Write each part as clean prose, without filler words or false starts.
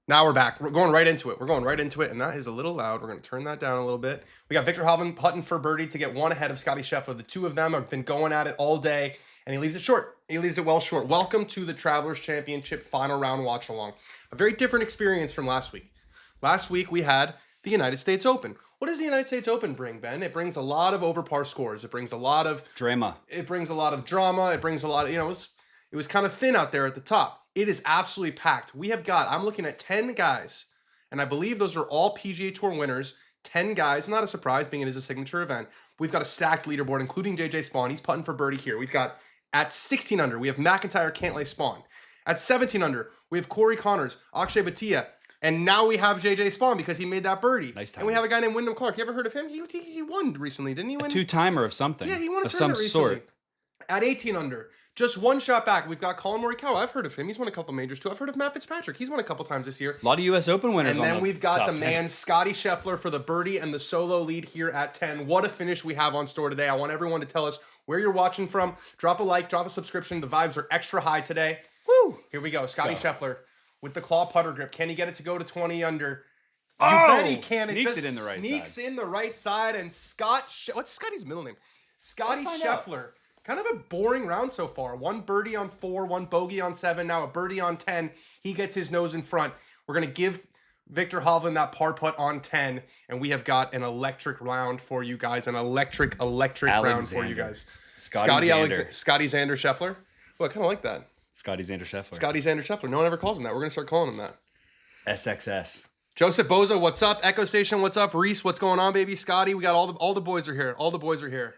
Now we're back. We're going right into it. And that is a little loud. We're going to turn that down a little bit. We got Viktor Hovland putting for birdie to get one ahead of Scotty Scheffler. The two of them have been going at it all day, and he leaves it short. He leaves it well short. Welcome to the Travelers Championship final round watch along. A very different experience from last week. Last week we had the United States Open. What does the United States Open bring, Ben? It brings a lot of overpar scores. It brings a lot of drama. It brings a lot of drama. It brings a lot of, it was kind of thin out there at the top. It is absolutely packed. I'm looking at 10 guys, and I believe those are all PGA Tour winners. 10 guys, not a surprise, being it is a signature event. We've got a stacked leaderboard, including JJ Spawn. He's putting for birdie here. We've got at 16 under, we have McIntyre, Cantlay, Spawn. At 17 under, we have Corey Connors, Akshay Bhatia, and now we have JJ Spawn because he made that birdie. Nice time. And we have a guy named Wyndham Clark. You ever heard of him? He won recently, didn't he? A two-timer of something. Yeah, he won a of some tournament sort. recently. At 18 under, just one shot back, we've got Colin Morikawa. I've heard of him. He's won a couple majors too. I've heard of Matt Fitzpatrick. He's won a couple times this year. A lot of U.S. Open winners. And then we've got the 10. man Scotty Scheffler for the birdie and the solo lead here at 10. What a finish we have on store today. I want everyone to tell us where you're watching from. Drop a like, drop a subscription. The vibes are extra high today. Woo! Here we go. Scotty Scheffler with the claw putter grip. Can he get it to go to 20 under? You bet he can. Sneaks it in the right sneaks side. in the right side. And what's Scotty's middle name? Scotty Scheffler. Kind of a boring round so far. One birdie on 4, one bogey on 7, now a birdie on 10. He gets his nose in front. We're going to give Viktor Hovland that par putt on 10, and we have got an electric round for you guys. An electric round for you guys. Scotty Xander Scheffler. Oh, I kind of like that. Scotty Xander Scheffler. Scotty Xander Scheffler. No one ever calls him that. We're going to start calling him that. SXS. Joseph Boza, what's up? Echo Station, what's up? Reese, what's going on, baby? Scotty, we got all the boys are here. All the boys are here.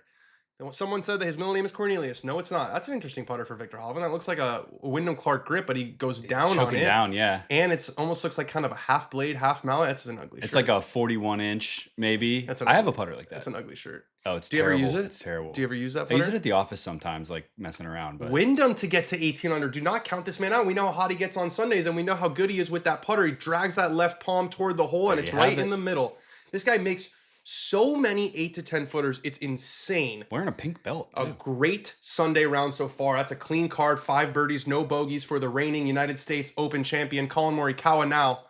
Someone said that his middle name is Cornelius. No, it's not. That's an interesting putter for Viktor Hovland. That looks like a Wyndham Clark grip, but he goes down on it. Down, yeah. And it almost looks like kind of a half blade, half mallet. That's an ugly shirt. It's like a 41-inch, maybe. I have a putter like that. That's an ugly shirt. Oh, it's Do terrible. you ever use it? It's terrible. Do you ever use that putter? I use it at the office sometimes, like messing around. But Wyndham to get to 18 under. Do not count this man out. We know how hot he gets on Sundays, and we know how good he is with that putter. He drags that left palm toward the hole, and it's right in the middle. This guy makes so many 8 to 10 footers. It's insane. Wearing a pink belt, too. A great Sunday round so far. That's a clean card. 5 birdies, no bogeys for the reigning United States Open champion, Colin Morikawa now.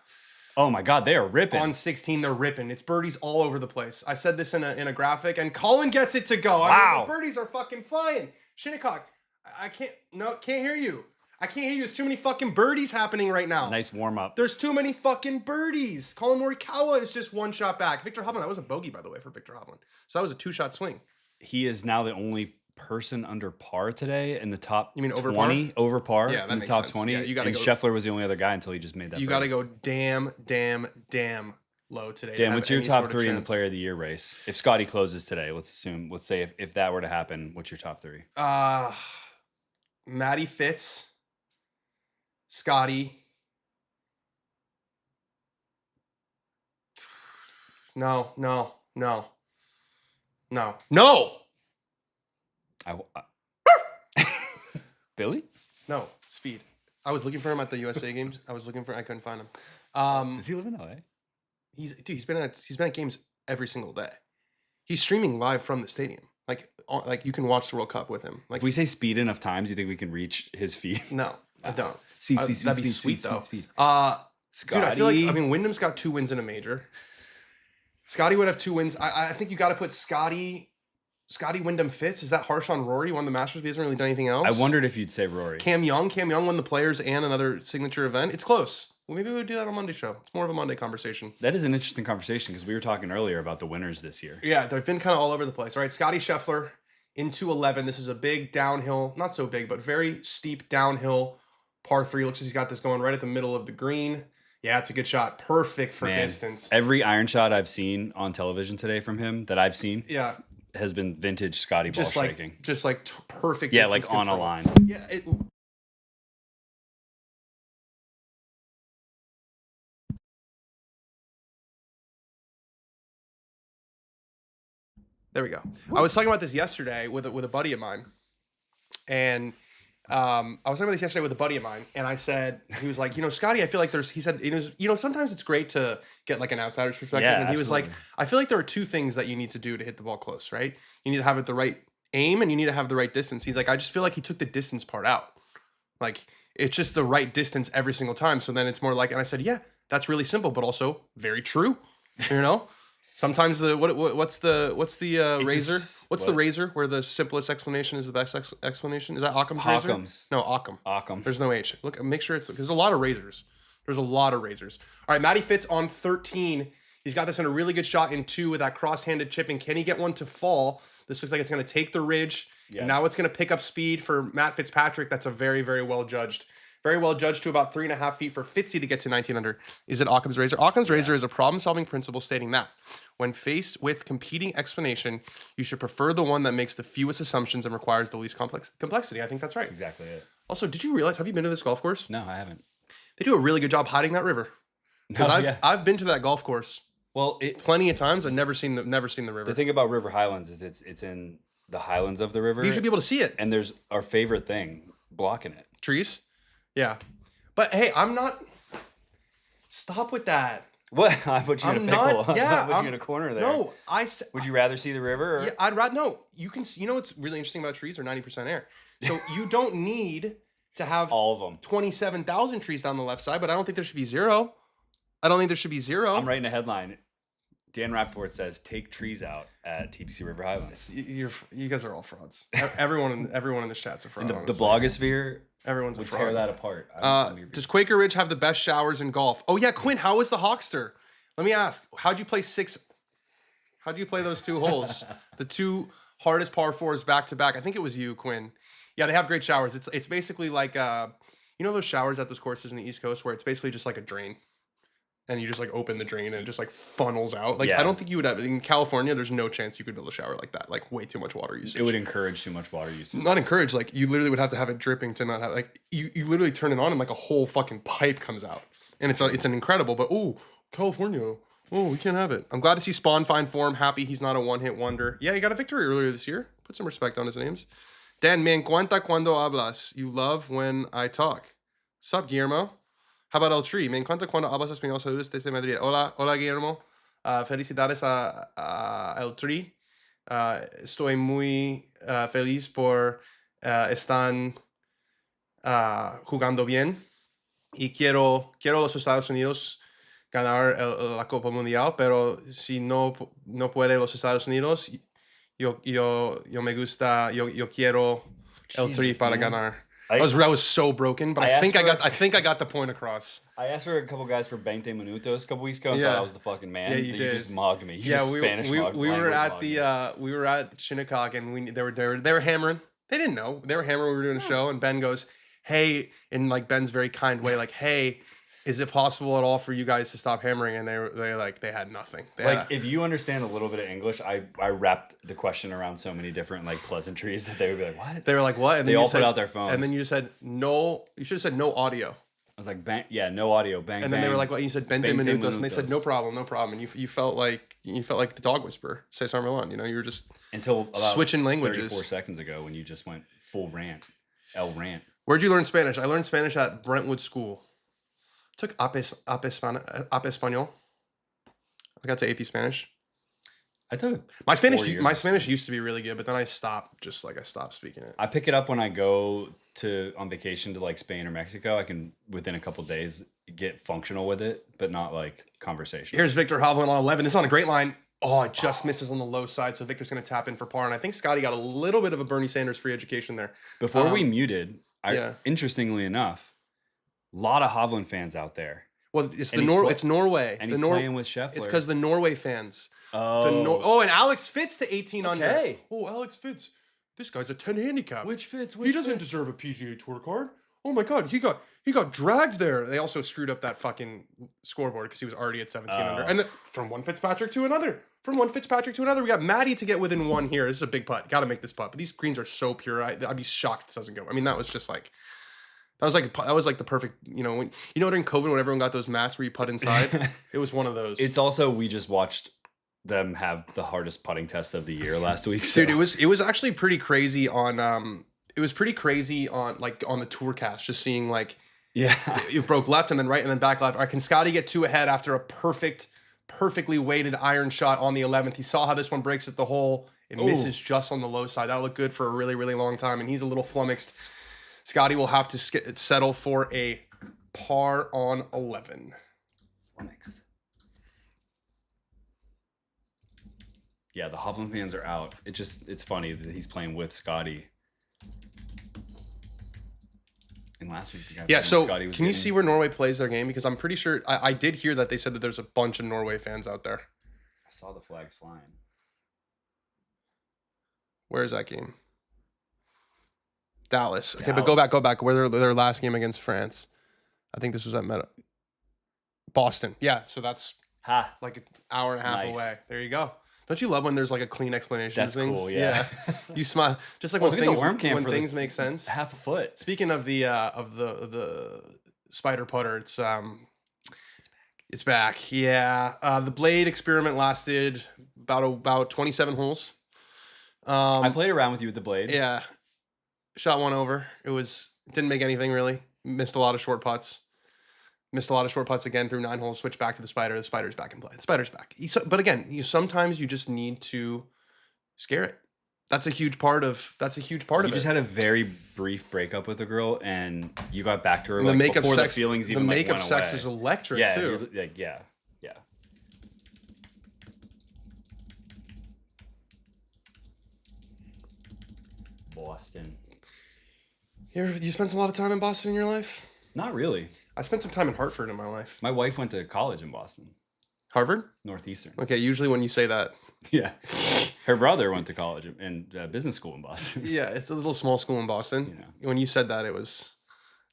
Oh my God, they are ripping. On 16, they're ripping. It's birdies all over the place. I said this in a graphic, and Colin gets it to go. Wow. I mean, the birdies are fucking flying. Shinnecock, can't hear you. I can't hear you. There's too many fucking birdies happening right now. Nice warm up. There's too many fucking birdies. Colin Morikawa is just one shot back. Viktor Hovland, that was a bogey, by the way, for Viktor Hovland. So that was a 2-shot swing. He is now the only person under par today in the top. You mean over 20? par? Over par. Yeah, that in the makes top sense. 20. Yeah, you gotta and go. Scheffler was the only other guy until he just made that. You got to go damn low today. Dan, what's your top 3 in the chance. Player of the Year race? If Scotty closes today, let's say if that were to happen, what's your top 3? Matty Fitz. Scotty. No. Billy? No, Speed. I was looking for him at the USA games. I couldn't find him. Does he live in LA? He's been at games every single day. He's streaming live from the stadium. Like you can watch the World Cup with him. Like if we say Speed enough times, you think we can reach his feet? No, I don't. Speed, that'd be sweet though. Speed. Dude, I feel like Wyndham's got 2 wins in a major. Scotty would have 2 wins. I think you got to put Scotty Wyndham Fitz. Is that harsh on Rory? He won the Masters, but he hasn't really done anything else. I wondered if you'd say Rory. Cam Young won the Players and another signature event. It's close. Well, maybe we'll do that on Monday show. It's more of a Monday conversation. That is an interesting conversation because we were talking earlier about the winners this year. Yeah, they've been kind of all over the place. All right, Scotty Scheffler into 11. This is a big downhill, not so big, but very steep downhill par 3. Looks like he's got this going right at the middle of the green. Yeah, it's a good shot. Perfect for distance. Every iron shot I've seen on television today from him yeah, has been vintage Scotty ball striking. Just like perfect. Yeah, like control. on a line. Yeah. There we go. I was talking about this yesterday with a buddy of mine, and I was talking about this yesterday with a buddy of mine, and I said, he was like, Scotty, I feel like he said, sometimes it's great to get like an outsider's perspective. Yeah, and he was like, I feel like there are 2 things that you need to do to hit the ball close, right? You need to have the right aim and you need to have the right distance. He's like, I just feel like he took the distance part out. Like, it's just the right distance every single time. So then it's more like, and I said, yeah, That's really simple, but also very true. You know, sometimes what's the razor? What's the razor where the simplest explanation is the best explanation? Is that Occam's razor? No, Occam. Occam. There's no H. Look, make sure there's a lot of razors. There's a lot of razors. All right, Matty Fitz on 13. He's got this in a really good shot in 2 with that cross-handed chipping. Can he get one to fall? This looks like it's going to take the ridge. Yeah. And now it's going to pick up speed for Matt Fitzpatrick. That's a very, very well judged. Very well judged to about 3.5 feet for Fitzy to get to 19 under. Is it Occam's razor? Occam's razor is a problem-solving principle stating that when faced with competing explanation, you should prefer the one that makes the fewest assumptions and requires the least complexity. I think that's right. That's exactly it. Also, did you realize, have you been to this golf course? No, I haven't. They do a really good job hiding that river. Because I've been to that golf course plenty of times. I've never seen the river. The thing about River Highlands is it's in the highlands of the river. But you should be able to see it. And there's our favorite thing blocking it. Trees. Yeah. But hey, I'm not. Stop with that. What? I put you in a pickle. Yeah. I put you in a corner there. No, Would you rather see the river? Or? Yeah, I'd rather. No, you can. You know what's really interesting about trees? They're 90% air. So you don't need to have all of them. 27,000 trees down the left side, but I don't think there should be 0. I don't think there should be 0. I'm writing a headline. Dan Rapaport says, "Take trees out at TPC River Highlands." You guys are all frauds. Everyone in the chat's a fraud. The blogosphere. Everyone's a fraud. Tear that apart. Does Quaker Ridge have the best showers in golf? Oh yeah, Quinn. How was the Hawkster? Let me ask. How'd you play those 2 holes? The 2 hardest par 4s back to back. I think it was you, Quinn. Yeah, they have great showers. It's basically like you know those showers at those courses in the East Coast where it's basically just like a drain. And you just like open the drain and it just like funnels out. Like I don't think you would have in California. There's no chance you could build a shower like that. Like way too much water usage. It would encourage too much water usage. Not encourage. Like you literally would have to have it dripping to not have like you literally turn it on and like a whole fucking pipe comes out. And it's an incredible. But California. Oh, we can't have it. I'm glad to see Spawn find form. Happy he's not a one-hit wonder. Yeah, he got a victory earlier this year. Put some respect on his names. Dan, me encanta cuando hablas. You love when I talk. Sup, Guillermo? How about El Tree? Me encanta cuando hablas español. Saludos desde Madrid. Hola, Guillermo. Felicidades a El Tree. Estoy muy feliz por están jugando bien. Y quiero los Estados Unidos ganar la Copa Mundial, pero si no puede los Estados Unidos, yo me gusta, yo quiero El Tree para ganar. I was so broken, but I think I got the point across. I asked for a couple guys for 20 minutos a couple weeks ago and thought I was the fucking man. Yeah, you did. You just mogged me. We were at Shinnecock and they were hammering. They didn't know. They were hammering. We were doing a show and Ben goes, "Hey," in like Ben's very kind way, like, "Hey, is it possible at all for you guys to stop hammering?" And they had nothing. If you understand a little bit of English, I wrapped the question around so many different like pleasantries that they would be like, "What?" They were like, "What?" And they all put out their phones. And then you said no. You should have said no audio. I was like, bang, yeah, no audio, bang. And then they were like, "Well," you said 20 minutos, and they said, "No problem." And you felt like the dog whisperer, Cesar Milan. You know, you were just until about switching languages 34 seconds ago when you just went full rant, El rant. Where'd you learn Spanish? I learned Spanish at Brentwood School. Took AP Español. I got to AP Spanish. I took my Spanish used to be really good, but then I stopped speaking it. I pick it up when I go on vacation to like Spain or Mexico. I can within a couple days get functional with it, but not like conversation. Here's Victor Hovland on 11. This is on a great line. Oh, it just misses on the low side, so Victor's going to tap in for par. And I think Scotty got a little bit of a Bernie Sanders free education there. Before we muted, interestingly enough, a lot of Hovland fans out there. Well, it's Norway. And he's playing with Scheffler. It's because the Norway fans. Oh. And Alex Fitz to 18 under. Okay. Oh, Alex Fitz. This guy's a 10 handicap. Which Fitz? He doesn't deserve a PGA Tour card. Oh my God, he got dragged there. They also screwed up that fucking scoreboard because he was already at 17 under. And from one Fitzpatrick to another. We got Matty to get within 1 here. This is a big putt. Got to make this putt. But these greens are so pure. I'd be shocked if this doesn't go. I mean, that was just like. That was like the perfect, during COVID when everyone got those mats where you putt inside, it was one of those. It's also, we just watched them have the hardest putting test of the year last week. So. Dude, it was actually pretty crazy on on the tour cast, just seeing like, you broke left and then right and then back left. All right, can Scotty get 2 ahead after a perfectly weighted iron shot on the 11th? He saw how this one breaks at the hole. It misses just on the low side. That looked good for a really, really long time. And he's a little flummoxed. Scotty will have to settle for a par on 11. Flummoxed. Yeah, the Hovland fans are out. It's funny that he's playing with Scotty. And last week, the guy Yeah, playing so with Scotty was can you getting- see where Norway plays their game? Because I'm pretty sure I did hear that they said that there's a bunch of Norway fans out there. I saw the flags flying. Where is that game? Dallas. Okay, but Dallas. go back. Where their last game against France? I think this was at Boston. Yeah, so that's Ha! like an hour and a half Nice. away. There you go. Don't you love when there's like a clean explanation That's of things? cool, yeah. You smile just like Oh, when look at the things worm cam when for things the- make sense. Half a foot. Speaking of the spider putter, it's back. Yeah, the blade experiment lasted about 27 holes. I played around with you with the blade. Yeah, shot one over. Didn't make anything really. Missed a lot of short putts. Missed a lot of short putts again through 9 holes. Switched back to the spider. The spider's back in play. The spider's back. But again, sometimes you just need to scare it. That's a huge part of You it. just had a very brief breakup with a girl, and you got back to her And the like, makeup before sex. the feelings even the like, makeup went sex away. is electric Yeah, too. you're- like, yeah. Boston. You spent a lot of time in Boston in your life? Not really. I spent some time in Hartford in my life. My wife went to college in Boston, Harvard? Northeastern. Okay, usually when you say that, Yeah. Her brother went to college and business school in Boston. yeah, it's a little small school in Boston. Yeah. When you said that, it was.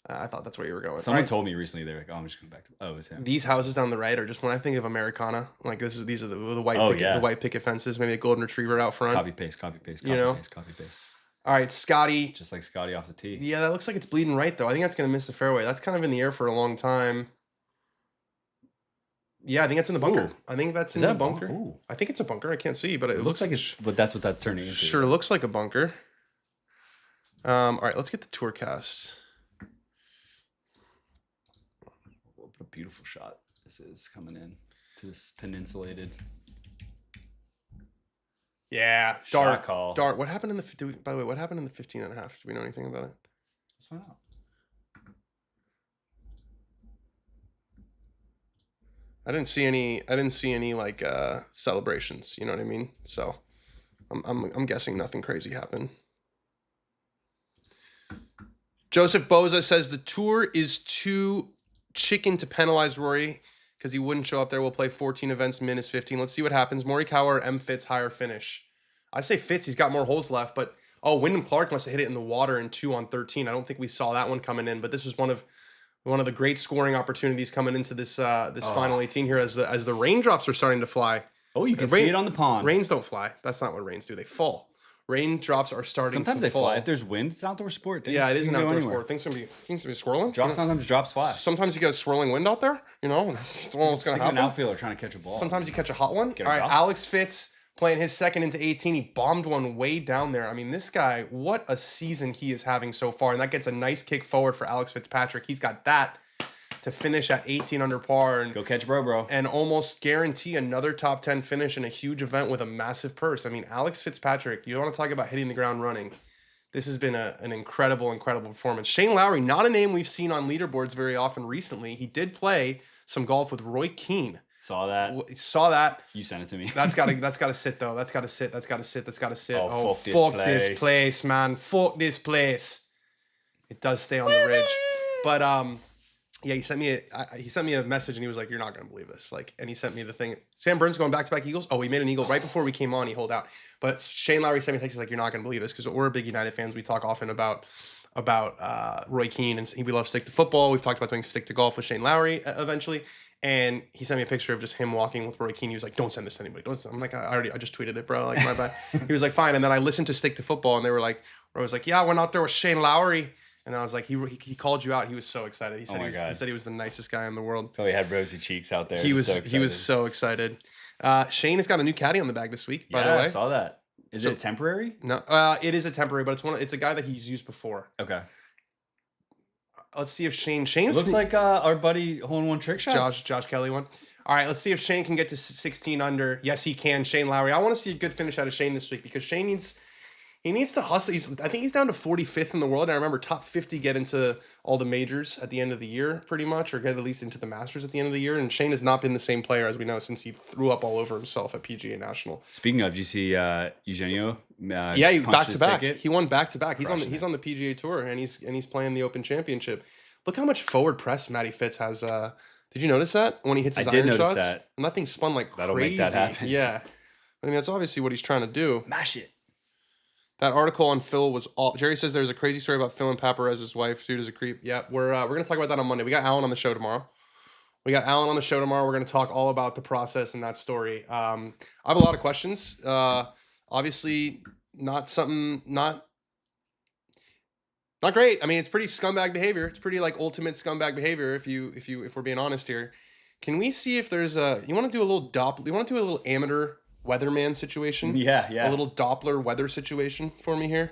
I thought that's where you were going. Someone Alright, told me recently, they're like, oh, I'm just going back to, oh, it's him. These houses down the right are just when I think of Americana. Like these are the white Oh, picket, yeah. the white picket fences, maybe a golden retriever out front. Copy paste, copy paste, You copy know? paste, copy paste. All right, Scotty. Just like Scotty off the tee. Yeah, that looks like it's bleeding right though. I think that's gonna miss the fairway. That's kind of in the air for a long time. Yeah, I think it's in the bunker. Ooh. I think that's Is in that the a bunk- bunker. Ooh. I think it's a bunker. I can't see, but It looks like it's, but that's what that's turning into. sure looks like a bunker. All right, let's get the tour cast. What a beautiful shot this is coming in to this peninsulated. Yeah, Shot dart call. Dart. What happened in by the way, what happened in the 15 and a half? Do we know anything about it? Let's find out. I didn't see any like celebrations, you know what I mean? So I'm guessing nothing crazy happened. Joseph Boza says the tour is too chicken to penalize Rory because he wouldn't show up there. We'll play 14 events, min is 15. Let's see what happens. Morikawa or M. Fitz, higher finish. I say Fitz, he's got more holes left, but Wyndham Clark must have hit it in the water in 2 on 13. I don't think we saw that one coming in, but this was one of the great scoring opportunities coming into this final 18 here as the raindrops are starting to fly. Oh, you can Rain- see it on the pond. Rains don't fly. That's not what rains do. They fall. Raindrops are starting Sometimes to they fall. fly. If there's wind, it's an outdoor sport. Yeah, it is You an can go outdoor anywhere. sport. Things can be swirling. Sometimes drops fly. Sometimes you get a swirling wind out there. You know, don't know what's gonna Like an happen. outfielder trying to catch a ball. Sometimes you catch a hot one. Get a All right, drop. Alex Fitz playing his second into 18. He bombed one way down there. I mean, this guy, what a season he is having so far. And that gets a nice kick forward for Alex Fitzpatrick. He's got that to finish at 18 under par and Go catch bro. and almost guarantee another top 10 finish in a huge event with a massive purse. I mean, Alex Fitzpatrick, you want to talk about hitting the ground running. This has been an incredible performance. Shane Lowry, not a name we've seen on leaderboards very often recently. He did play some golf with Roy Keane. Saw that. Saw that. You sent it to me. That's gotta sit though. That's gotta sit. Oh, fuck fuck this this place, man. Fuck this place. It does stay on the ridge, but yeah, he sent me a message and he was like, "You're not gonna believe this." Like, and he sent me the thing. Sam Burns going back-to-back eagles. Oh, we made an eagle right before we came on. He holed out, but Shane Lowry sent me a text. He's like, "You're not gonna believe this," because we're big United fans. We talk often about Roy Keane and we love stick to football. We've talked about doing stick to golf with Shane Lowry eventually. And he sent me a picture of just him walking with Roy Keane. He was like, "Don't send this to anybody." Don't send. I'm like, I just tweeted it, bro. Like, my bad. He was like, "Fine." And then I listened to Stick to Football, and they were like, I was like, "Yeah, I went out there with Shane Lowry," and I was like, he called you out. He was so excited. He said he said he was the nicest guy in the world. Probably had rosy cheeks out there. He was so excited. Shane has got a new caddy on the bag this week. By the way, I saw that. Is So- it temporary? no, it is a temporary, but it's a guy that he's used before. Okay. Let's see if Shane's Looks like our buddy hole-in-one trick shots. Josh Kelly one. All right, let's see if Shane can get to 16 under. Yes, he can. Shane Lowry. I want to see a good finish out of Shane this week because Shane needs He needs to hustle. I think he's down to 45th in the world. And I remember top 50 get into all the majors at the end of the year, pretty much, or get at least into the Masters at the end of the year. And Shane has not been the same player, as we know, since he threw up all over himself at PGA National. Speaking of, did you see Eugenio? Yeah, he back to back. He won back to back. He's on the PGA Tour, and he's playing the Open Championship. Look how much forward press Matty Fitz has. Did you notice that when he hits his iron shots? That. And that thing spun like crazy. That'll make that happen. Yeah, I mean that's obviously what he's trying to do. Mash it. That article on Phil was all. Jerry says there's a crazy story about Phil and Paparez's wife. Dude is a creep. Yeah, we're gonna talk about that on Monday. We got Alan on the show tomorrow. We're gonna talk all about the process and that story. I have a lot of questions. Obviously, not great. I mean, it's pretty scumbag behavior. It's pretty like ultimate scumbag behavior. If we're being honest here, can we see if there's you want to do a little You want to do a little amateur weatherman situation? Yeah. A little Doppler weather situation for me here,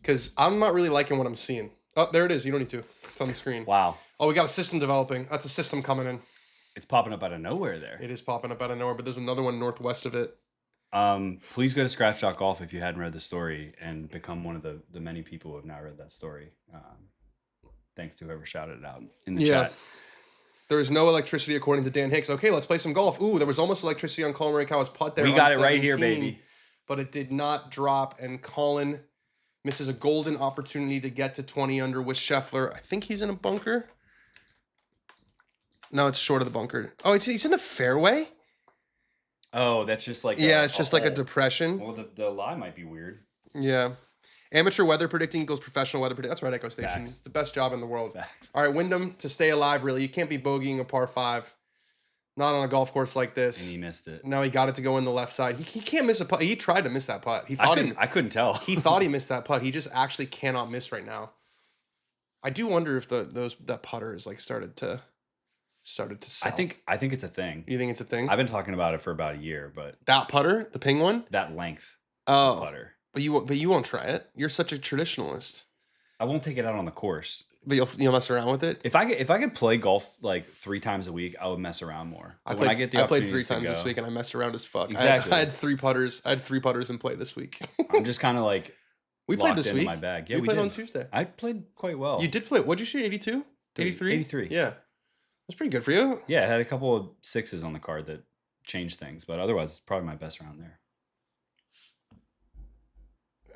because I'm not really liking what I'm seeing. Oh, there it is. You don't need to. It's on the screen. Wow. Oh, we got a system developing. That's a system coming in. It's popping up out of nowhere there. It is popping up out of nowhere, but there's another one northwest of it. Please go to Scratch.golf if you hadn't read the story and become one of the many people who have now read that story. Thanks to whoever shouted it out in the chat. There is no electricity according to Dan Hicks. Okay, let's play some golf. Ooh, there was almost electricity on Colin Morikawa's putt there. We got it right here, baby. But it did not drop, and Colin misses a golden opportunity to get to 20 under with Scheffler. I think he's in a bunker. No, it's short of the bunker. Oh, he's in the fairway? Oh, that's just like it's just like a depression. Well, the lie might be weird. Yeah. Amateur weather predicting equals professional weather predicting. That's right, Echo Station. Facts. It's the best job in the world. Facts. All right, Wyndham, to stay alive, really. You can't be bogeying a par 5. Not on a golf course like this. And he missed it. No, he got it to go in the left side. He can't miss a putt. He tried to miss that putt. I couldn't tell. He thought he missed that putt. He just actually cannot miss right now. I do wonder if that putter is like started to sell. I think it's a thing. You think it's a thing? I've been talking about it for about a year, but that putter, the ping one, that length. Oh, putter. But you won't try it. You're such a traditionalist. I won't take it out on the course. But you'll mess around with it. If I could play golf like 3 times a week, I would mess around more. I played 3 times this week and I messed around as fuck. Exactly. I had 3 putters. I had 3 putters in play this week. I'm just kind of like we played this week. My bag. Yeah, we played did. on Tuesday. I played quite well. You did play. What'd you shoot? 82? 83? 83. Yeah. That's pretty good for you. Yeah, I had a couple of 6s on the card that changed things, but otherwise, it's probably my best round there.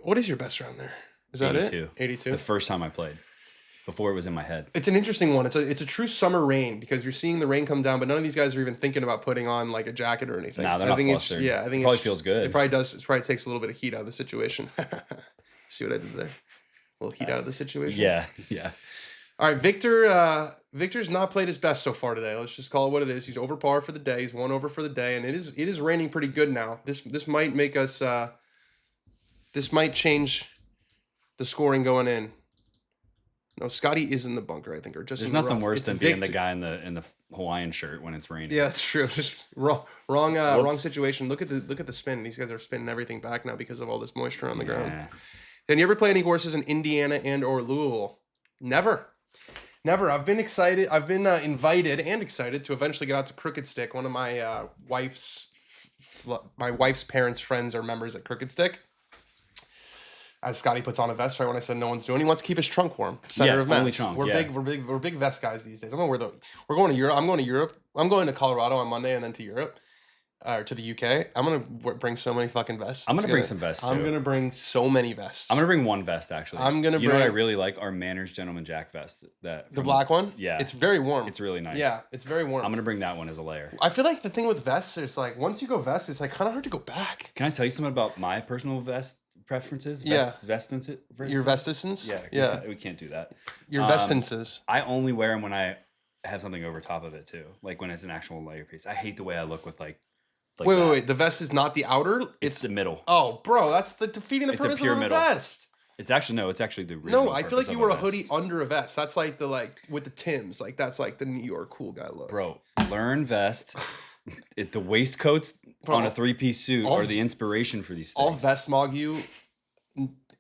What is your best round there? Is that 82. it? 82. The first time I played. Before it was in my head. It's an interesting one. It's a true summer rain because you're seeing the rain come down, but none of these guys are even thinking about putting on like a jacket or anything. Nah, they're not flustered. I think it probably feels good. It probably does. It probably takes a little bit of heat out of the situation. See what I did there? A little heat out of the situation. Yeah. All right, Victor's not played his best so far today. Let's just call it what it is. He's over par for the day. He's 1 over for the day, and it is raining pretty good now. This might make us. This might change the scoring going in. No, Scotty is in the bunker, I think, or just. There's nothing worse than being the guy in the Hawaiian shirt when it's raining. Yeah, that's true. Just wrong situation. Look at the spin. These guys are spinning everything back now because of all this moisture on the ground. Did you ever play any courses in Indiana and or Louisville? Never. I've been excited. I've been invited and excited to eventually get out to Crooked Stick. One of my wife's parents' friends are members at Crooked Stick. As Scotty puts on a vest right when I said no one's doing. He wants to keep his trunk warm. Center of mass. Trunk, we're big vest guys these days. We're going to Europe. I'm going to Europe. I'm going to Colorado on Monday and then to Europe. Or to the UK. I'm gonna bring so many fucking vests. I'm gonna bring some vests too. I'm gonna bring so many vests. I'm gonna bring one vest actually. You know what I really like? Our Manners Gentleman Jack vest. The black one? Yeah. It's very warm. It's really nice. Yeah, it's very warm. I'm gonna bring that one as a layer. I feel like the thing with vests is like once you go vest, it's like kind of hard to go back. Can I tell you something about my personal vest preferences? Your vesticence? Yeah. We can't do that. Your vestinces. I only wear them when I have something over top of it too. Like when it's an actual layer piece. I hate the way I look with like wait. The vest is not the outer? It's the middle. Oh, bro, that's the defeating the purpose of a vest. It's actually the original. No, I feel like you wore a hoodie under a vest. That's like the with the Timbs. Like that's like the New York cool guy look. Bro, learn vest. The waistcoats on a 3-piece suit are the inspiration for these things. I'll vest mog you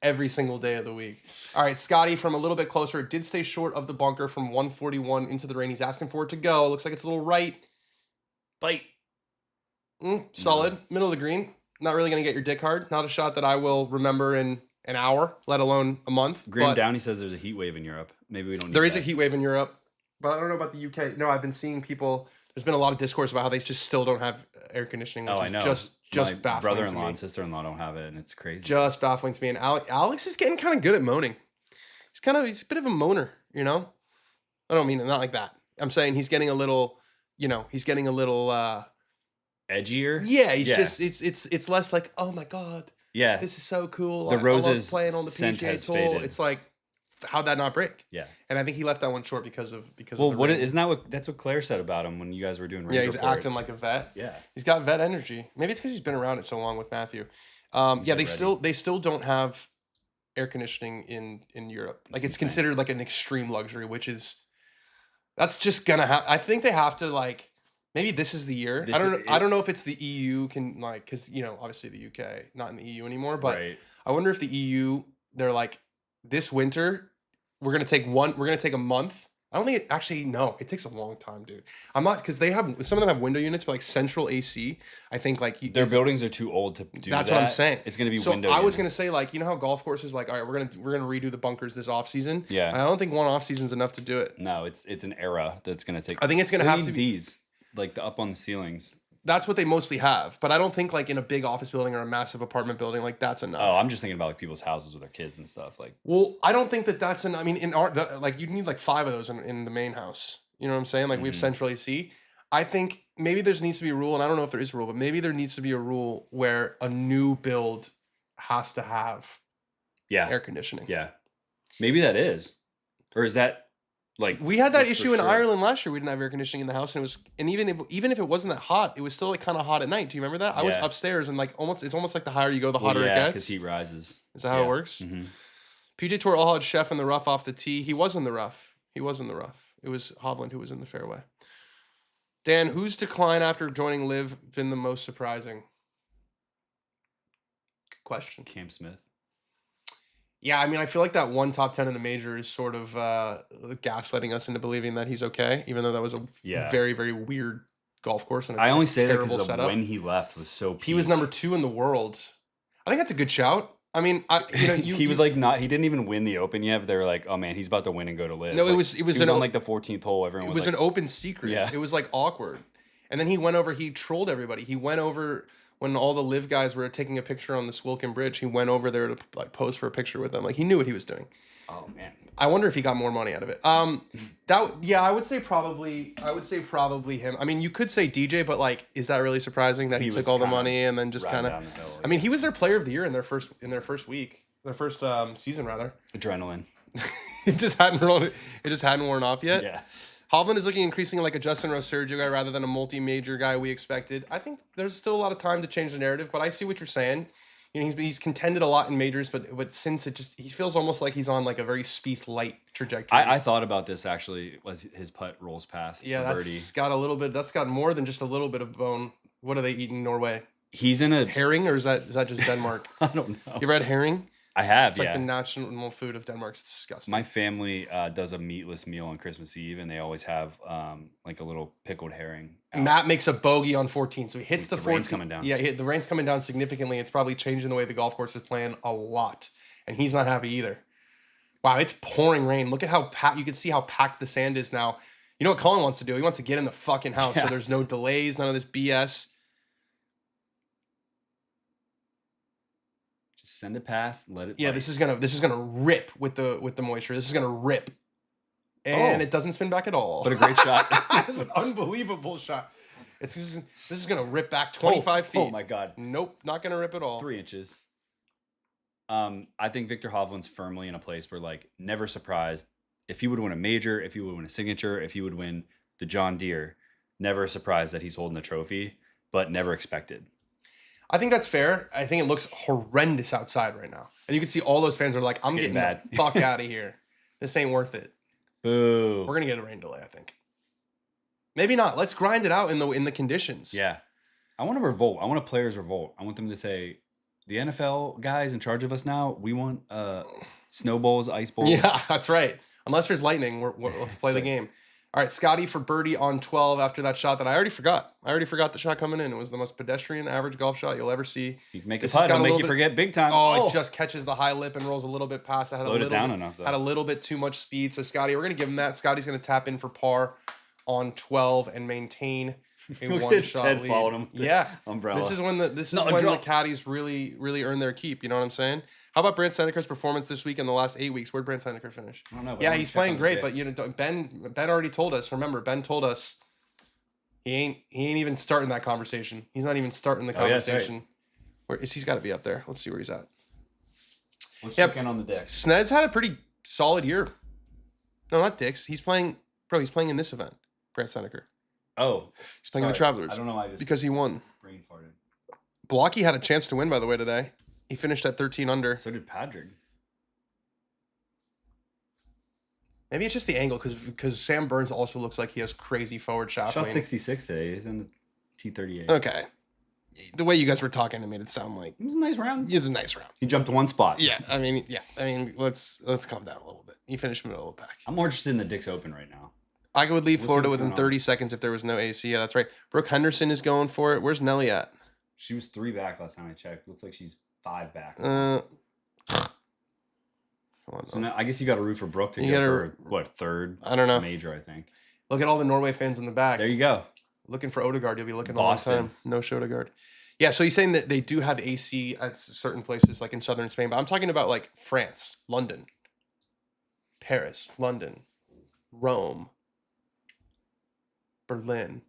every single day of the week. All right, Scotty from a little bit closer did stay short of the bunker from 141 into the rain. He's asking for it to go. Looks like it's a little right. Bite. Solid. Middle of the green. Not really going to get your dick hard. Not a shot that I will remember and an hour, let alone a month. Graham But Downey says there's a heat wave in Europe. Maybe we don't need there is a that. heat wave in Europe, but I don't know about the UK. No, I've been seeing people. There's been a lot of discourse about how they just still don't have air conditioning, which Oh, I is know. just My baffling to brother-in-law me. and sister-in-law don't have it, and it's crazy. Just baffling to me. And Alex is getting kind of good at moaning. He's a bit of a moaner, you know? I don't mean it not like that. I'm saying he's getting a little, he's getting a little Edgier. yeah, he's just it's less like, "Oh my god, Yeah. this is so cool. The I love Roses playing on the scent PGA has Tour." faded. It's like, how'd that not break? Yeah. And I think he left that one short because of Well, the what rain. isn't that that's what Claire said about him when you guys were doing Range Yeah, he's Report. acting like a vet. Yeah. He's got vet energy. Maybe it's because he's been around it so long with Matthew. Yeah, they still don't have air conditioning in Europe. Like it's considered like an extreme luxury, which is that's just gonna happen. I think they have to like maybe this is the year. I don't know if it's the EU can like because obviously the UK not in the EU anymore, but Right. I wonder if the EU they're like this winter we're gonna take a month. I don't think it takes a long time, dude. I'm not because some of them have window units, but like central AC. I think like Their buildings are too old to do that's that. what I'm saying. It's gonna be So window. I was gonna say like how golf courses like all right we're gonna redo the bunkers this off season. Yeah. I don't think one off season's enough to do it. No, it's an era that's gonna take. I think it's gonna We have need to be. these like the up on the ceilings. That's what they mostly have, but I don't think like in a big office building or a massive apartment building like that's enough. Oh, I'm just thinking about like people's houses with their kids and stuff. Like, well, I don't think that's I mean, in our like you need like 5 of those in the main house. You know what I'm saying? Like we have central AC. I think maybe there needs to be a rule, and I don't know if there is a rule, but maybe there needs to be a rule where a new build has to have air conditioning. Yeah, maybe that is, or is that like we had that just for issue in sure? Ireland last year? We didn't have air conditioning in the house, and even if it wasn't that hot, it was still like kind of hot at night. Do you remember that? I was Yeah. upstairs, and like it's almost like the higher you go, the hotter it gets. because heat rises. Is that how it works? Mm-hmm. PJ Tour all had Sheff in the rough off the tee. He was in the rough. It was Hovland who was in the fairway. Dan, whose decline after joining Liv been the most surprising? Good question. Cam Smith. Yeah, I mean, I feel like that one top 10 in the major is sort of gaslighting us into believing that he's okay, even though that was a very, very weird golf course. And I only say that terrible because of setup. when he left was so peak. He was number 2 in the world. I think that's a good shout. I mean, he was like not. He didn't even win the Open yet. But they were like, "Oh man, he's about to win and go to Live." No, like, it was on like the 14th hole. Everyone it was like, an open secret. Yeah. It was like awkward. And then he went over. He trolled everybody. He went over when all the Live guys were taking a picture on the Swilken Bridge. He went over there to like pose for a picture with them. Like he knew what he was doing. Oh man. I wonder if he got more money out of it. I would say probably him. I mean, you could say DJ, but like, is that really surprising that he took all the money and then just kind of? I mean, he was their player of the year in their first week, their first season rather. Adrenaline. It just hadn't worn off yet. Yeah. Hovland is looking increasingly like a Justin Rose Sergio guy rather than a multi-major guy we expected. I think there's still a lot of time to change the narrative, but I see what you're saying. He's contended a lot in majors, but since he feels almost like he's on like a very Spieth light trajectory. I thought about this actually as his putt rolls past. Yeah, that's got more than just a little bit of bone. What do they eat in Norway? He's in a herring, or is that just Denmark? I don't know. You ever had herring? I have. It's like the national food of Denmark. It's disgusting. My family does a meatless meal on Christmas Eve, and they always have like a little pickled herring. Matt makes a bogey on 14, so he hits the 14. Rain's coming down. Yeah, the rain's coming down significantly. It's probably changing the way the golf course is playing a lot, and he's not happy either. Wow, it's pouring rain. Look at how you can see how packed the sand is now. You know what Colin wants to do? He wants to get in the fucking house, so there's no delays, none of this BS. Send it past, let it. Yeah, this is gonna rip with the moisture. This is gonna rip, and it doesn't spin back at all. What a great shot! It's an unbelievable shot. This is gonna rip back 25 feet. Oh my god! Nope, not gonna rip at all. 3 inches. I think Victor Hovland's firmly in a place where like never surprised. If he would win a major, if he would win a signature, if he would win the John Deere, never surprised that he's holding the trophy, but never expected. I think that's fair. I think it looks horrendous outside right now. And you can see all those fans are like, I'm getting the fuck out of here. This ain't worth it. Boo. We're going to get a rain delay, I think. Maybe not. Let's grind it out in the conditions. Yeah. I want to revolt. I want a players revolt. I want them to say, the NFL guys in charge of us now, we want snow bowls, ice bowls. Yeah, that's right. Unless there's lightning, let's play the game. All right, Scotty for birdie on 12 after that shot that I already forgot. I already forgot the shot coming in. It was the most pedestrian average golf shot you'll ever see. You can make a putt, it'll make you forget big time. Oh, it just catches the high lip and rolls a little bit past. Slowed it down enough, though. Had a little bit too much speed. So, Scotty, we're going to give him that. Scotty's going to tap in for par on 12 and maintain a one-shot Ted lead. followed him with the umbrella. This is when the caddies really earn their keep. You know what I'm saying? How about Brandt Snedeker's performance this week in the last 8 weeks? Where'd Brandt Snedeker finish? I don't know. Yeah, he's playing great, but Ben already told us. Remember, Ben told us he ain't even starting that conversation. He's not even starting the conversation. Right. Where is he's got to be up there? Let's see where he's at. Let's check in on the Dicks. Sned's had a pretty solid year. No, not Dicks. He's playing in this event. Brandt Snedeker. Oh, he's playing in the Travelers. I don't know. Because he won. Brain farted. Blocky had a chance to win, by the way, today. He finished at 13 under. So did Patrick. Maybe it's just the angle because Sam Burns also looks like he has crazy forward shaft. Shot 66 today. He's in the T38. Okay. The way you guys were talking to made it sound like it was a nice round. It was a nice round. He jumped one spot. Yeah. I mean, let's calm down a little bit. He finished middle of the pack. I'm more interested in the Dicks Open right now. I would leave Florida within 30 seconds if there was no AC. Yeah, that's right. Brooke Henderson is going for it. Where's Nelly at? She was 3 back last time I checked. Looks like she's 5 back. Come on, so now, I guess you got to root for Brooke to go for third? I don't know. Major, I think. Look at all the Norway fans in the back. There you go. Looking for Odegaard. You'll be looking all the time. No Odegaard. Yeah, so he's saying that they do have AC at certain places, like in southern Spain. But I'm talking about like France, London, Paris, London, Rome, Berlin.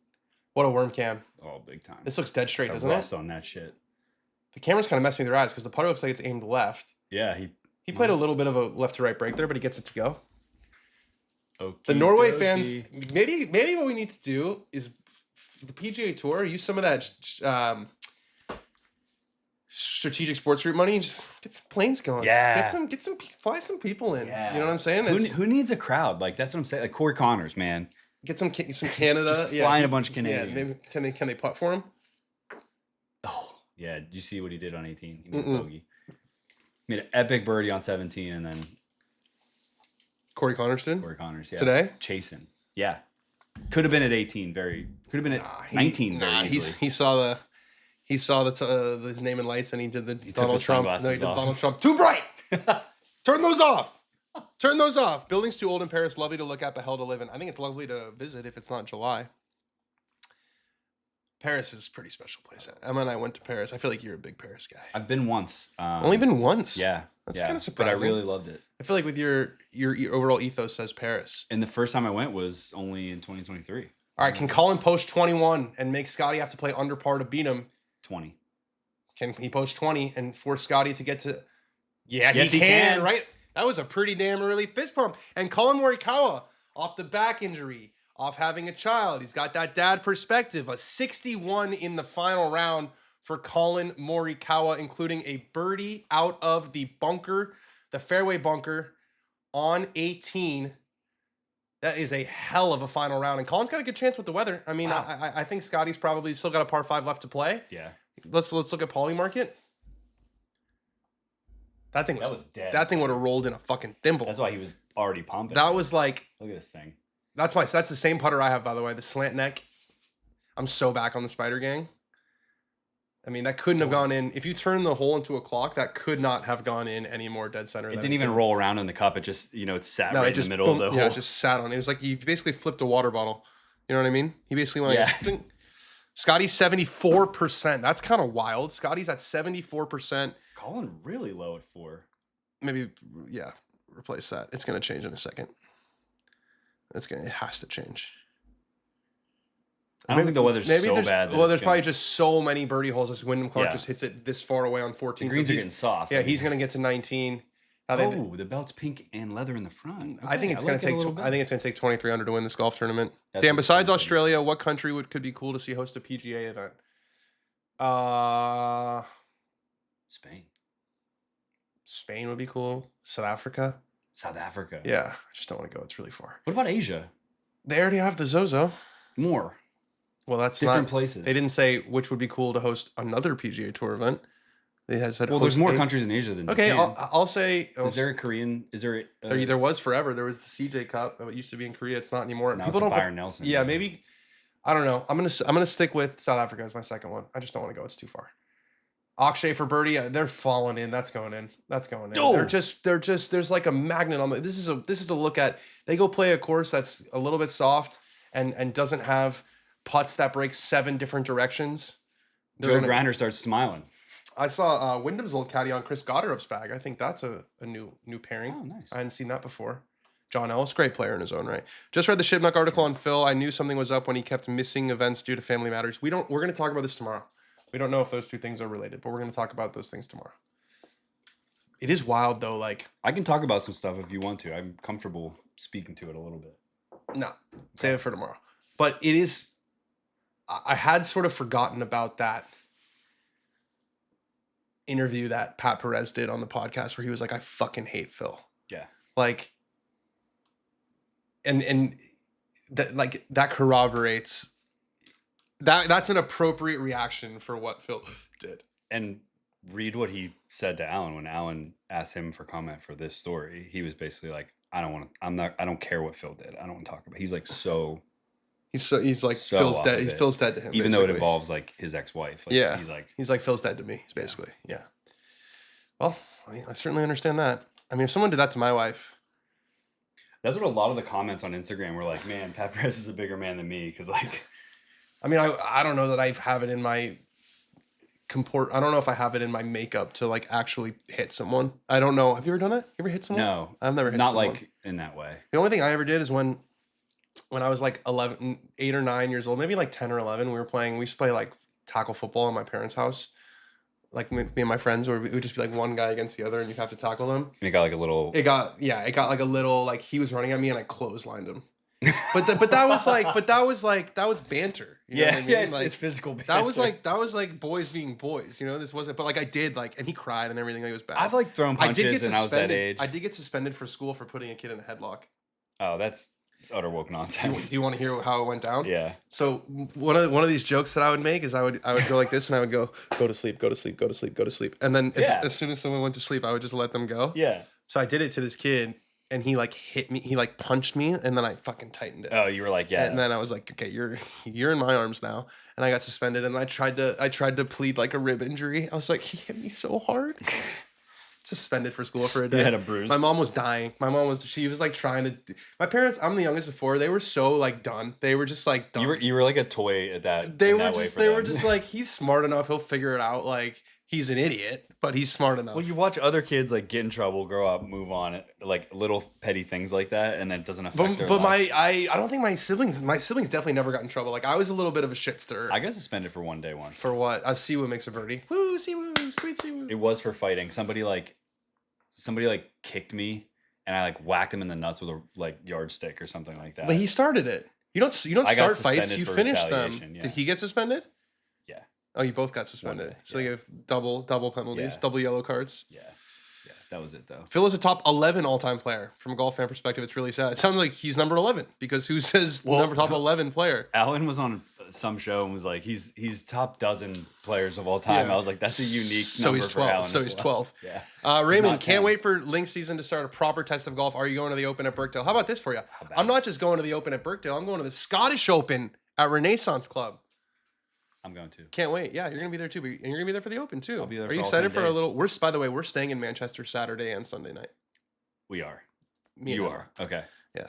What a worm cam. Oh, big time. This looks dead straight, doesn't rust it? On that shit. The camera's kind of messing with their eyes because the putter looks like it's aimed left. Yeah, he played a little bit of a left to right break there, but he gets it to go. Okay. The Norway fans, maybe what we need to do is the PGA Tour use some of that strategic sports group money and just get some planes going. Yeah. Fly some people in. Yeah. You know what I'm saying? Who needs a crowd? Like that's what I'm saying. Like Corey Connors, man. Get some Canada. Just flying a bunch of Canadians. Yeah, maybe can they putt for him? Oh yeah. Did you see what he did on 18? He made a bogey. Made an epic birdie on 17, and then Corey Connors did. Yeah. Today? Chasing. Yeah. Could have been at 18. Could have been at 19. Very easily. He saw his name in lights, and he did the Donald Trump. No, he did Donald Trump. Too bright. Turn those off. Turn those off. Building's too old in Paris. Lovely to look at, but hell to live in. I think it's lovely to visit if it's not July. Paris is a pretty special place. Emma and I went to Paris. I feel like you're a big Paris guy. I've been once. Only been once? Yeah. That's kind of surprising. But I really loved it. I feel like with your overall ethos says Paris. And the first time I went was only in 2023. All right, can Colin post 21 and make Scotty have to play under par to beat him? 20. Can he post 20 and force Scotty to get to... Yeah, yes, he can, right? That was a pretty damn early fist pump. And Colin Morikawa, off the back injury, off having a child. He's got that dad perspective. A 61 in the final round for Colin Morikawa, including a birdie out of the bunker, the fairway bunker on 18. That is a hell of a final round. And Colin's got a good chance with the weather. I mean, wow. I think Scotty's probably still got a par 5 left to play. Yeah. Let's look at Poly Market. That thing was dead. That thing would have rolled in a fucking thimble. That's why he was already pumping. That was like, look at this thing. That's the same putter I have, by the way. The slant neck. I'm so back on the Spider Gang. I mean, that couldn't have gone in. If you turn the hole into a clock, that could not have gone in any more dead center. It didn't even roll around in the cup. It just, it sat right in the middle of the hole. Yeah, it just sat on it. It was like you basically flipped a water bottle. You know what I mean? He basically went like, Scotty's 74%. That's kind of wild. Scotty's at 74%. Colin really low at 4. Maybe, yeah, replace that. It's going to change in a second. It has to change. I don't think the weather's so bad. Well, there's probably just so many birdie holes. As Wyndham Clark just hits it this far away on 14. The greens are getting soft. Yeah, he's going to get to 19. The belt's pink and leather in the front. Okay, I think it's going to take 23 under to win this golf tournament. Dan, besides Australia, what country could be cool to see host a PGA event? Spain. Spain would be cool. South Africa. Yeah, I just don't want to go. It's really far. What about Asia? They already have the Zozo. More. Well, that's different places. They didn't say which would be cool to host another PGA Tour event. They had said Well, there's host more nation. countries in Asia than Okay, Japan. I'll say. Is there a Korean? Is there? There was forever. There was the CJ Cup that used to be in Korea. It's not anymore. Now People it's a don't. Byron Nelson. Yeah, maybe. I don't know. I'm gonna stick with South Africa as my second one. I just don't want to go. It's too far. Akshay for birdie. They're falling in. That's going in. That's going in. Oh. They're just. There's like a magnet on the. This is a look at. They go play a course that's a little bit soft and doesn't have putts that break 7 different directions. Joe Grinder starts smiling. I saw Wyndham's old caddy on Chris Goddard's bag. I think that's a new pairing. Oh, nice. I hadn't seen that before. John Ellis, great player in his own right. Just read the Shibnuck article on Phil. I knew something was up when he kept missing events due to family matters. We're going to talk about this tomorrow. We don't know if those two things are related, but we're going to talk about those things tomorrow. It is wild though. Like, I can talk about some stuff if you want to. I'm comfortable speaking to it a little bit. no, save it for tomorrow. But it is. I had sort of forgotten about that interview that Pat Perez did on the podcast where he was like, I fucking hate Phil. Yeah. Like, and that, like, that corroborates that's an appropriate reaction for what Phil did. And read what he said to Alan when Alan asked him for comment for this story. He was basically like, I don't care what Phil did. I don't want to talk about it. He's like, he's like so Phil's off dead. of He's it. Phil's dead to him. Even basically. though it involves like his ex-wife. Like, yeah. He's like Phil's dead to me, basically. Yeah. Well, I certainly understand that. I mean, if someone did that to my wife. That's what a lot of the comments on Instagram were like, man, Pat Perez is a bigger man than me. Cause like, I mean, I don't know that I have it in my I don't know if I have it in my makeup to like actually hit someone. I don't know. Have you ever done it? You ever hit someone? no, I've never hit not someone. like in that way. The only thing I ever did is when I was like 8 or 9 years old, maybe like 10 or 11, we used to play like tackle football in my parents' house. Like me and my friends, where it would just be like one guy against the other and you'd have to tackle them. And it got like a little. It got like a little, like he was running at me and I clotheslined him. But that was banter. You know what I mean? Like, it's physical banter. that was like boys being boys, you know. This wasn't, but like I did like, and he cried and everything. Like, it was bad. I've like thrown punches I did get and I was that age. I did get suspended for school for putting a kid in a headlock. Oh, that's utter woke nonsense. Do you want to hear how it went down? Yeah. So one of these jokes that I would make is I would go like this and I would go to sleep, go to sleep, go to sleep, go to sleep, and then as soon as someone went to sleep, I would just let them go. Yeah. So I did it to this kid. And he like hit me, he like punched me, and then I fucking tightened it. Oh, you were like, yeah. And then I was like, okay, you're in my arms now. And I got suspended, and I tried to plead like a rib injury. I was like, he hit me so hard. Suspended for school for a day. You had a bruise. My mom was dying. She was like trying to. My parents, I'm the youngest of 4. They were so like done. They were just like done. You were like a toy at that. They were just like, he's smart enough. He'll figure it out. Like, he's an idiot, but he's smart enough. Well, you watch other kids like get in trouble, grow up, move on, like little petty things like that, and then it doesn't affect their life. I don't think my siblings definitely never got in trouble. Like, I was a little bit of a shit stirrer. I got suspended for one day once. For what? Siwoo makes a birdie. Woo, Siwoo, sweet Siwoo. It was for fighting. Somebody kicked me, and I like whacked him in the nuts with a like yardstick or something like that. But he started it. You don't start fights. You finish them. Yeah. Did he get suspended? Yeah. Oh, you both got suspended. Day, So you have double penalties, double yellow cards. Yeah. Yeah. That was it though. Phil is a top 11 all-time player. From a golf fan perspective, it's really sad. It sounds like he's number 11 because who says top 11 player? Alan was on some show and was like, he's top dozen players of all time. Yeah. I was like, that's a unique So number he's for 12. Alan. So he's 12. Yeah. Raymond, Not can't 10. wait for Link season to start a proper test of golf. Are you going to the Open at Birkdale? How about this for you? I'm not just going to the Open at Birkdale. I'm going to the Scottish Open at Renaissance Club. I'm going to. Can't wait. Yeah, you're going to be there too. And you're going to be there for the Open too. I'll be there Are you for all excited 10 for a days. little... By the way, we're staying in Manchester Saturday and Sunday night. We are. Me and you Emma. are. Okay. Yeah.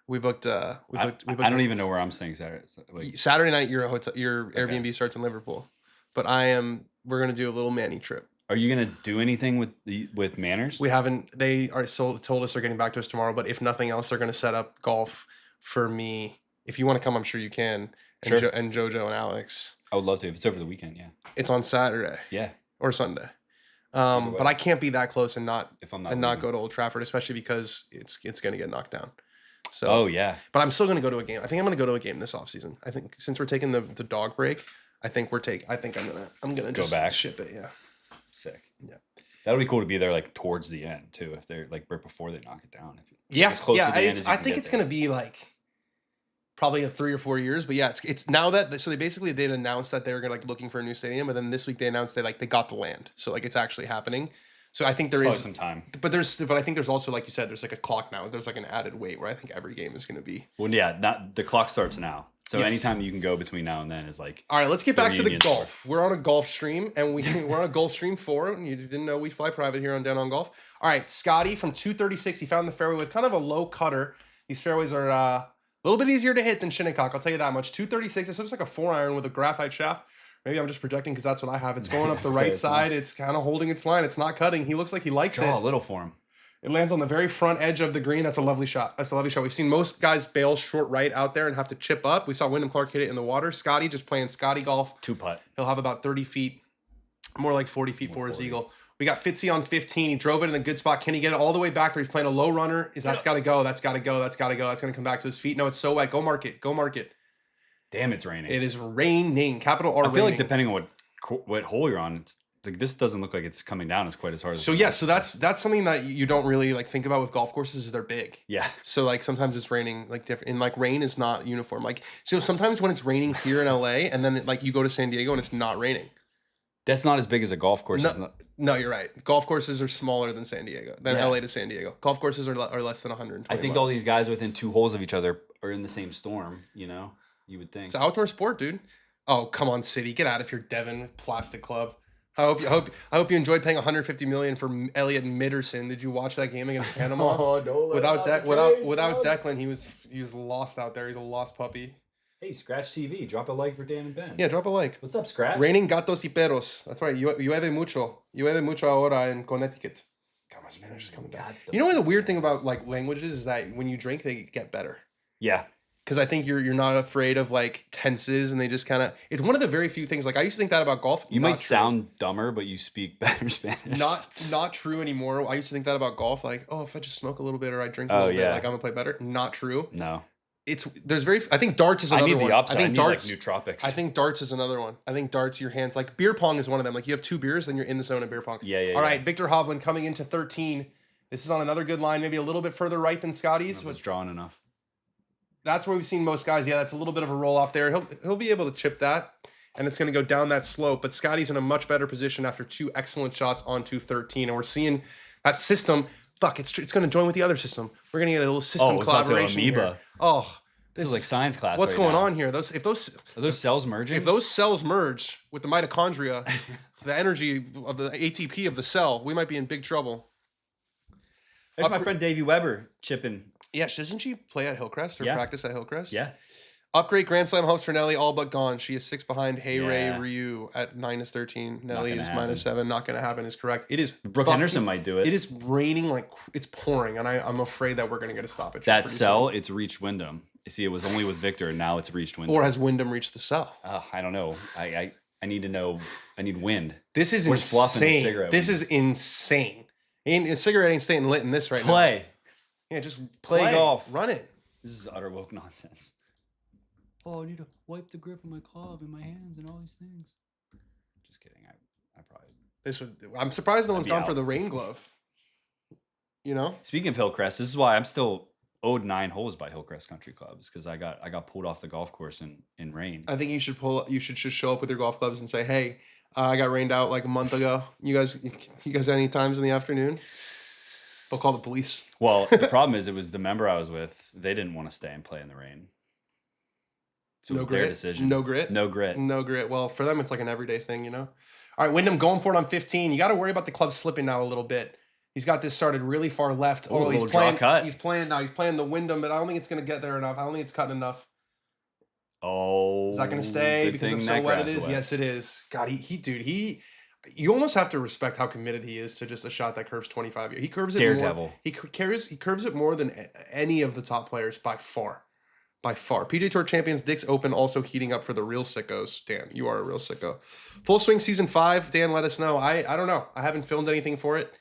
We booked... I don't even know where I'm staying Saturday. Like, Saturday night, your Airbnb starts in Liverpool. But we're going to do a little Manny trip. are you gonna do anything with Manners? We haven't. They are told us they're getting back to us tomorrow. But if nothing else, they're going to set up golf for me. If you want to come, I'm sure you can. And, Sure. and Jojo and Alex. I would love to if it's over the weekend. Yeah. It's on Saturday Yeah. or Sunday. But I can't be that close and not If I'm not not leaving. go to Old Trafford, especially because it's going to get knocked down. So. Oh yeah. But I'm still going to go to a game. I think I'm going to go to a game this offseason. I think since we're taking the dog break, I think I'm gonna Go just back. ship it. Yeah. Sick. Yeah. That'll be cool to be there like towards the end too, if they're like right before they knock it down. If Yeah. it's close to the end as you I can think get it's there. going to be like probably in 3 or 4 years. But yeah, it's now that so they'd announced that they were gonna like looking for a new stadium, and then this week they announced they got the land, so like it's actually happening. So I think there Probably is some time. but I think there's also, like you said, there's like a clock now. There's like an added wait where I think every game is gonna be. Well, yeah, not the clock starts now. So Yes. anytime you can go between now and then is like. All right, let's get back to the reunion golf. We're on a golf stream, and we're on a golf stream 4. And you didn't know we fly private here on Dan on Golf. All right, Scotty from 236. He found the fairway with kind of a low cutter. These fairways are a little bit easier to hit than Shinnecock. I'll tell you that much. 236. It looks like a 4-iron with a graphite shaft. Maybe I'm just projecting because that's what I have. It's going up the right side. It's kind of holding its line. It's not cutting. He looks like he likes Draw it. a little for him. It lands on the very front edge of the green. That's a lovely shot. We've seen most guys bail short right out there and have to chip up. We saw Wyndham Clark hit it in the water. Scotty just playing Scotty golf. 2-putt. He'll have about 30 feet, more like 40 feet for his eagle. We got Fitzy on 15. He drove it in a good spot. Can he get it all the way back there? He's playing a low runner. That's got to go. That's got to go. That's got to go. That's going to come back to his feet. No, it's so wet. Go mark it. Go mark it. Damn, it's raining. It is raining. Capital R. I feel raining. like depending on what hole you're on, it's like this doesn't look like it's coming down as quite as hard as. So yeah, so that's something that you don't really like think about with golf courses is they're big. Yeah. So like sometimes it's raining like different, and like rain is not uniform. Like so sometimes when it's raining here in LA, and then like you go to San Diego and it's not raining. That's not as big as a golf course. No, you're right. Golf courses are smaller than San Diego, LA to San Diego. Golf courses are less than 120. I think all these guys within 2 holes of each other are in the same storm. You know, you would think it's an outdoor sport, dude. Oh come on, City, get out of here, Devin with Plastic Club. I hope you enjoyed paying $150 million for Elliot Mitterson. Did you watch that game against Panama? Oh, no, without Declan, he was lost out there. He's a lost puppy. Hey, Scratch TV, drop a like for Dan and Ben. Yeah, drop a like. What's up, Scratch? Raining gatos y perros. That's right. Llueve mucho ahora en Connecticut. God, my Spanish is coming back. You know what the weird thing about like languages is that when you drink, they get better. Yeah. Because I think you're not afraid of like tenses, and they just kind of. It's one of the very few things. Like I used to think that about golf. You might sound dumber, but you speak better Spanish. Not true anymore. I used to think that about golf. Like, oh, if I just smoke a little bit or I drink a little bit, like I'm gonna play better. Not true. No. I think darts is another one. I need the opposite. I think darts, like nootropics. I think darts is another one. I think darts, your hands, like beer pong is one of them. Like you have 2 beers, then you're in the zone of beer pong. Yeah. All right, Victor Hovland coming into 13. This is on another good line, maybe a little bit further right than Scotty's. It's drawn enough. That's where we've seen most guys. Yeah, that's a little bit of a roll off there. He'll be able to chip that, and it's going to go down that slope. But Scotty's in a much better position after 2 excellent shots onto 13, and we're seeing that system. Fuck, it's going to join with the other system. We're going to get a little system collaboration here. Oh, this is like science class. What's right going now. on here? Are those cells merging? If those cells merge with the mitochondria, the energy of the ATP of the cell, we might be in big trouble. There's my friend Davey Weber chipping. Yeah, doesn't she play at Hillcrest or practice at Hillcrest? Yeah. Upgrade Grand Slam host for Nelly, all but gone. She is 6 behind Hey Ray Ryu at -13. Nelly is -7. Not going to happen is correct. It is. Brooke Henderson might do it. It is raining like it's pouring, and I'm afraid that we're going to get a stoppage. That cell, it's reached Wyndham. You see, it was only with Victor, and now it's reached Wyndham. Or has Wyndham reached the cell? I don't know. I need to know. I need wind. This is Where's Fluff in the insane. cigarette This wind? is insane. A cigarette ain't staying lit in this right now. Play. Yeah, just Play golf. Run it. This is utter woke nonsense. Oh, I need to wipe the grip of my club in my hands and all these things. Just kidding. I probably. I'm surprised no one's be gone out. for the rain glove. You know. Speaking of Hillcrest, this is why I'm still owed 9 holes by Hillcrest Country Clubs because I got pulled off the golf course in rain. I think you should just show up with your golf clubs and say, "Hey, I got rained out like a month ago. You guys have any times in the afternoon?" They'll call the police. Well, the problem is it was the member I was with. They didn't want to stay and play in the rain. So it was their decision. No grit. No grit. No grit. Well, for them, it's like an everyday thing, you know. All right, Wyndham going for it on 15. You got to worry about the club slipping now a little bit. He's got this started really far left. Ooh, he's little playing. draw cut. He's playing now. He's playing the Wyndham, but I don't think it's going to get there enough. I don't think it's cutting enough. Oh, Is that going to stay because of so wet it is? Yes, it is. God, you almost have to respect how committed he is to just a shot that curves 25 yards. He curves it Daredevil. more. He curves it more than any of the top players by far. By far. PGA Tour Champions Dick's Open also heating up for the real sickos. Dan, you are a real sicko. Full Swing Season 5. Dan, let us know. I don't know. I haven't filmed anything for it.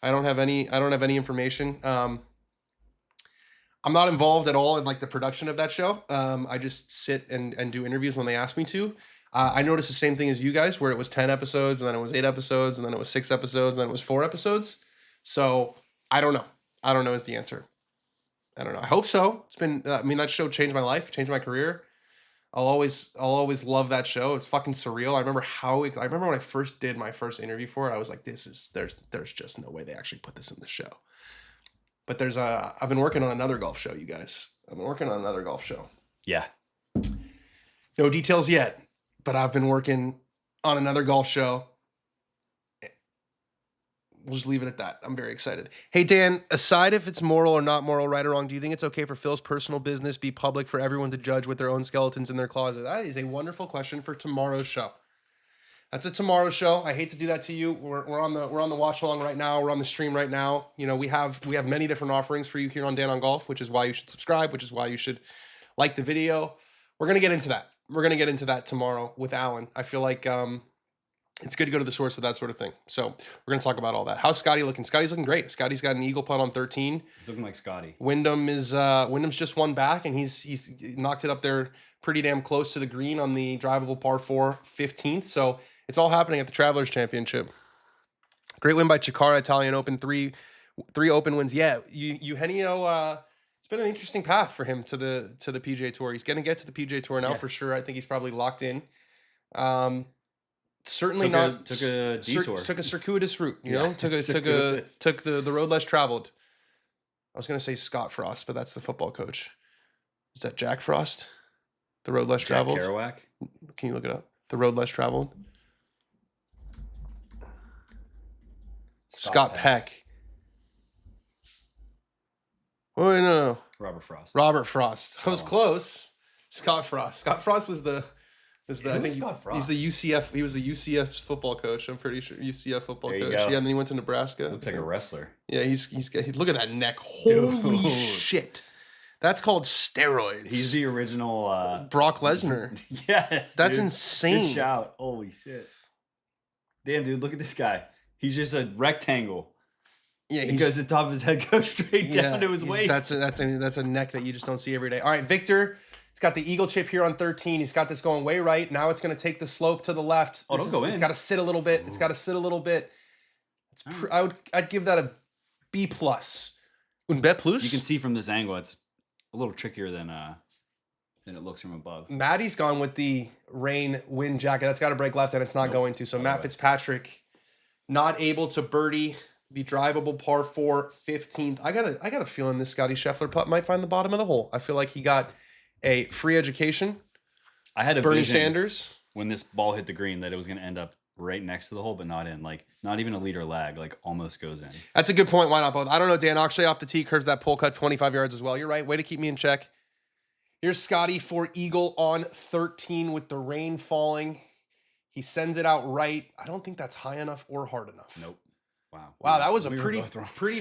I don't have any information. I'm not involved at all in like the production of that show. I just sit and do interviews when they ask me to. I noticed the same thing as you guys, where it was 10 episodes, and then it was 8 episodes, and then it was 6 episodes, and then it was 4 episodes. So I don't know. I don't know is the answer. I don't know. I hope so. It's been. I mean, that show changed my life, changed my career. I'll always love that show. It's fucking surreal. I remember when I first did my first interview for it. I was like, there's just no way they actually put this in the show. But I've been working on another golf show, you guys. I've been working on another golf show. Yeah. No details yet, but I've been working on another golf show. We'll just leave it at that. I'm very excited. Hey, Dan, aside if it's moral or not moral, right or wrong, do you think it's okay for Phil's personal business be public for everyone to judge with their own skeletons in their closet? That is a wonderful question for tomorrow's show. That's a tomorrow show. I hate to do that to you. We're on the watch along right now. We're on the stream right now. You know, we have many different offerings for you here on Dan on Golf, which is why you should subscribe, which is why you should like the video. We're gonna get into that. We're gonna get into that tomorrow with Alan. I feel like it's good to go to the source with that sort of thing. So we're gonna talk about all that. How's Scotty looking? Scotty's looking great. Scotty's got an eagle putt on 13. He's looking like Scotty. Wyndham's just one back, and he's knocked it up there pretty damn close to the green on the drivable par 4 15th. So it's all happening at the Travelers Championship. Great win by Chikara, Italian Open, three Open wins. Yeah, Eugenio. It's been an interesting path for him to the PGA Tour. He's gonna get to the PGA Tour now for sure. I think he's probably locked in. Certainly took a detour. Took a circuitous route, you know. Took the road less traveled. I was gonna say Scott Frost, but that's the football coach. Is that Jack Frost? The road less traveled. Kerouac. Can you look it up? The road less traveled. Scott Peck. Oh no. Robert Frost. Robert Frost. I was close. Scott Frost. Scott Frost was the. I think he's the UCF. He was the UCF football coach. I'm pretty sure UCF football coach. Yeah, and then he went to Nebraska. Looks like a wrestler. Yeah, look at that neck. Holy shit. That's called steroids. He's the original Brock Lesnar. Yes. That's dude. insane. Good shout. Holy shit. Damn, dude, look at this guy. He's just a rectangle. Yeah, because the top of his head goes straight down to his waist. That's a neck that you just don't see every day. All right, Victor. He's got the eagle chip here on 13. He's got this going way right. Now it's going to take the slope to the left. Oh, don't go in. It's got to sit a little bit. It's got to sit a little bit. I'd give that a B plus. Un B plus. You can see from this angle, it's a little trickier than it looks from above. Maddie's gone with the rain wind jacket. That's got to break left, and it's not going to. So Matt Fitzpatrick not able to birdie the drivable par 4 15th. I got a feeling this Scotty Scheffler putt might find the bottom of the hole. I feel like he got a free education. I had a Bernie vision Sanders when this ball hit the green that it was going to end up right next to the hole, but not in. Like, not even a leader lag, like almost goes in. That's a good point. Why not both? I don't know, Dan. Actually, off the tee, curves that pull cut 25 yards as well. You're right. Way to keep me in check. Here's Scotty for eagle on 13 with the rain falling. He sends it out right. I don't think that's high enough or hard enough. Nope. Wow, that was a pretty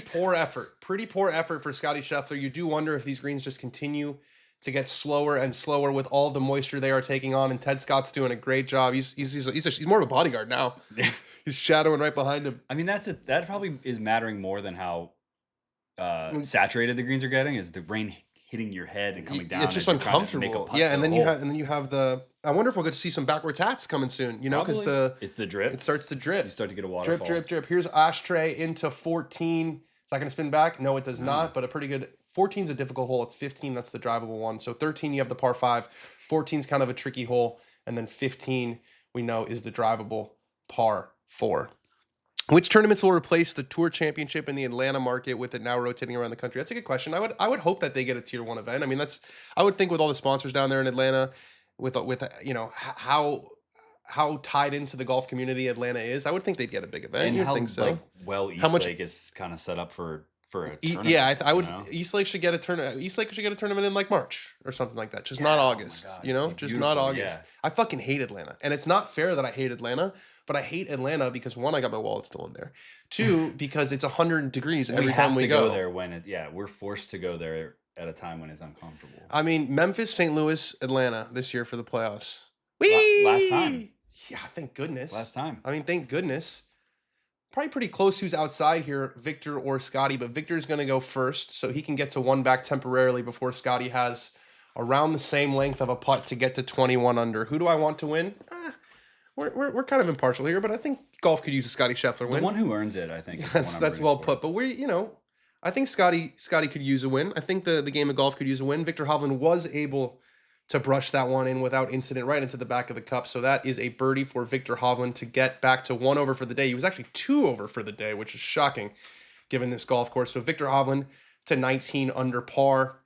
poor effort. Pretty poor effort for Scotty Scheffler. You do wonder if these greens just continue to get slower and slower with all the moisture they are taking on. And Ted Scott's doing a great job. He's more of a bodyguard now. He's shadowing right behind him. I mean, that probably is mattering more than how saturated the greens are getting. Is the rain hitting your head and coming down? It's just uncomfortable. Yeah, and then you have the. I wonder if we'll get to see some backwards hats coming soon. You know, because it's the drip. It starts to drip. You start to get a waterfall. Drip. Here's Ashtray into 14. Is that going to spin back? No, it does not. But a pretty good. 14 is a difficult hole. It's 15. That's the drivable one. So 13, you have the par 5. 14 is kind of a tricky hole. And then 15, we know, is the drivable par 4. Which tournaments will replace the Tour Championship in the Atlanta market with it now rotating around the country? That's a good question. I would hope that they get a Tier 1 event. I mean, I would think with all the sponsors down there in Atlanta, with you know how tied into the golf community Atlanta is, I would think they'd get a big event. And I think so. East Lake is kind of set up for a tournament. Yeah, I would. East Lake should get a tournament. East Lake should get a tournament in like March or something like that. Just not August. Oh my God, you know, just not August. Yeah. I fucking hate Atlanta, and it's not fair that I hate Atlanta, but I hate Atlanta because 1, I got my wallet still in there. 2, because it's 100 degrees every time we go there when we're forced to go there at a time when it's uncomfortable. I mean, Memphis, St. Louis, Atlanta this year for the playoffs. Last time. Yeah, thank goodness. Last time. I mean, thank goodness. Probably pretty close who's outside here, Victor or Scotty, but Victor's going to go first, so he can get to 1 back temporarily before Scotty has around the same length of a putt to get to 21 under. Who do I want to win? We're kind of impartial here, but I think golf could use a Scotty Scheffler win. The one who earns it, I think. That's well put. But I think Scotty could use a win. I think the game of golf could use a win. Victor Hovland was able to brush that one in without incident right into the back of the cup. So that is a birdie for Victor Hovland to get back to 1 over for the day. He was actually 2 over for the day, which is shocking given this golf course. So Victor Hovland to 19 under par.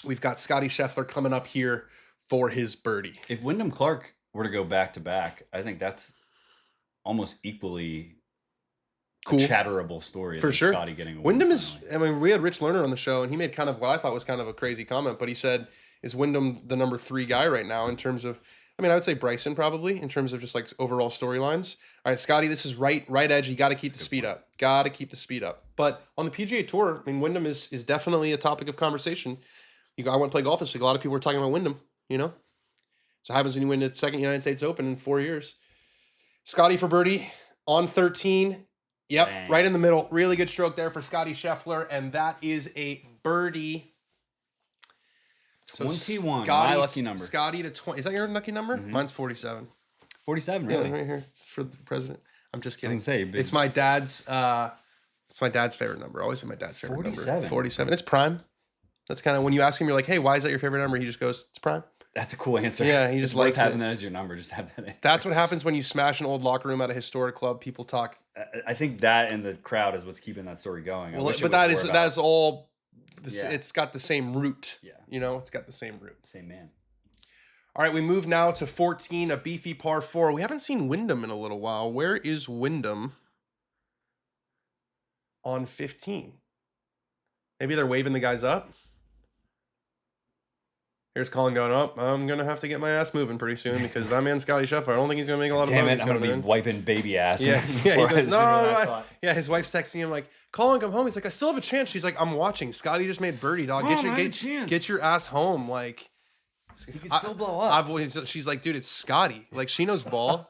We've got Scotty Scheffler coming up here for his birdie. If Wyndham Clark were to go back to back, I think that's almost equally Cool. a chatterable story For than sure. Scotty getting a win. Wyndham is, I mean, we had Rich Lerner on the show, and he made kind of what I thought was kind of a crazy comment, but he said, is Wyndham the number 3 guy right now in terms of, I mean, I would say Bryson probably in terms of just like overall storylines. All right, Scotty, this is right edge. You got to keep the speed up. Got to keep the speed up. But on the PGA Tour, I mean, Wyndham is definitely a topic of conversation. I went to play golf this week. A lot of people were talking about Wyndham, you know? So it happens when you win the second United States Open in 4 years. Scotty for birdie on 13. Yep, Dang. right in the middle. Really good stroke there for Scotty Scheffler, and that is a birdie. So 21, Scotty, my lucky number. Scotty to 20. Is that your lucky number? Mhm. Mine's 47. 47, really? Yeah, right here. It's for the president. I'm just I kidding. was gonna say, big- It's my dad's. It's my dad's favorite number. Always been my dad's favorite 47. number. 47. It's prime. That's kind of when you ask him, you're like, "Hey, why is that your favorite number?" He just goes, "It's prime." That's a cool answer. Yeah, he just It's worth likes it. having that as your number. Just have that. Answer. That's what happens when you smash an old locker room at a historic club. People talk. I think that and the crowd is what's keeping that story going. Well, but that's all. Yeah. It's got the same root. Yeah. You know, it's got the same root. Same man. All right, we move now to 14, a beefy par 4. We haven't seen Wyndham in a little while. Where is Wyndham on 15? Maybe they're waving the guys up. Here's Colin going up. I'm going to have to get my ass moving pretty soon because that man, Scotty Scheffler, I don't think he's going to make a lot of Damn money. it, I'm going to be wiping baby ass. Yeah, yeah. He goes, no. Yeah, his wife's texting him like, Colin, come home. He's like, I still have a chance. She's like, I'm watching. Scotty just made birdie, dog. Get your ass home. Like, he can still blow up. She's like, dude, it's Scotty. Like, she knows ball.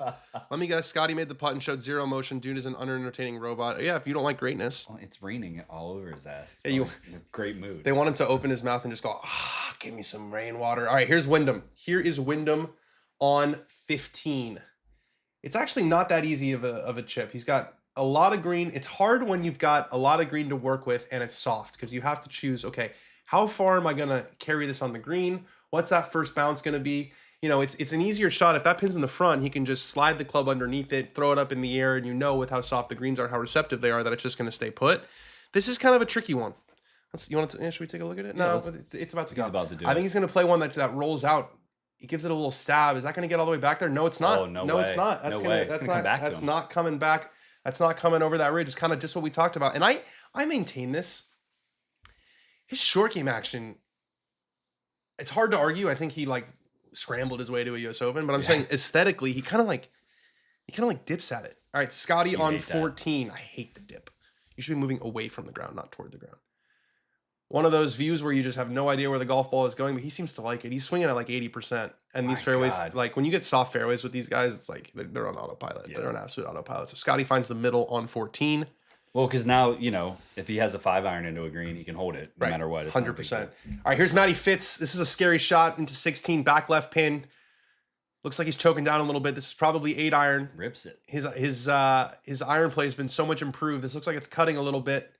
Let me guess. Scotty made the putt and showed zero emotion. Dude is an unentertaining robot. Yeah, if you don't like greatness. Well, it's raining all over his ass. Yeah, you- in a great mood. They want him to open his mouth and just go, give me some rainwater. All right, here's Wyndham. Here is Wyndham on 15. It's actually not that easy of a chip. He's got a lot of green. It's hard when you've got a lot of green to work with and it's soft because you have to choose, okay, how far am I going to carry this on the green? What's that first bounce going to be? You know, it's an easier shot. If that pin's in the front, he can just slide the club underneath it, throw it up in the air, and you know with how soft the greens are, how receptive they are, that it's just going to stay put. This is kind of a tricky one. Should we take a look at it? Yeah, No, but it's about to go. He's about to do I it. think he's going to play one that rolls out. He gives it a little stab. Is that going to get all the way back there? No, it's not. Oh, no it's way. not. No way. It's That's gonna come back to That's him. not coming back. That's not coming over that ridge. It's kind of just what we talked about. And I maintain this. His short game action, it's hard to argue. I think he like scrambled his way to a US Open, but I'm saying aesthetically, he kind of like dips at it. All right, Scotty on hate that. 14. I hate the dip. You should be moving away from the ground, not toward the ground. One of those views where you just have no idea where the golf ball is going, but he seems to like it. He's swinging at like 80%. And these My fairways, God. like when you get soft fairways with these guys, it's like they're on autopilot. Yeah. They're on absolute autopilot. So Scotty finds the middle on 14. Well, because now, you know, if he has a 5-iron into a green, he can hold it no matter what. It's not a big 100%. deal. All right, here's Matty Fitz. This is a scary shot into 16, back left pin. Looks like he's choking down a little bit. This is probably 8-iron. Rips it. His iron play has been so much improved. This looks like it's cutting a little bit.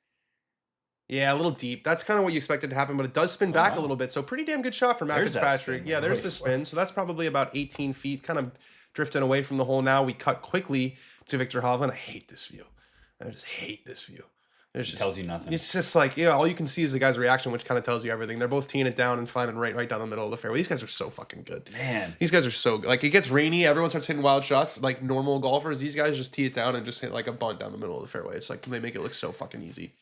Yeah, a little deep. That's kind of what you expected to happen, but it does spin back a little bit. So pretty damn good shot from Matt There's that Fitzpatrick. spin. Yeah, there's the spin. So that's probably about 18 feet, kind of drifting away from the hole now. We cut quickly to Victor Hovland. I hate this view. I just hate this view. It tells you nothing. It's just like, yeah, all you can see is the guy's reaction, which kind of tells you everything. They're both teeing it down and finding right down the middle of the fairway. These guys are so fucking good. Man. These guys are so good. Like, it gets rainy. Everyone starts hitting wild shots. Like normal golfers, these guys just tee it down and just hit like a bunt down the middle of the fairway. It's like they make it look so fucking easy.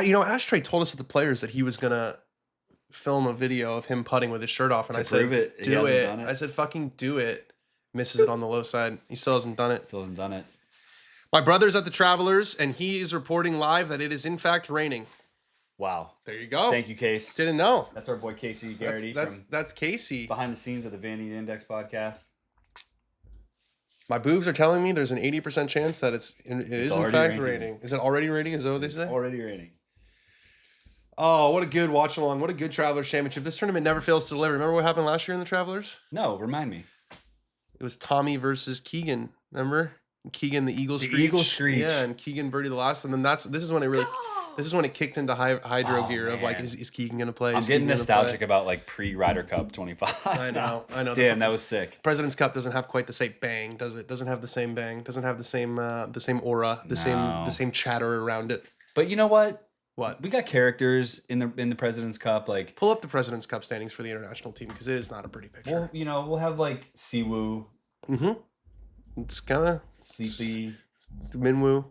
You know, Ashtray told us at the Players that he was going to film a video of him putting with his shirt off. And I said, do it. I said, fucking do it. Misses it on the low side. He still hasn't done it. Still hasn't done it. My brother's at the Travelers, and he is reporting live that it is in fact raining. Wow. There you go. Thank you, Case. Didn't know. That's our boy Casey Garrity That's Casey. behind the scenes of the Vanity Index podcast. My boobs are telling me there's an 80% chance that it is in fact raining. Is it already raining? Is that what they say? Already raining. Oh, what a good watch along. What a good Travelers Championship. This tournament never fails to deliver. Remember what happened last year in the Travelers? No, remind me. It was Tommy versus Keegan. Remember? Keegan the Eagle The Screech. Eagle Screech. Yeah, and Keegan Birdie the last, and then this is when it really. This is when it kicked into hydro gear of like, man. is Keegan gonna play? I'm getting nostalgic about like pre-Ryder Cup 25. I know. Damn, that was sick. President's Cup doesn't have quite the same bang, does it? Doesn't have the same bang. Doesn't have the same aura, the same chatter around it. But you know what? What? We got characters in the President's Cup. Like, pull up the President's Cup standings for the international team because it is not a pretty picture. Well, we'll have like Siwoo. Mm-hmm. It's kind of CP. Minwoo.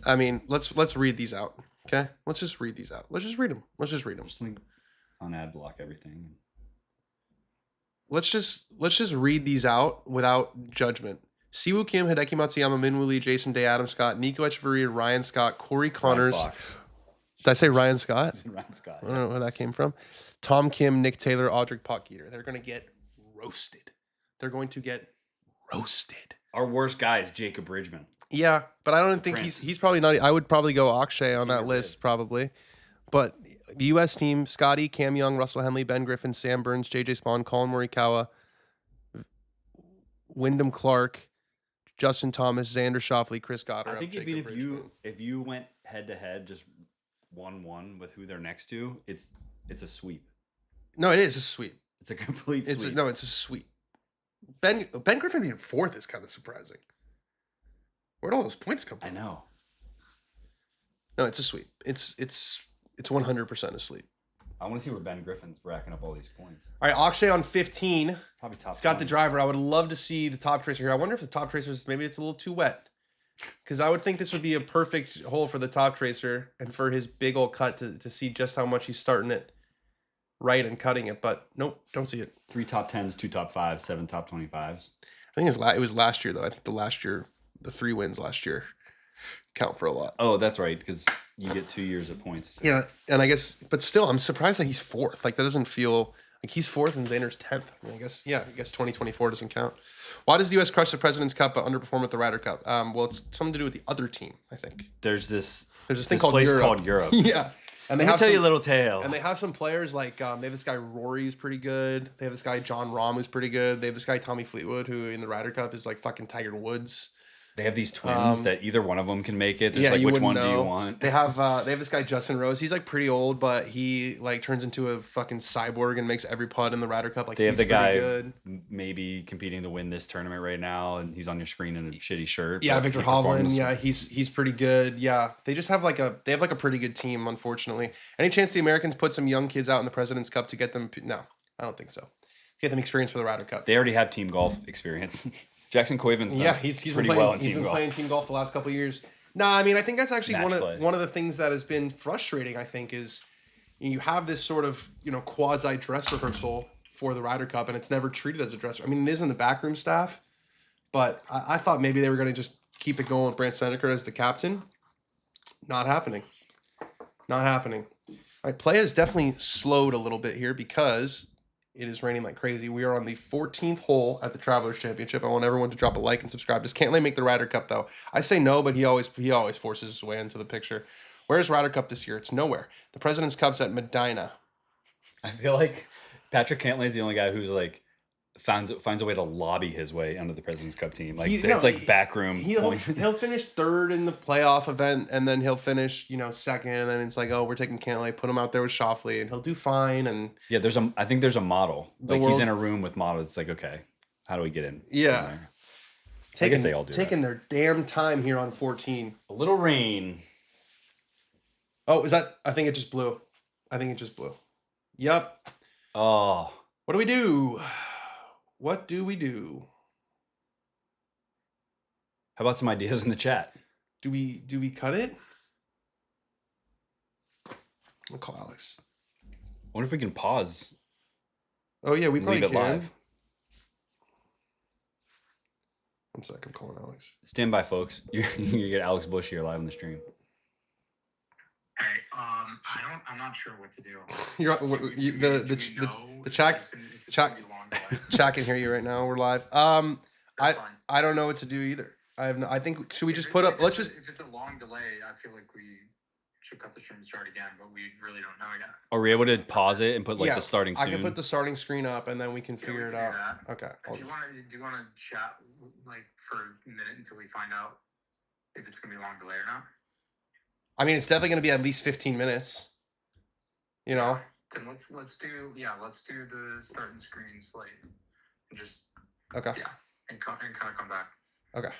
I mean, let's read these out. Okay, let's just read these out. Let's just read them. Just like on ad block everything. Let's just read these out without judgment. Siwoo Kim, Hideki Matsuyama, Minwoo Lee, Jason Day, Adam Scott, Nico Echeverria, Ryan Scott, Corey Connors. Did I say Ryan Scott? Ryan Scott. I don't know where that came from. Tom Kim, Nick Taylor, Audric Potgieter. They're going to get roasted. They're going to get roasted. Our worst guy is Jacob Bridgman. Yeah, but I don't think he's probably not. I would probably go Akshay on that list, probably. But the U.S. team, Scotty, Cam Young, Russell Henley, Ben Griffin, Sam Burns, J.J. Spawn, Colin Morikawa, Wyndham Clark, Justin Thomas, Xander Schauffele, Chris Goddard. I think if you went head to head, just 1-1 with who they're next to, it's a sweep. No, it is a sweep. It's a complete sweep. It's a sweep. Ben Griffin being fourth is kind of surprising. Where'd all those points come from? I know. No, it's a sweep. It's 100% a sweep. I want to see where Ben Griffin's racking up all these points. All right, Akshay on 15. Probably top. It's got the driver. I would love to see the top tracer here. I wonder if the top tracer maybe it's a little too wet. Because I would think this would be a perfect hole for the top tracer and for his big old cut to see just how much he's starting it right and cutting it. But nope, don't see it. 3 top 10s, 2 top 5s, 7 top 25s. I think it was last year, though. I think the 3 wins last year count for a lot. Oh, that's right, because you get 2 years of points. Yeah, and I guess, but still, I'm surprised that he's fourth. Like, that doesn't feel like he's fourth and Xander's 10th. I mean, I guess 2024 doesn't count. Why does the U.S. crush the President's Cup but underperform at the Ryder Cup? Well, it's something to do with the other team, I think. There's this thing called Europe. Yeah. And Let me tell you a little tale. And they have some players like, they have this guy Rory who's pretty good. They have this guy John Rahm who's pretty good. They have this guy Tommy Fleetwood who in the Ryder Cup is like fucking Tiger Woods. They have these twins that either one of them can make it. There's which one do you want? They have this guy Justin Rose. He's like pretty old, but he like turns into a fucking cyborg and makes every putt in the Ryder Cup. Like they have the guy good. Maybe competing to win this tournament right now, and he's on your screen in a shitty shirt. Yeah, Victor Hovland. Yeah, he's pretty good. Yeah, they just have a pretty good team. Unfortunately, any chance the Americans put some young kids out in the President's Cup to get them? No, I don't think so. Get them experience for the Ryder Cup. They already have team golf experience. Jackson Coyvin's done he's pretty well in team golf. He's been playing team golf the last couple of years. Nah, I mean, I think that's actually one of the things that has been frustrating, I think, is you have this sort of, quasi dress rehearsal for the Ryder Cup, and it's never treated as a dress. I mean, it is in the backroom staff, but I thought maybe they were going to just keep it going with Brandt Snedeker as the captain. Not happening. Not happening. All right, play has definitely slowed a little bit here because it is raining like crazy. We are on the 14th hole at the Travelers Championship. I want everyone to drop a like and subscribe. Does Cantlay make the Ryder Cup, though? I say no, but he always forces his way into the picture. Where's Ryder Cup this year? It's nowhere. The President's Cup's at Medina. I feel like Patrick Cantlay is the only guy who's like finds a way to lobby his way onto the President's Cup team. Like it's like backroom. He'll finish third in the playoff event, and then he'll finish second. And it's like, oh, we're taking Cantlay, put him out there with Schauffele, and he'll do fine. And yeah, I think there's a model. He's in a room with models. It's like, okay, how do we get in? Yeah, I guess they all do. Taking their damn time here on 14. A little rain. Oh, is that? I think it just blew. Yep. Oh, what do we do? What do we do? How about some ideas in the chat? Do we cut it? I'll call Alex. I wonder if we can pause. Oh yeah, we probably leave it can. live. 1 sec, I'm calling Alex. Stand by, folks. You get Alex Bush here live on the stream. Hey, I'm not sure what to do. The chat can hear you right now. We're live. I don't know what to do either. I think should we just put up? Let's just. If it's a long delay, I feel like should cut the stream and start again, but we really don't know yet. Are we able to pause it and put like Yeah, the starting soon? I can put the starting screen up and then we can figure it out. Okay. If you want to, do you want to chat like for a minute until we find out if it's gonna be a long delay or not? I mean, it's definitely going to be at least 15 minutes. You know. Then let's do the starting screen slate and just Okay. yeah and kind of come back. Okay.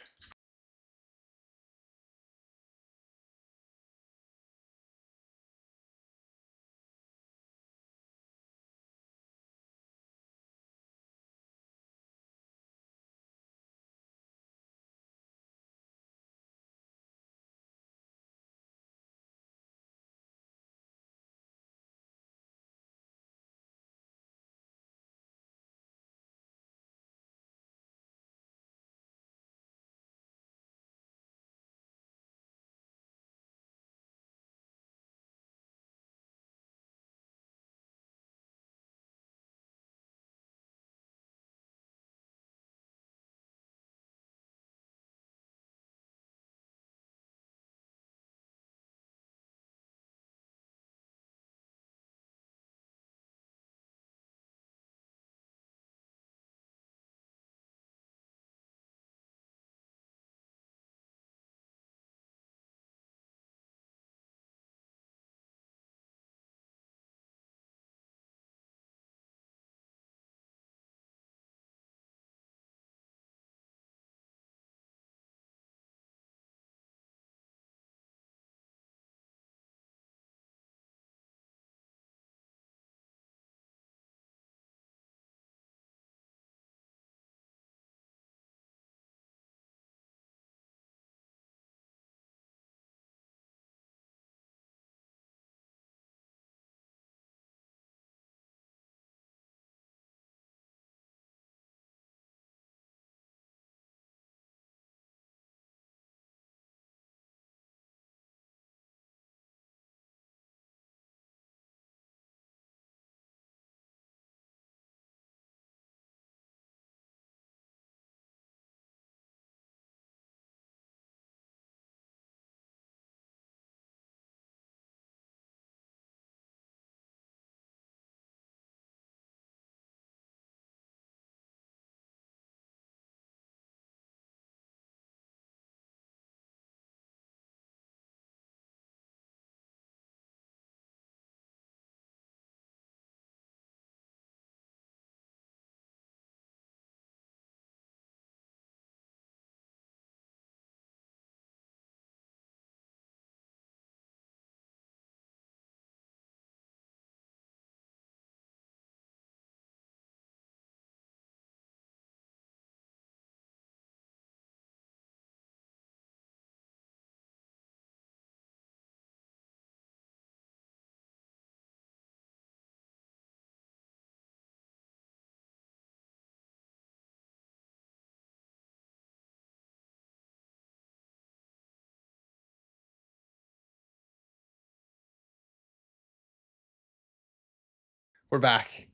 We're back.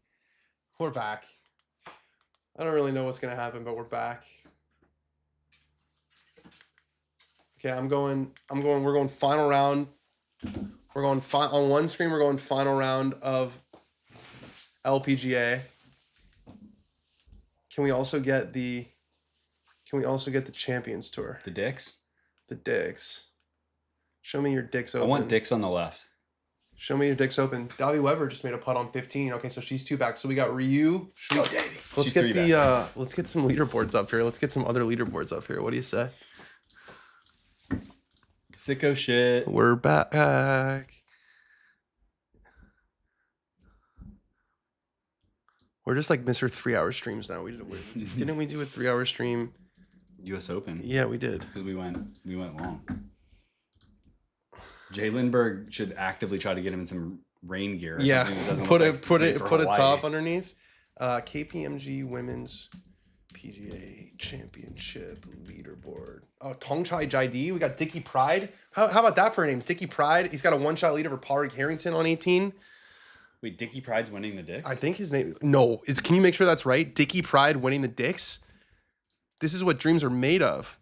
We're back. I don't really know what's going to happen, but we're back. Okay, we're going final round. We're going on one screen, we're going final round of LPGA. Can we also get the Champions Tour? The dicks? The dicks. Show me your dicks open. I want dicks on the left. Show me your dicks open. Davy Weber just made a putt on 15. Okay, so she's 2 back. So we got Ryu. Let's go, Davey. Let's get the let's get some leaderboards up here. Let's get some other leaderboards up here. What do you say? Sicko shit. We're back. We're just like Mr. 3-hour streams now. Didn't we do a 3-hour stream? U.S. Open. Yeah, we did. Because we went long. Jay Lindbergh should actively try to get him in some rain gear. Or something that doesn't put look a like top underneath. KPMG Women's PGA Championship leaderboard. Oh, Tongchai Jaidi. We got Dickie Pride. How about that for a name? Dickie Pride. He's got a 1-shot lead over Padraig Harrington on 18. Wait, Dickie Pride's winning the dicks? I think his name. No, can you make sure that's right? Dickie Pride winning the dicks. This is what dreams are made of.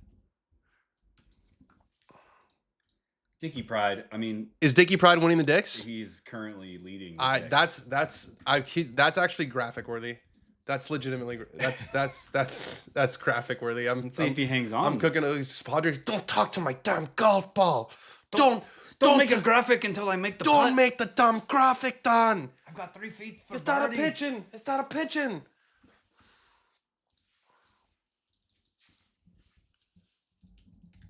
Dicky Pride. I mean, Is Dicky Pride winning the Dicks? he's currently leading. The Dicks. That's actually graphic worthy. That's legitimately that's graphic worthy. Let's see if he hangs on. I'm cooking these Padres. Don't talk to my damn golf ball. Don't make a graphic until I make the Don't putt. make the damn graphic, Don. I've got 3 feet for It's not a birdie. pitching. It's not a pitching.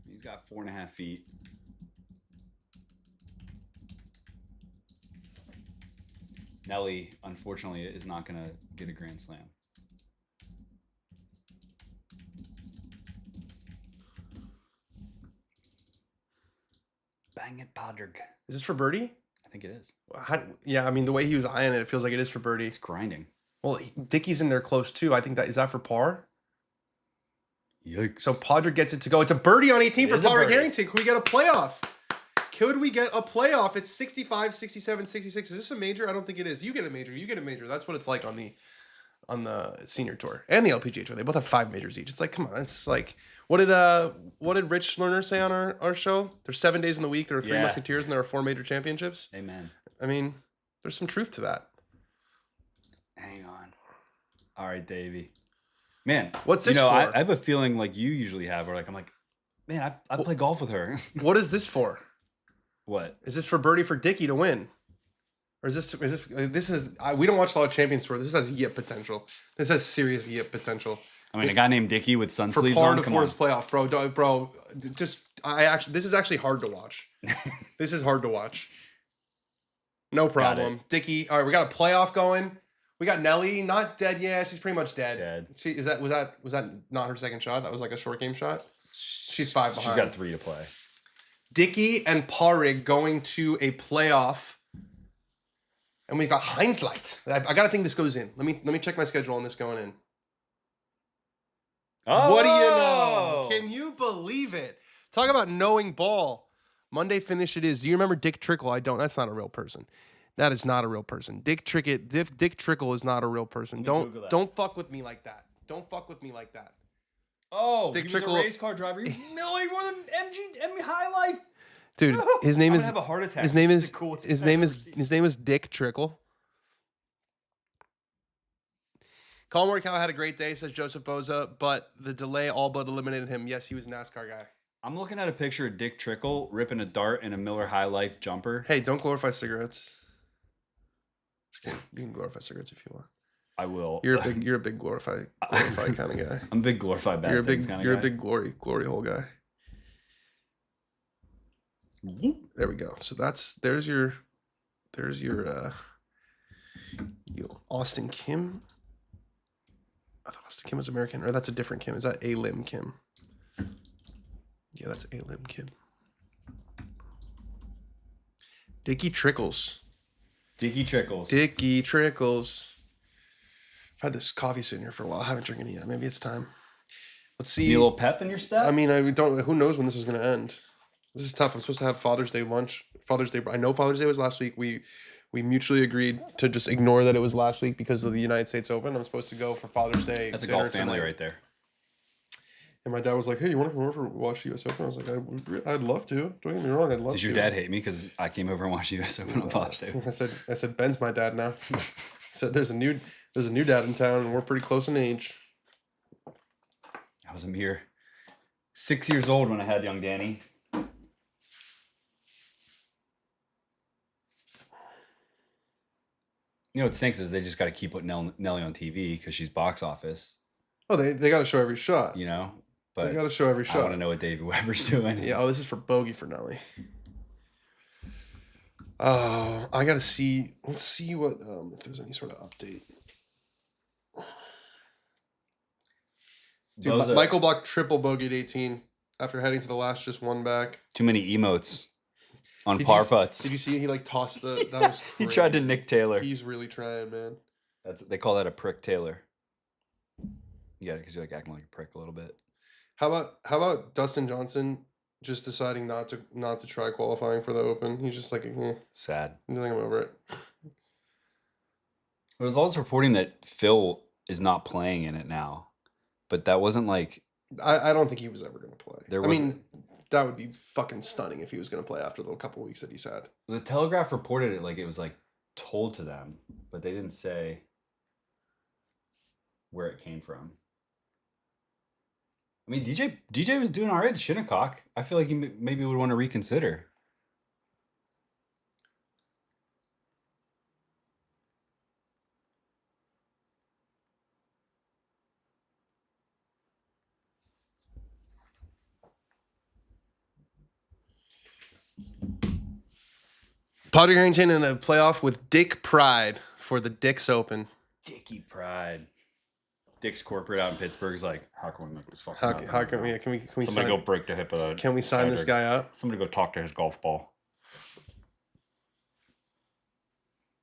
He's got 4.5 feet. Nelly, unfortunately, is not going to get a grand slam. Bang it, Podrick. Is this for birdie? I think it is. Yeah, I mean, the way he was eyeing it, it feels like it is for birdie. He's grinding. Well, Dickey's in there close too. I think is that for par? Yikes. So Podrick gets it to go. It's a birdie on 18 for is a Podrick birdie. Harrington. Could we get a playoff? Could we get a playoff? It's 65, 67, 66. Is this a major? I don't think it is. You get a major. You get a major. That's what it's like on the senior tour and the LPGA tour. They both have 5 majors each. It's like, come on. It's like, what did Rich Lerner say on our show? There's 7 days in the week. There are 3 Musketeers and there are 4 major championships. Amen. I mean, there's some truth to that. Hang on. All right, Davey. Man, What's this for? I have a feeling like you usually have, where like I'm like, man, I play golf with her. What is this for? What? Is this for birdie for Dickey to win? Or is this we don't watch a lot of Champions Tour. This has yip potential. This has serious yip potential. I mean, a guy named Dicky with sun For sleeves par on. to Come on. force playoff, bro. This is actually hard to watch. This is hard to watch. No problem. Dickey. All right, we got a playoff going. We got Nelly, not dead. Yeah, she's pretty much dead. Dead. Was that not her second shot? That was like a short game shot. She's 5 behind. She's got 3 to play. Dickey and Parig going to a playoff, and we've got Heinzlight. I gotta think this goes in. Let me check my schedule on this going in. Oh! What do you know? Can you believe it? Talk about knowing ball. Monday finish it is. Do you remember Dick Trickle? I don't. That's not a real person. That is not a real person. Dick Trickle is not a real person. Don't fuck with me like that. Don't fuck with me like that. Oh, Dick he Trickle, was a race car driver. He's milling more than MG High Life. Dude, his name I'm is. gonna have a heart attack. His name This is. the coolest His thing name I've is. ever seen. His name is Dick Trickle. Colin Morikawa had a great day, says Joseph Boza, but the delay all but eliminated him. Yes, he was a NASCAR guy. I'm looking at a picture of Dick Trickle ripping a dart in a Miller High Life jumper. Hey, don't glorify cigarettes. Just kidding. You can glorify cigarettes if you want. I will. You're a big glorify kind of guy. I'm a big glorified bad things kind of guy. You're a big glory hole guy. There we go. So there's your Austin Kim. I thought Austin Kim was American, or that's a different Kim. Is that A-Lim Kim? Yeah, that's A-Lim Kim. Dicky Trickles. Dicky Trickles. Dicky Trickles. I've had this coffee sitting here for a while. I haven't drank any yet. Maybe it's time. Let's see. Need a little pep in your step? I mean, I don't. Who knows when this is going to end? This is tough. I'm supposed to have Father's Day lunch. Father's Day. I know Father's Day was last week. We mutually agreed to just ignore that it was last week because of the United States Open. I'm supposed to go for Father's Day. That's a dinner golf family tonight. right there. And my dad was like, "Hey, you want to come over and watch the U.S. Open?" I was like, "I'd love to. Don't get me wrong, I'd love to." Did your dad hate me because I came over and watched the U.S. Open on Father's Day? I said, Ben's my dad now. So there's a new dad in town, and we're pretty close in age. I was a mere 6 years old when I had young Danny. You know what stinks is they just got to keep putting Nelly on TV because she's box office. Oh, they got to show every shot. You know, but They got to show every I shot. want to know what Davey Weber's doing. Yeah. Oh, this is for bogey for Nelly. Oh, I gotta see. Let's see what if there's any sort of update. Dude, Boza- Michael Block triple bogeyed 18 after heading to the last just one back. Too many emotes on Did par you- putts. Did you see he like tossed the? That was He tried to crazy. Nick Taylor. He's really trying, man. They call that a prick Taylor. You got it because you're like acting like a prick a little bit. How about Dustin Johnson just deciding not to try qualifying for the Open? He's just like, Sad. I think I'm over it. There was also reporting that Phil is not playing in it now, but that wasn't like I don't think he was ever going to play. There I mean, That would be fucking stunning if he was going to play after the couple weeks that he's had. The Telegraph reported it like it was like told to them, but they didn't say where it came from. I mean, DJ was doing all right at Shinnecock. I feel like he maybe would want to reconsider. Padraig Harrington in a playoff with Dick Pride for the Dick's Open. Dickie Pride. Dick's corporate out in Pittsburgh's like, how can we make this fucking How happen? can we Somebody sign, go break the hip of that. can we sign this guy up? Somebody go talk to his golf ball.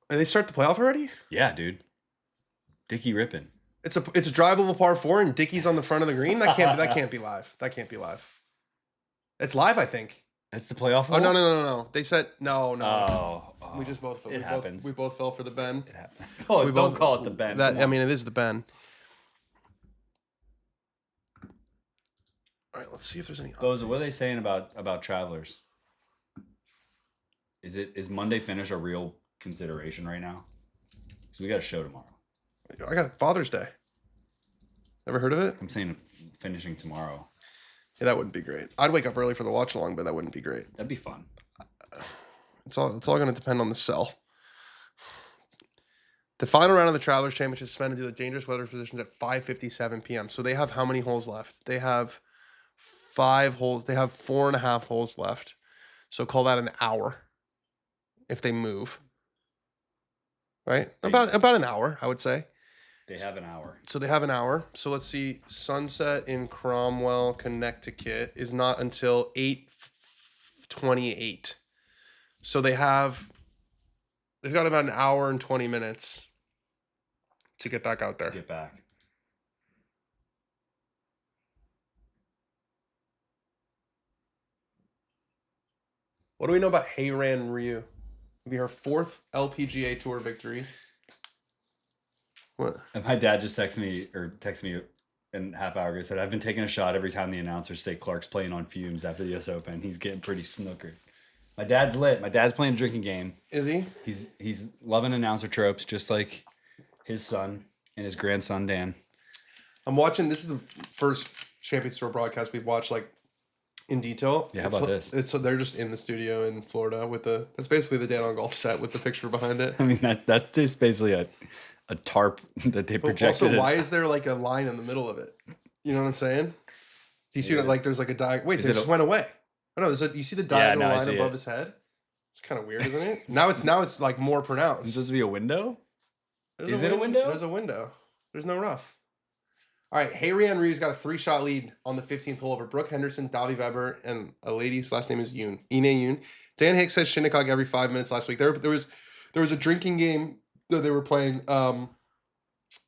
Did they start the playoff already? Yeah, dude. Dickie ripping. It's a drivable par 4 and Dickie's on the front of the green. That can't be live. That can't be live. It's live, I think. That's the playoff. Oh no. They said no. Oh, We just both fell. It happens. We both fell for the Ben. It happens. Oh, We don't both call it the Ben. I mean, it is the Ben. All right, let's see if there's any. Boza, what are they saying about Travelers? Is Monday finish a real consideration right now? Because we got a show tomorrow. I got Father's Day. Ever heard of it? I'm saying finishing tomorrow. Yeah, that wouldn't be great. I'd wake up early for the watch along, but that wouldn't be great. That'd be fun. It's all going to depend on the cell. The final round of the Travelers Championship is suspended due to dangerous weather conditions at 5:57 p.m. So they have how many holes left? They have 5 holes. They have 4.5 holes left. So call that an hour if they move. Right? About an hour, I would say. They have an hour. So they have an hour. So let's see. Sunset in Cromwell, Connecticut is not until 8:28. So they've got about an hour and 20 minutes to get back out there. To get back. What do we know about Heiran Ryu? It'll be her 4th LPGA Tour victory. What? And my dad just texted me in half hour ago. Said, I've been taking a shot every time the announcers say Clark's playing on fumes after the US Open. He's getting pretty snookered. My dad's lit. My dad's playing a drinking game. Is he? He's loving announcer tropes, just like his son and his grandson Dan. I'm watching. This is the first Champions Tour broadcast we've watched like in detail. Yeah, how about this? They're just in the studio in Florida with that's basically the Dan on Golf set with the picture behind it. I mean that's just basically a tarp that they projected. Also, why is there like a line in the middle of it? You know what I'm saying? Do you see that? Like, there's like a diagonal. Wait, it just went away. Oh no, you see the diagonal line above his head? It's kind of weird, isn't it? Now it's like more pronounced. It's supposed to be a window. Is it a window? There's a window. There's no rough. All right, Heiran Ryu's got a 3-shot lead on the 15th hole over Brooke Henderson, Davi Weber, and a lady whose last name is Ine Yoon. Dan Hicks said Shinnecock every 5 minutes last week. There was a drinking game that they were playing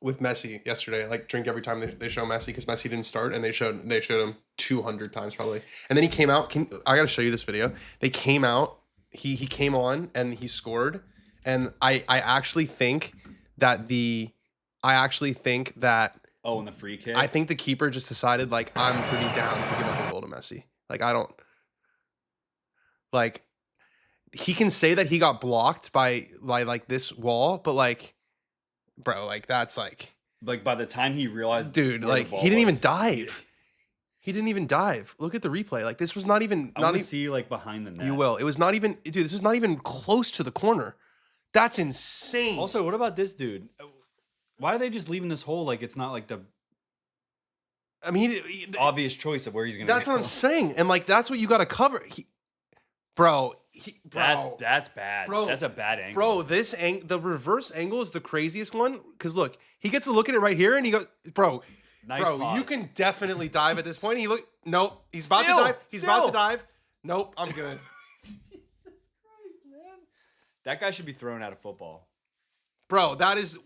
with Messi yesterday. Like drink every time they show Messi because Messi didn't start, and they showed him 200 times probably. And then he came out. I got to show you this video. They came out. He came on and he scored. And I actually think that Oh, and the free kick. I think the keeper just decided, like, I'm pretty down to give up the goal to Messi. Like, I don't... Like, he can say that he got blocked by like, this wall, but, like, bro, like, that's, like... Like, by the time he realized... Dude, like, he didn't even dive. He didn't even dive. Look at the replay. Like, this was not even... I want to see, like, behind the net. You will. It was not even... Dude, this was not even close to the corner. That's insane. Also, what about this dude? Why are they just leaving this hole like it's not like the obvious choice of where he's going to That's what I'm saying. And like that's what you got to cover. Bro, that's bad. Bro, that's a bad angle. Bro, the reverse angle is the craziest one cuz look, he gets to look at it right here and he goes, "Bro, pause. You can definitely dive at this point." And nope, he's about to dive. He's about to dive. Nope, I'm good. Jesus Christ, man. That guy should be thrown out of football. Bro, that is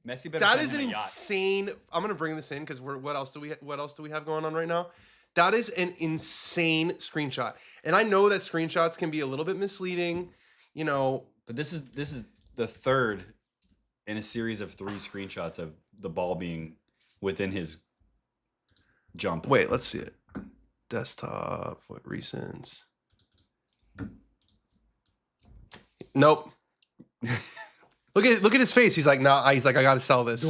Messi better. That is an insane. I'm gonna bring this in because what else do we have going on right now? That is an insane screenshot, and I know that screenshots can be a little bit misleading, you know. But this is the third in a series of 3 screenshots of the ball being within his jump. Wait, let's see it. Desktop. What recents? Nope. Look at his face. He's like, no. He's like, I gotta sell this.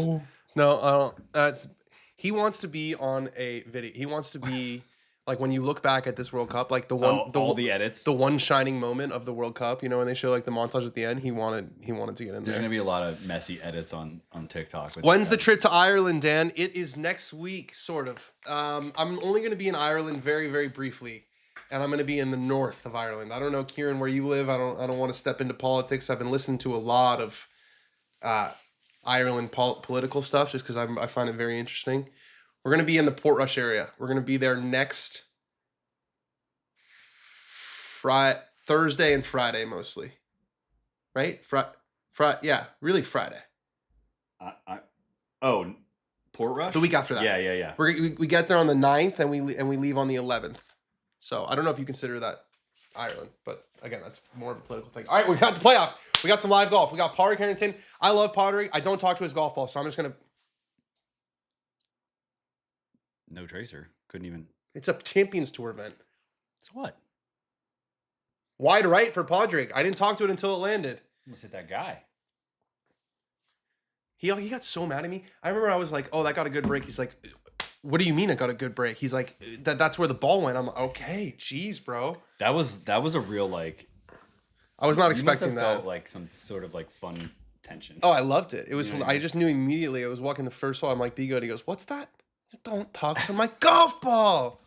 No, I don't. He wants to be on a video. He wants to be like when you look back at this World Cup, like all the edits. the one shining moment of the World Cup. You know, when they show like the montage at the end, he wanted to get in there. There's gonna be a lot of messy edits on TikTok. When's the trip to Ireland, Dan? It is next week, sort of. I'm only going to be in Ireland very, very briefly, and I'm going to be in the north of Ireland. I don't know, Kieran, where you live. I don't want to step into politics. I've been listening to a lot of Ireland political stuff just because I find it very interesting. We're going to be in the Portrush area. We're going to be there next Thursday and Friday mostly, right? Yeah, really Friday. Portrush? The week after that. Yeah. We get there on the 9th and we leave on the 11th. So I don't know if you consider that Ireland, but again, that's more of a political thing. All right, we got the playoff. We got some live golf. We got Padraig Harrington. I love Padraig. I don't talk to his golf ball, so I'm just gonna. No tracer. Couldn't even. It's a Champions Tour event. It's what? Wide right for Padraig. I didn't talk to it until it landed. Almost hit that guy. He got so mad at me. I remember I was like, "Oh, that got a good break." He's like, "What do you mean it got a good break?" He's like, "That's where the ball went." I'm like, "Okay, jeez, bro." That was a real like. I was not You must have expecting that. felt like some sort of like fun tension. Oh, I loved it. It was. You know what I mean? I just knew immediately. I was walking the first hole. I'm like, "Be good." He goes, "What's that?" Don't talk to my golf ball.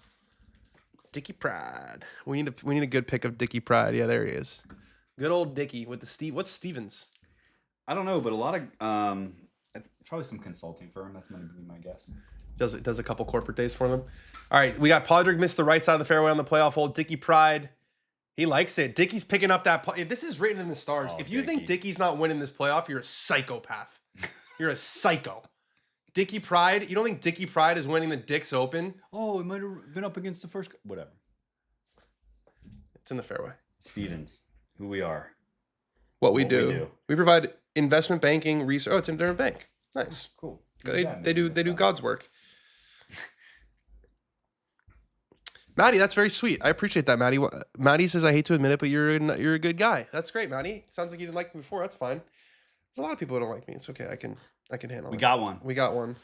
Dickie Pride. We need a good pick of Dickie Pride. Yeah, there he is. Good old Dickie with the Steve. What's Stevens? I don't know, but a lot of probably some consulting firm. That's gonna be my guess. Does a couple corporate days for them. All right, we got Padraig missed the right side of the fairway on the playoff hole. Dickie Pride. He likes it. Dickie's picking up that. This is written in the stars. Oh, If you think Dickie's not winning this playoff, you're a psychopath. You're a psycho. Dickie Pride. You don't think Dickie Pride is winning the Dicks Open? Oh, it might have been up against the first. Whatever. It's in the fairway. Stevens, who we are. What we do. We provide investment banking research. Oh, it's in their bank. Nice. Cool. They do God's work. Maddie, that's very sweet. I appreciate that, Maddie. Maddie says, I hate to admit it, but you're a good guy. That's great, Maddie. Sounds like you didn't like me before. That's fine. There's a lot of people who don't like me. It's okay. I can handle it. We got one. We got one.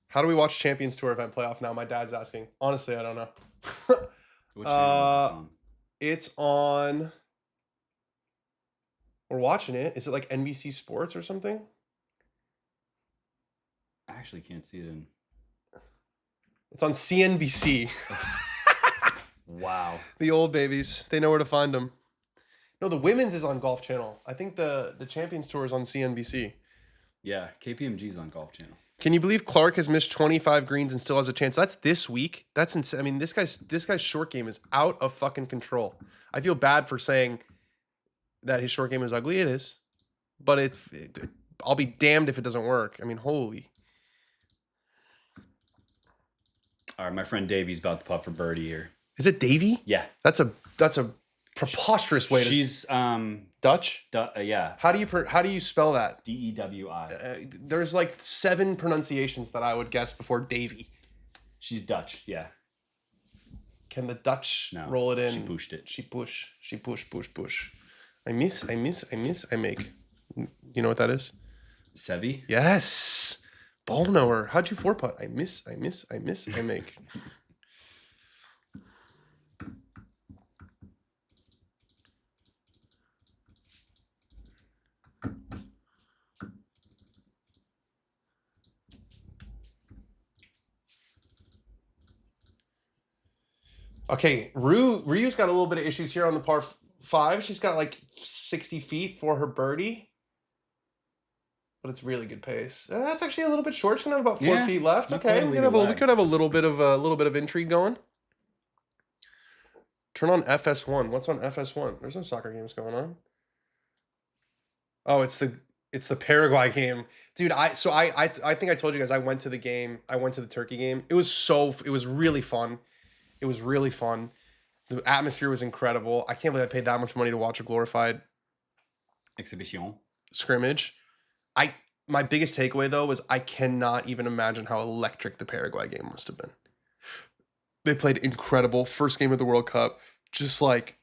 How do we watch Champions Tour event playoff now? My dad's asking. Honestly, I don't know. What channel It's on. We're watching it. Is it like NBC Sports or something? I actually can't see it in. It's on CNBC. Wow. The old babies. They know where to find them. No, the women's is on Golf Channel. I think the Champions Tour is on CNBC. Yeah, KPMG's on Golf Channel. Can you believe Clark has missed 25 greens and still has a chance? That's this week. That's insane. I mean, this guy's short game is out of fucking control. I feel bad for saying that his short game is ugly. It is, but I'll be damned if it doesn't work. I mean, holy. All right, my friend Davey's about to putt for birdie here. Is it Davey? Yeah, That's a preposterous way to. She's Dutch. Yeah. How do you spell that? DEWI. There's like 7 pronunciations that I would guess before Davey. She's Dutch. Yeah. Can the Dutch No, roll it in? she pushed it. She push. I miss, I make. You know what that is? Sevi? Yes. Ball knower. How'd you 4-putt? I miss, I make. Okay, Ryu's got a little bit of issues here on the par 5. She's got like 60 feet for her birdie. But it's really good pace. That's actually a little bit short. She's gonna have about 4 feet left. Okay, we could have a little bit of intrigue going. Turn on FS1. What's on FS1? There's no soccer games going on. Oh, it's the Paraguay game, dude. I think I told you guys I went to the game. I went to the Turkey game. It was really fun. It was really fun. The atmosphere was incredible. I can't believe I paid that much money to watch a glorified Exhibition. scrimmage. My biggest takeaway though was I cannot even imagine how electric the Paraguay game must have been. They played incredible. First game of the World Cup, just like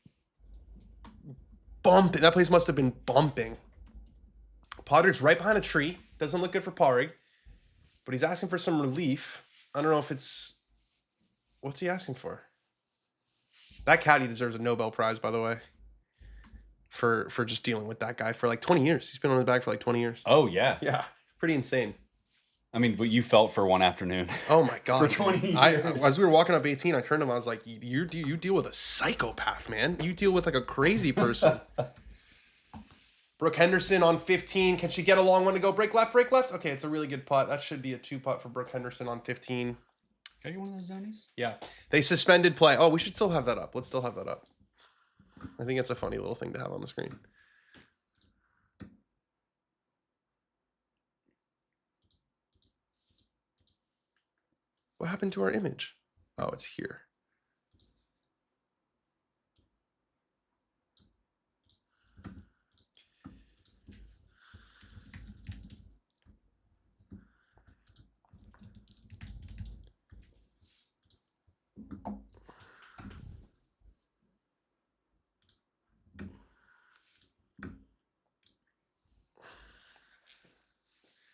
bumping. That place must have been bumping. Potter's right behind a tree. Doesn't look good for Parig, but he's asking for some relief. I don't know if it's... What's he asking for? That caddy deserves a Nobel Prize, by the way, for just dealing with that guy for like 20 years. He's been on his back for like 20 years. Oh, yeah. Yeah, pretty insane. I mean, what you felt for one afternoon. Oh, my God. For 20 years. As we were walking up 18, I turned to him. I was like, you deal with a psychopath, man. You deal with like a crazy person. Brooke Henderson on 15. Can she get a long one to go? Break left, break left. Okay, it's a really good putt. That should be a 2-putt for Brooke Henderson on 15. Can I get one of those zonies? Yeah. They suspended play. Oh, we should still have that up. Let's still have that up. I think it's a funny little thing to have on the screen. What happened to our image? Oh, it's here.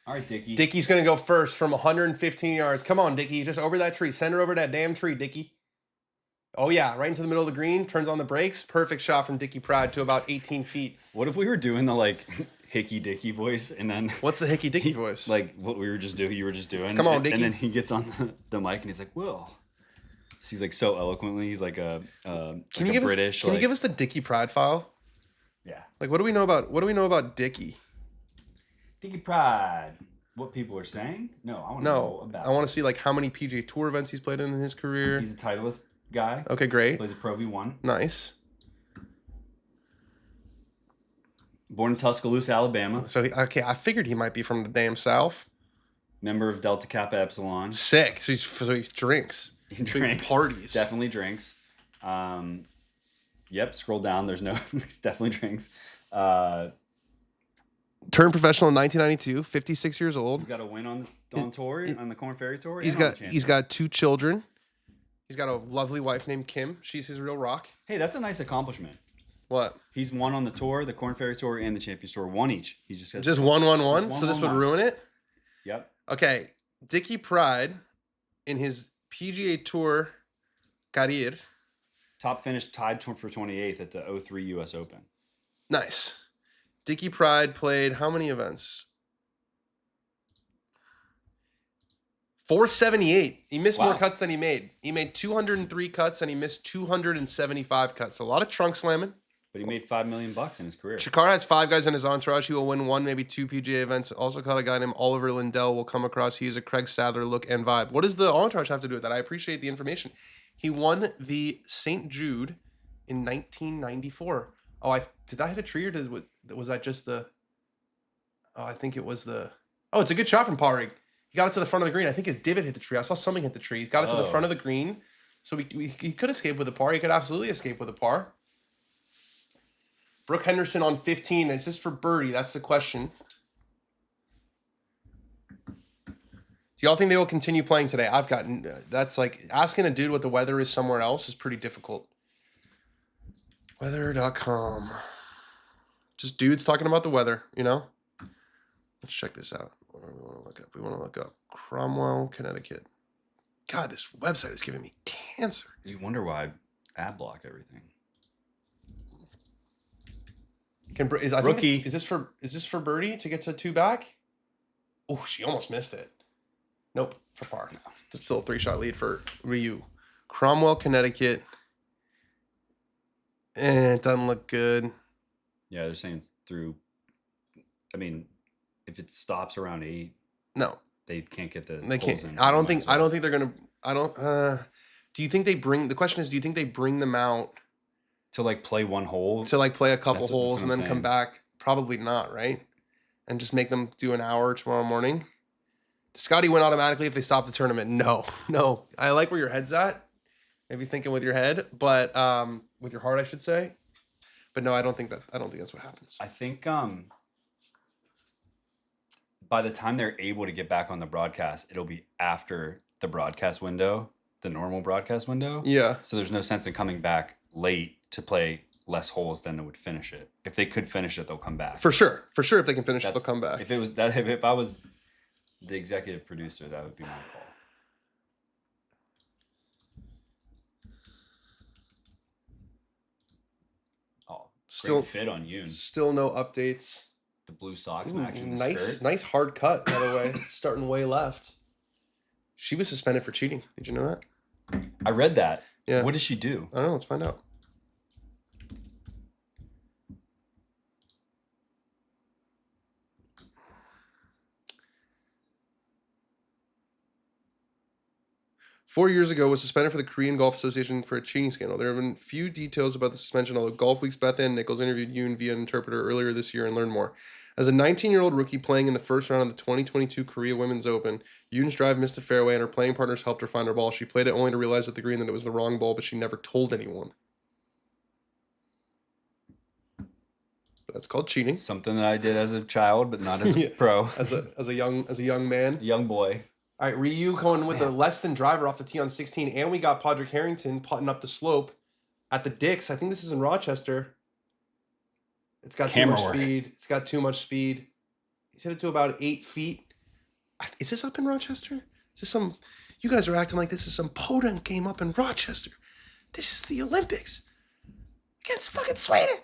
All right, Dickie. Dickie's going to go first from 115 yards. Come on, Dickie. Just over that tree. Send her over that damn tree, Dickie. Oh, yeah. Right into the middle of the green. Turns on the brakes. Perfect shot from Dickie Pride to about 18 feet. What if we were doing the, like, hickey dicky voice and then... What's the hickey dicky voice? Like, what we were just doing, you were just doing. Come on, Dickie. And then he gets on the mic and he's like, Will. So he's like so eloquently. He's like Can you give us the Dickie Pride file? Yeah. Like, what do we know about Dickie? Dickie Pride. What people are saying? No, I want to know about. I want to see like how many PGA Tour events he's played in his career. He's a Titleist guy. Okay, great. Plays a Pro V1. Nice. Born in Tuscaloosa, Alabama. So, I figured he might be from the damn South. Member of Delta Kappa Epsilon. Sick. So he drinks. He drinks. Parties. Definitely drinks. Yep, scroll down. There's no... he definitely drinks. Turned professional in 1992, 56 years old. He's got a win on tour, on the Corn Ferry Tour. He's got 2 children. He's got a lovely wife named Kim. She's his real rock. Hey, that's a nice accomplishment. What? He's won on the tour, the Corn Ferry Tour, and the Champions Tour. One each. He just has one. So this would ruin it? Yep. Okay. Dickie Pride in his PGA Tour career. Top finish tied for 28th at the 03 US Open. Nice. Dickie Pride played how many events? 478. He missed more cuts than he made. He made 203 cuts and he missed 275 cuts. A lot of trunk slamming. But he made $5 million in his career. Shakar has 5 guys in his entourage. He will win 1, maybe 2 PGA events. Also caught a guy named Oliver Lindell will come across. He is a Craig Sadler look and vibe. What does the entourage have to do with that? I appreciate the information. He won the St. Jude in 1994. Oh, did that hit a tree or was that just the... Oh, I think it was the... Oh, it's a good shot from Parig. He got it to the front of the green. I think his divot hit the tree. I saw something hit the tree. He got it to the front of the green. So he could escape with a par. He could absolutely escape with a par. Brooke Henderson on 15. Is this for birdie? That's the question. Do y'all think they will continue playing today? That's like asking a dude what the weather is somewhere else is pretty difficult. Weather.com. Just dudes talking about the weather, you know? Let's check this out. What do we want to look up? We want to look up Cromwell, Connecticut. God, this website is giving me cancer. You wonder why ad block everything. Rookie. Is this for birdie to get to 2 back? Oh, she almost missed it. Nope, for par. No. It's still a 3-shot lead for Ryu. Cromwell, Connecticut. It doesn't look good. Yeah, they're saying it's through. I mean, if it stops around 8, no, they can't get the. They can't. I don't think they're gonna. I don't. Do you think they bring? The question is, do you think they bring them out to like play one hole? To like play a couple holes and then come back? Probably not, right? And just make them do an hour tomorrow morning. Does Scotty win automatically if they stop the tournament? No. I like where your head's at. Maybe thinking with your head, but with your heart, I should say. But no, I don't think that's what happens. I think by by the time they're able to get back on the broadcast, it'll be after the broadcast window, the normal broadcast window. Yeah. So there's no sense in coming back late to play less holes than it would finish it. If they could finish it, they'll come back. For sure. If they can finish it, they'll come back. If I was the executive producer, that would be my call. Oh, Still great fit on Yoon. Still no updates. The blue socks matching the skirt. Nice hard cut, by the way. Starting way left. She was suspended for cheating. Did you know that? I read that. Yeah. What did she do? I don't know. Let's find out. Four years ago, was suspended for the Korean Golf Association for a cheating scandal. There have been few details about the suspension, although Golf Week's Beth Ann Nichols interviewed Yoon via an interpreter earlier this year and learned more. As a 19-year-old rookie playing in the first round of the 2022 Korea Women's Open, Yoon's drive missed the fairway and her playing partners helped her find her ball. She played it only to realize at the green that it was the wrong ball, but she never told anyone. That's called cheating. Something that I did as a child, but not as a pro. As a young man. Young boy. All right, Ryu going with a less than driver off the tee on 16, and we got Padraig Harrington putting up the slope at the Dicks. I think this is in Rochester. It's got too much speed. It's got too much speed. He's hit it to about 8 feet. Is this up in Rochester? Is this some? You guys are acting like this is some podunk game up in Rochester. This is the Olympics against fucking Sweden.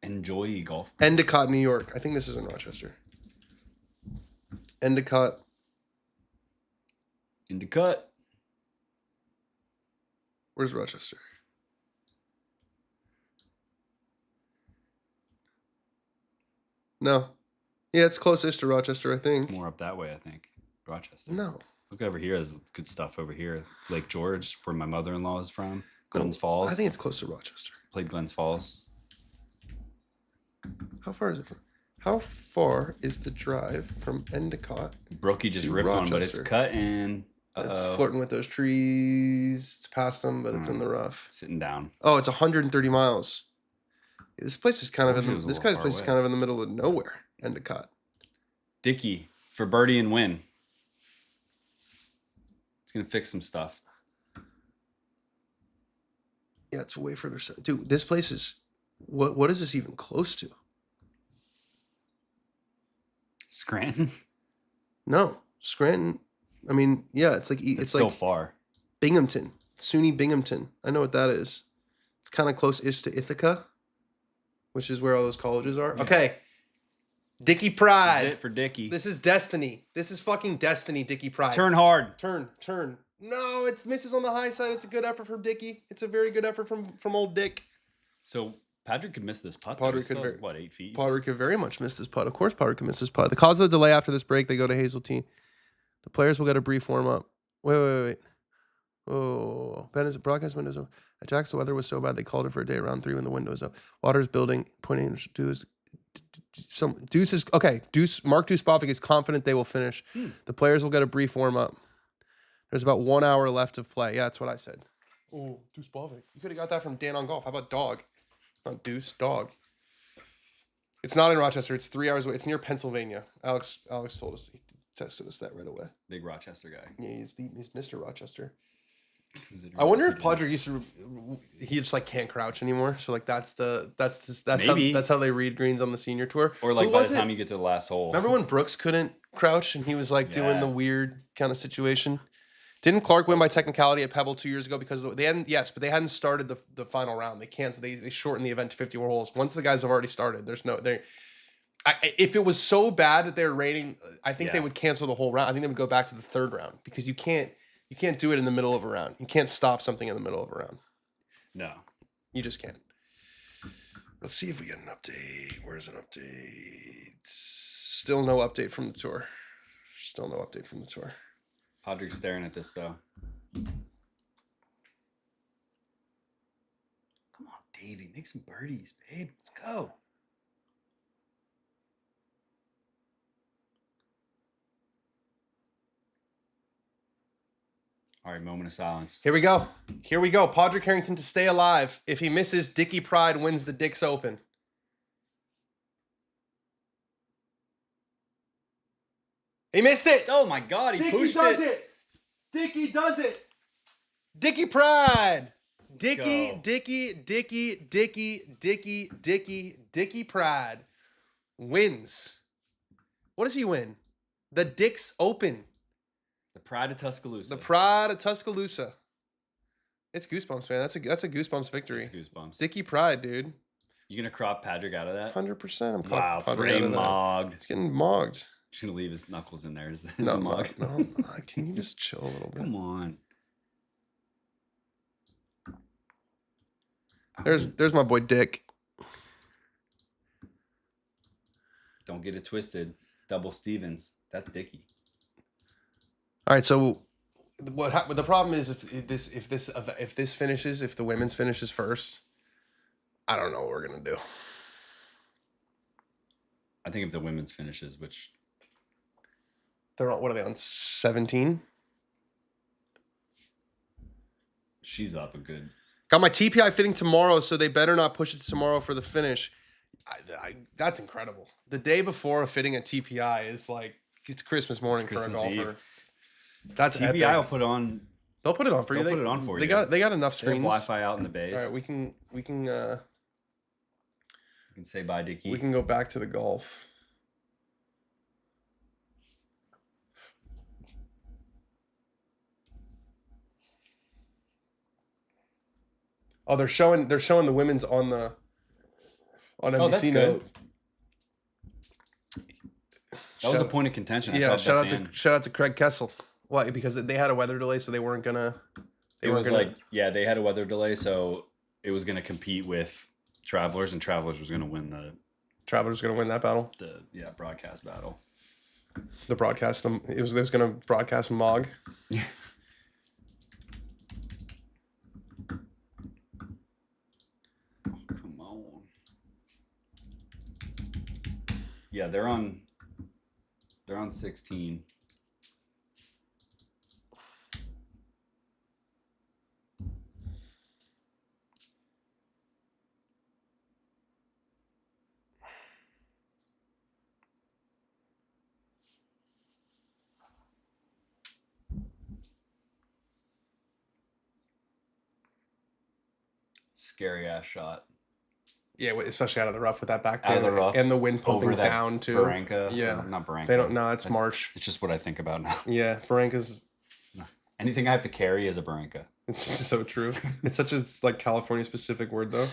Enjoy golf. Endicott, New York. I think this is in Rochester. Endicott. Where's Rochester? No. Yeah, it's closest to Rochester, I think. It's more up that way, I think. Rochester. No. Look over here. There's good stuff over here. Lake George, where my mother-in-law is from. Glens Falls. I think it's close to Rochester. Played Glens Falls. How far is it from? How far is the drive from Endicott? Brookie just ripped one, but it's cut in. It's flirting with those trees. It's past them, but it's in the rough. Sitting down. Oh, it's 130 miles. This place is kind of in the, this guy's place is kind of in the middle of nowhere. Endicott. Dickey for birdie and win. It's gonna fix some stuff. Yeah, it's way further south. Dude, this place is what is this even close to? Scranton? No, Scranton. I mean, yeah, it's like it's still like far. Binghamton, SUNY Binghamton. I know what that is. It's kind of close-ish to Ithaca, which is where all those colleges are. Yeah. Okay, Dickey Pride. That's it for Dickey. This is destiny. This is fucking destiny, Dickey Pride. Turn hard. Turn. No, it's misses on the high side. It's a good effort from Dickey. It's a very good effort from old Dick. So Padraig could miss this putt. Padraig could what, 8 feet? Padraig could very much miss this putt. Of course, Padraig could miss this putt. The cause of the delay after this break, they go to Hazeltine. The players will get a brief warm up. Wait. Oh, Ben is broadcast windows up. At Jack's, the weather was so bad they called it for a day around 3 when the window was up. Water's building, pointing to his. Deuce is okay. Mark Deuce-Bovic is confident they will finish. The players will get a brief warm up. There's about 1 hour left of play. Yeah, that's what I said. Oh, Deuce-Bovic. You could have got that from Dan on Golf. How about Dog? Not Deuce, Dog. It's not in Rochester. It's 3 hours away. It's near Pennsylvania. Alex told us. He tested us that right away. Big Rochester guy. Yeah, he's Mr. Rochester. I wonder if Padraig used to. He just like can't crouch anymore. So like that's how they read greens on the senior tour. Or like by the time you get to the last hole. Remember when Brooks couldn't crouch and he was like doing the weird kind of situation? Didn't Clark win by technicality at Pebble 2 years ago because they hadn't? Yes, but they hadn't started the final round. They canceled. They shortened the event to 54 holes. Once the guys have already started, there's no there. If it was so bad that they're rating, I think they would cancel the whole round. I think they would go back to the third round because you can't do it in the middle of a round. You can't stop something in the middle of a round. No, you just can't. Let's see if we get an update. Where's an update? Still no update from the tour. Padraig's staring at this though. Come on, Davey, make some birdies, babe. Let's go. All right, moment of silence. Here we go. Padraig Harrington to stay alive. If he misses, Dickey Pride wins the Dicks Open. He missed it. Oh my God, he Dickey pushed does it. it. Dickey does it. Dickey Pride. go. Dickey Pride wins. What does he win? The Dick's Open. The Pride of Tuscaloosa. The Pride of Tuscaloosa. It's goosebumps, man. That's a goosebumps victory. It's goosebumps. Dickey Pride, dude. You gonna crop Patrick out of that? 100%. Wow, frame mogged. He's getting mogged. He's gonna leave his knuckles in there. Is No, a mog? no. Can you just chill a little bit? Come on. There's my boy Dick. Don't get it twisted. Double Stevens. That's Dickey. All right, so the problem is if this finishes, if the women's finishes first, I don't know what we're gonna do. I think if the women's finishes, which They're on, what are they on 17? she's up a good. Got my TPI fitting tomorrow, so they better not push it to tomorrow for the finish. That's incredible. The day before a fitting at TPI is like it's Christmas morning for a Christmas golfer. Eve. That's TBI epic. will put on. They'll put it on for you. They'll put it on for you. They got enough They have screens. Wi-Fi out in the base. All right, we can You can say bye, Dickey. we can go back to the golf. Oh, they're showing the women's on NBC Oh, that's Night. good. That was a Shout- point of contention. I Yeah, saw shout out to Craig Kessel. Why? Because they had a weather delay, so they weren't gonna. It was like, yeah, they had a weather delay, so it was going to compete with Travelers, and Travelers was going to win Travelers gonna win that battle. the broadcast battle. The broadcast them. It was gonna broadcast Mog. Come on. Yeah, they're on 16. Scary ass shot. Yeah, especially out of the rough with that back Out of the rough, and the wind pumping over that down too. Barranca. Yeah. Not Barranca. They don't. No, it's March. It's just what I think about now. Yeah, Barranca's. Anything I have to carry is a Barranca. It's so true. It's such a like California specific word though.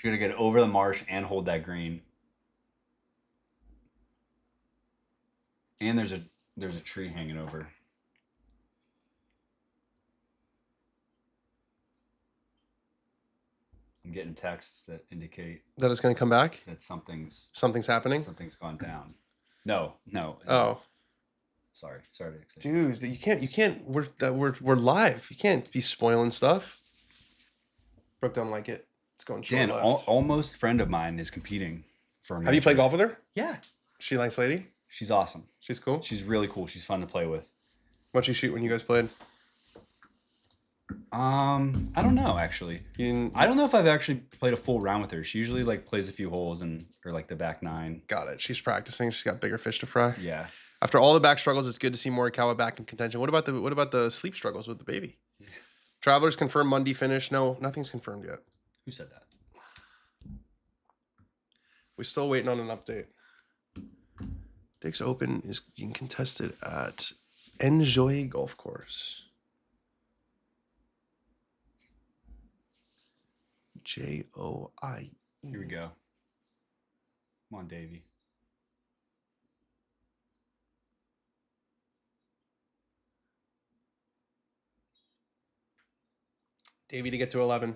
You're gonna get over the marsh and hold that green. And there's a tree hanging over. I'm getting texts that indicate That it's gonna come back. that something's Something's happening. gone down. No. Oh, Sorry to excite. dude, you can't. We're live. You can't be spoiling stuff. Brooke don't like it. It's going short Dan, left. almost friend of mine is competing for a Have you played major. golf with her? Yeah. She a nice lady. She's awesome. She's cool. She's really cool. She's fun to play with. What'd she shoot when you guys played? I don't know actually. I don't know if I've actually played a full round with her. She usually like plays a few holes or like the back nine. Got it. She's practicing. She's got bigger fish to fry. Yeah. After all the back struggles, it's good to see Morikawa back in contention. What about the sleep struggles with the baby? Yeah. Travelers confirmed Monday finish. No, nothing's confirmed yet. Who said that? We're still waiting on an update. Dick's Open is being contested at Enjoy Golf Course. Joie. Here we go. Come on, Davey. Davey to get to 11.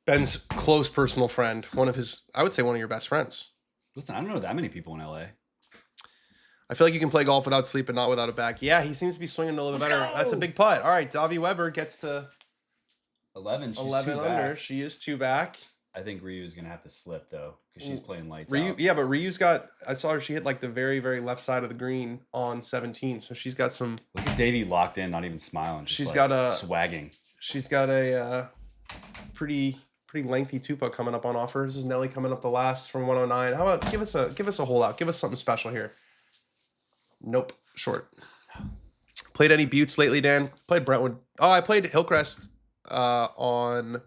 Ben's close personal friend. I would say one of your best friends. Listen, I don't know that many people in LA. I feel like you can play golf without sleep and not without a back. Yeah, he seems to be swinging a little bit better. That's a big putt. All right, Davi Weber gets to 11. She's 11 two under. back. She is 2 back. I think Ryu's gonna have to slip though, because she's playing lights Ryu, out. yeah, but Ryu's got. I saw her. She hit like the very, very left side of the green on 17. So she's got some. Look at Davey locked in, not even smiling. Just She's like got a- swagging. She's got a pretty pretty lengthy two-putt coming up on offer. This is Nelly coming up the last from 109. How about give us a hole out? Give us something special here. Nope, short. Played any Buttes lately, Dan? Played Brentwood. Oh, I played Hillcrest on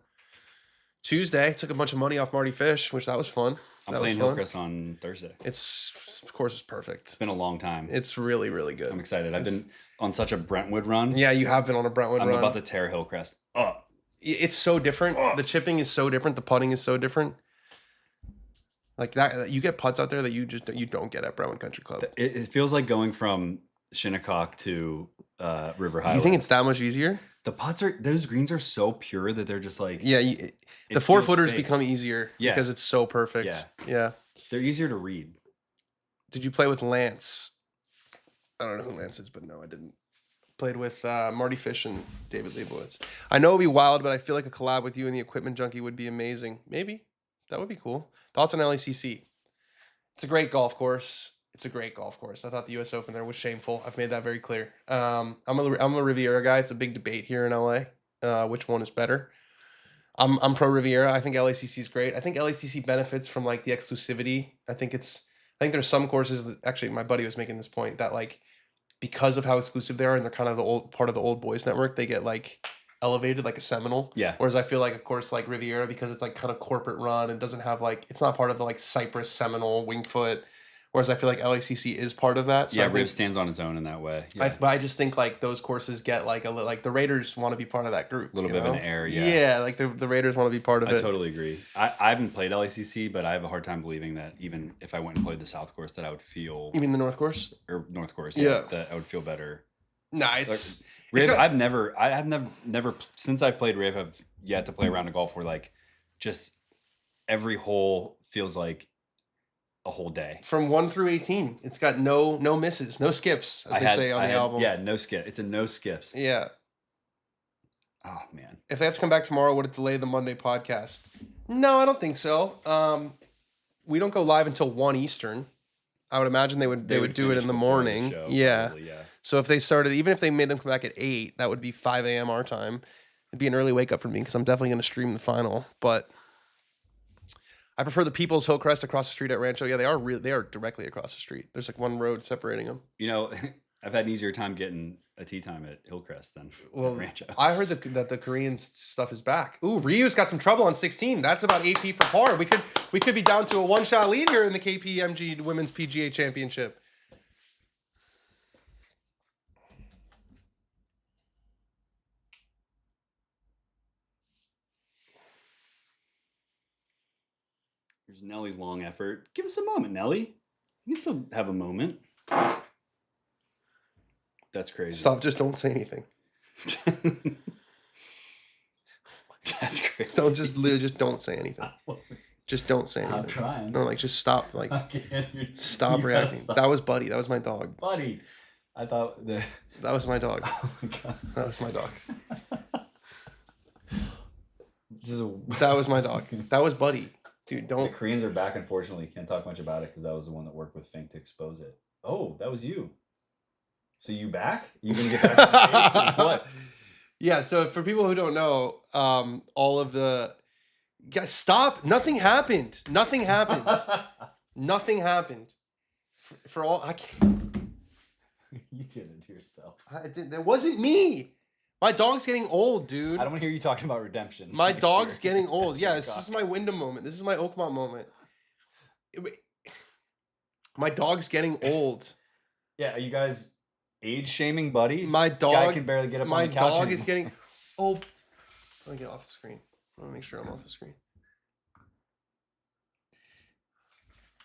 Tuesday. Took a bunch of money off Marty Fish, which that was fun. I'm playing Hillcrest on Thursday. It's perfect. It's been a long time. It's really, really good. I'm excited. I've been on such a Brentwood run. Yeah, you have been on a Brentwood run. I'm about to tear Hillcrest up. It's so different. The chipping is so different. The putting is so different. Like that, you get putts out there that you don't get at Brentwood Country Club. It feels like going from Shinnecock to River Highlands. You think it's that much easier? Those greens are so pure that they're just like the 4-footers become easier because it's so perfect. Yeah, they're easier to read. Did you play with Lance? I don't know who Lance is, but no, I didn't. Played with Marty Fish and David Leibowitz. I know it'd be wild, but I feel like a collab with you and the Equipment Junkie would be amazing. Maybe that would be cool. Thoughts on LACC? It's a great golf course. I thought the U.S. Open there was shameful. I've made that very clear. I'm a Riviera guy. It's a big debate here in LA. Which one is better? I'm pro Riviera. I think LACC is great. I think LACC benefits from like the exclusivity. I think there's some courses that actually my buddy was making this point that like because of how exclusive they are and they're kind of the old part of the old boys network, they get like elevated like a Seminole. Yeah. Whereas I feel like a course like Riviera, because it's like kind of corporate run and doesn't have like it's not part of the like Cypress, Seminole, Wingfoot. Whereas I feel like LACC is part of that. So Riv stands on its own in that way. Yeah. I just think like those courses get like like the Raiders want to be part of that group. A little bit of an air, Yeah, like the Raiders want to be part of it. I totally agree. I haven't played LACC, but I have a hard time believing that even if I went and played the South Course, that I would feel. You mean the North Course? Or North Course? Yeah. That I would feel better. Nah, it's. Riv, I've never since I've played Riv, I've yet to play a round of golf where like just every hole feels like a whole day. From 1 through 18, it's got no misses, no skips, as they say on the album. Yeah, no skip. It's a no skips. Yeah. Oh man. If they have to come back tomorrow, would it delay the Monday podcast? No, I don't think so. We don't go live until 1 Eastern. I would imagine they would do it in the morning. Yeah. Probably, yeah. So if they started, even if they made them come back at 8, that would be 5 a.m. our time. It'd be an early wake up for me because I'm definitely going to stream the final. But I prefer the People's Hillcrest across the street at Rancho. Yeah, they are directly across the street. There's like one road separating them. You know, I've had an easier time getting a tee time at Hillcrest than at Rancho. I heard that the Korean stuff is back. Ooh, Ryu's got some trouble on 16. That's about 8 feet for par. We could be down to a 1-shot lead here in the KPMG Women's PGA Championship. Here's Nelly's long effort. Give us a moment, Nelly. You can still have a moment. That's crazy. Stop, just don't say anything. That's crazy. Just don't say anything. Just don't say anything. I'm trying. No, like just stop. Like stop reacting. Stop. That was Buddy. That was my dog. Buddy. I thought that was my dog. Oh my god. That was my dog. That That was my dog. That was Buddy. Dude, don't. The Koreans are back, unfortunately. Can't talk much about it because that was the one that worked with Fink to expose it. Oh, that was you. So you back? You gonna get back to the States or what? Yeah, so for people who don't know, all of the guys, stop. Nothing happened. Nothing happened. Nothing happened. For all I can't. You did it to yourself. That wasn't me. My dog's getting old, dude. I don't want to hear you talking about redemption. My dog's getting old. Yeah, this is my Wyndham moment. This is my Oakmont moment. My dog's getting old. Yeah, are you guys age shaming Buddy? My dog Guy can barely get up on the couch. My dog is getting. Oh, let me get off the screen. I want to make sure I'm off the screen.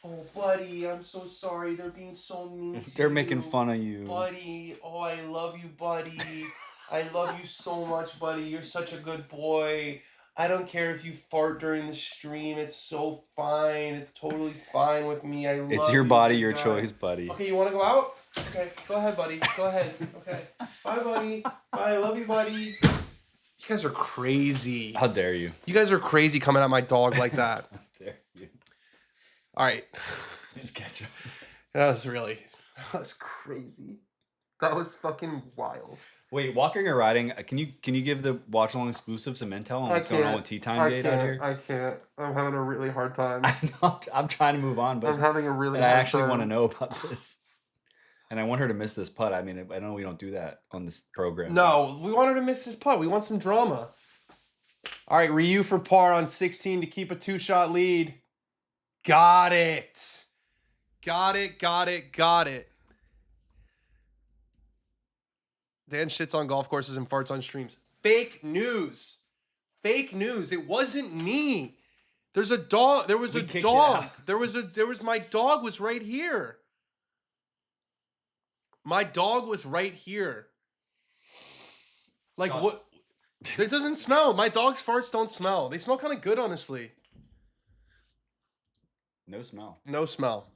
Oh, Buddy, I'm so sorry. They're being so mean. They're making fun of you, Buddy. Oh, I love you, Buddy. I love you so much, Buddy. You're such a good boy. I don't care if you fart during the stream. It's so fine. It's totally fine with me. It's your body, your choice, Buddy. Okay, you want to go out? Okay, go ahead, Buddy. Go ahead. Okay. Bye, Buddy. Bye. I love you, Buddy. You guys are crazy. How dare you? You guys are crazy coming at my dog like that. How dare you? All right. Sketch. That was crazy. That was fucking wild. Wait, walking or riding? Can you give the watch along exclusive some intel on what's going on with tea time gate out here? I can't. I'm having a really hard time. I'm trying to move on, but I'm having a really and I hard actually want to time. know about this. And I want her to miss this putt. I mean, I know we don't do that on this program. No, we want her to miss this putt. We want some drama. All right, Ryu for par on 16 to keep a 2-shot lead. Got it. Got it. Dan shits on golf courses and farts on streams. Fake news. It wasn't me. There's a dog. There was We a kicked it dog. out. There was my dog was right here. My dog was right here. Like, what? It doesn't smell. My dog's farts don't smell. They smell kind of good, honestly. No smell. No smell.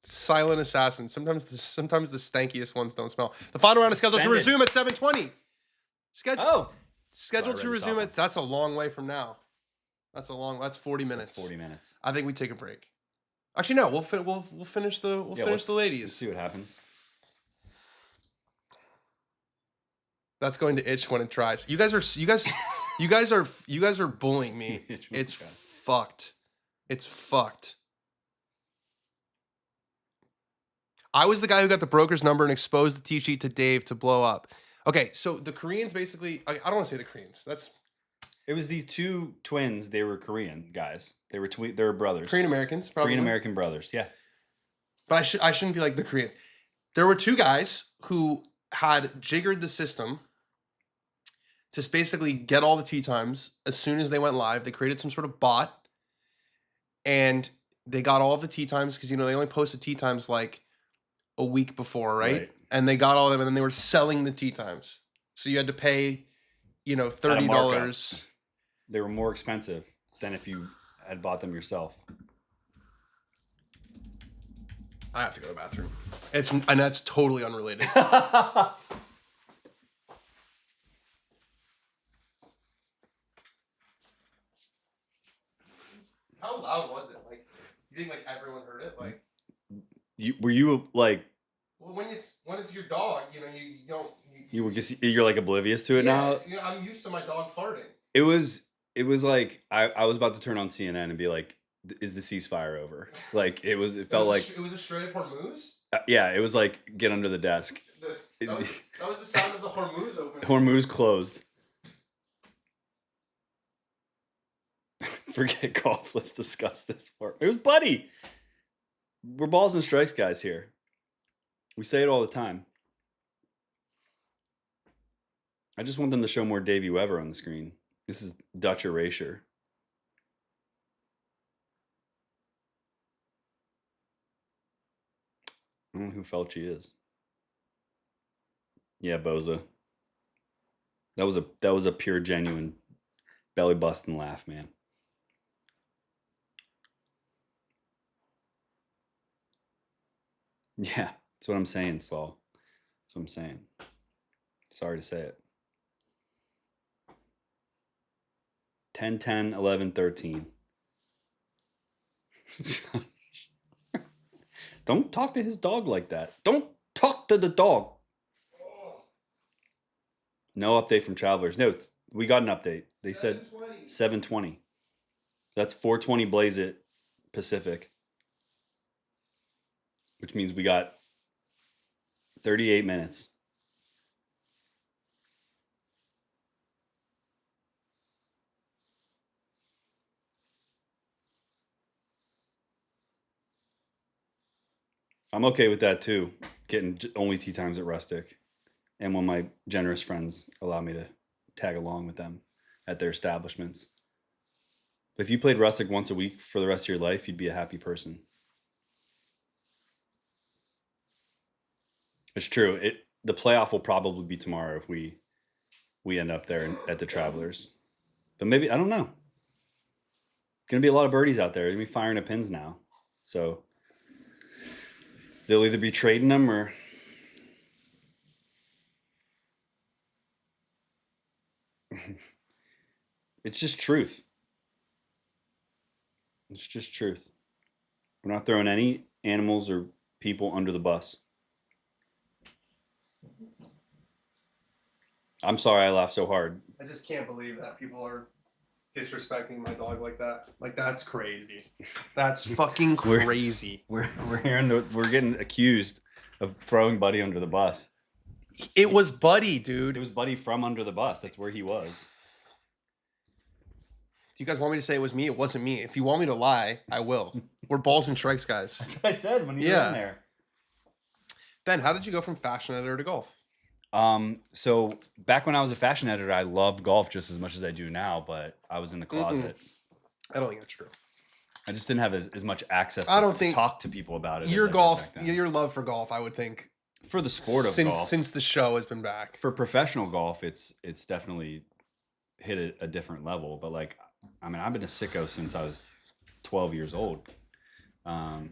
Silent assassin. Sometimes the stankiest ones don't smell. The final round is scheduled to resume at 7:20. Scheduled to resume at. That's a long way from now. That's 40 minutes. That's 40 minutes. I think we take a break. Actually, no. We'll finish the finish the ladies. Let's see what happens. That's going to itch when it dries. You guys are bullying me. It's fucked. It's fucked. I was the guy who got the broker's number and exposed the tee sheet to Dave to blow up. Okay, so the Koreans basically. I don't want to say the Koreans. It was these two twins. They were Korean guys. They were brothers. Korean Americans, probably. Korean American brothers. Yeah. But I shouldn't be like the Korean. There were two guys who had jiggered the system to basically get all the tee times as soon as they went live. They created some sort of bot, and they got all of the tee times because they only posted tee times like a week before, right? And they got all of them, and then they were selling the tee times. So you had to pay, $30. They were more expensive than if you had bought them yourself. I have to go to the bathroom. And that's totally unrelated. How loud was it? Like, you think like everyone heard it? Like, were you like? Well, when it's your dog, you don't. You're like oblivious to it now. I'm used to my dog farting. It was like I was about to turn on CNN and be like, "Is the ceasefire over?" Like it felt like it was a straight of Hormuz. Yeah, it was like get under the desk. That was the sound of the Hormuz opening. Hormuz closed. Forget golf. Let's discuss this part. It was Buddy. We're balls and strikes guys here. We say it all the time. I just want them to show more Davey Weber on the screen. This is Dutch erasure. I don't know who Felchi is. Yeah, Boza. That was a pure, genuine belly busting laugh, man. Yeah, that's what I'm saying, Saul. That's what I'm saying. Sorry to say it. 10, 10, 11, 13. Don't talk to his dog like that. Don't talk to the dog. No update from Travelers. No, we got an update. They said 7:20. That's 4:20 Blaze It Pacific. Which means we got 38 minutes. I'm okay with that too. Getting only tee times at Rustic. And when my generous friends allow me to tag along with them at their establishments. If you played Rustic once a week for the rest of your life, you'd be a happy person. It's true. The playoff will probably be tomorrow if we end up there at the Travelers. But maybe, I don't know. Going to be a lot of birdies out there. They're going to be firing at pins now. So they'll either be trading them or... It's just truth. It's just truth. We're not throwing any animals or people under the bus. I'm sorry I laughed so hard. I just can't believe that people are disrespecting my dog like that. Like, that's crazy. That's fucking crazy. We're getting accused of throwing Buddy under the bus. It was Buddy, dude. It was Buddy from under the bus. That's where he was. Do you guys want me to say it was me? It wasn't me. If you want me to lie, I will. We're balls and strikes, guys. That's what I said when you were in there. Ben, how did you go from fashion editor to golf? So back when I was a fashion editor, I loved golf just as much as I do now, but I was in the closet. I don't think that's true. I just didn't have as much access to talk to people about it. Your love for golf, I would think. For the sport of golf. Since the show has been back. For professional golf, it's definitely hit a different level. But like, I mean, I've been a sicko since I was 12 years old. And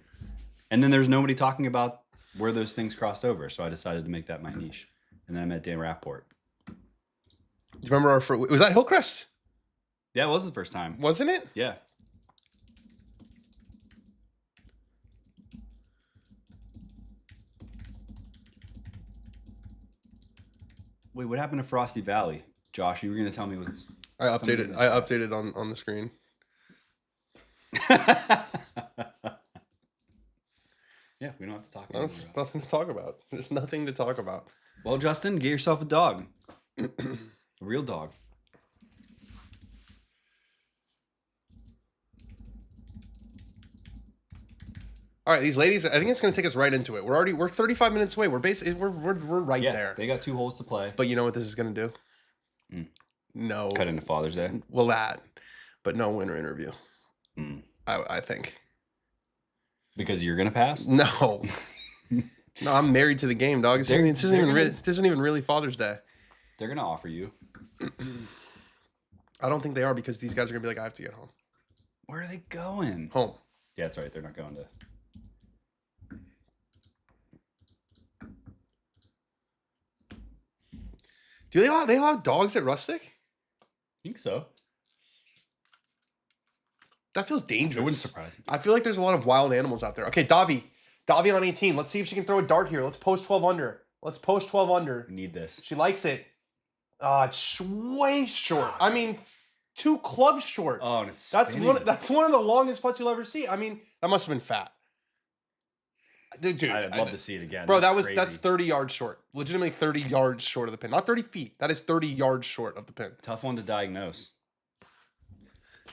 then there's nobody talking about where those things crossed over. So I decided to make that my niche. And then I met Dan Rapaport. Do you remember was that Hillcrest? Yeah, it was the first time. Wasn't it? Yeah. Wait, what happened to Frosty Valley? Josh, you were going to tell me what's... I updated on the screen. Yeah, we don't have to talk about it. There's nothing to talk about. There's nothing to talk about. Well, Justin, get yourself a dog. A real dog. All right, these ladies, I think it's going to take us right into it. We're 35 minutes away. We're right there. They got 2 holes to play. But you know what this is going to do? No. Cut into Father's Day. Well, but no winner interview. I think. Because you're going to pass? No. No, I'm married to the game, dog. This isn't even really Father's Day. They're going to offer you. I don't think they are, because these guys are going to be like, I have to get home. Where are they going? Home. Yeah, that's right. They're not going to. Do they allow dogs at Rustic? I think so. That feels dangerous. It wouldn't surprise me. I feel like there's a lot of wild animals out there. Okay, Davi on 18. Let's see if she can throw a dart here. Let's post 12 under. We need this. She likes it. It's way short. I mean, 2 clubs short. Oh, and it's that's one of the longest putts you'll ever see. I mean, that must have been fat. Dude, I'd love to see it again. Bro, that's 30 yards short. Legitimately 30 yards short of the pin. Not 30 feet. That is 30 yards short of the pin. Tough one to diagnose.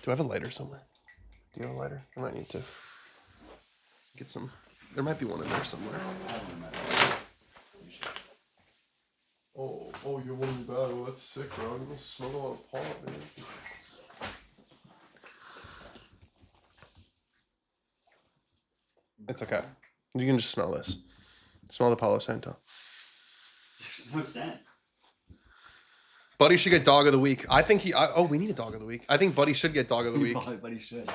Do I have a lighter somewhere? Do you have a lighter? I might need to get some. There might be one in there somewhere. Oh, you're one in the bag. Oh, that's sick, bro. I'm gonna smoke a lot of pot, man. It's okay. You can just smell this. Smell the Palo Santo. There's no scent. Buddy should get dog of the week. I think we need a dog of the week. I think Buddy should get dog of the week. Buddy should.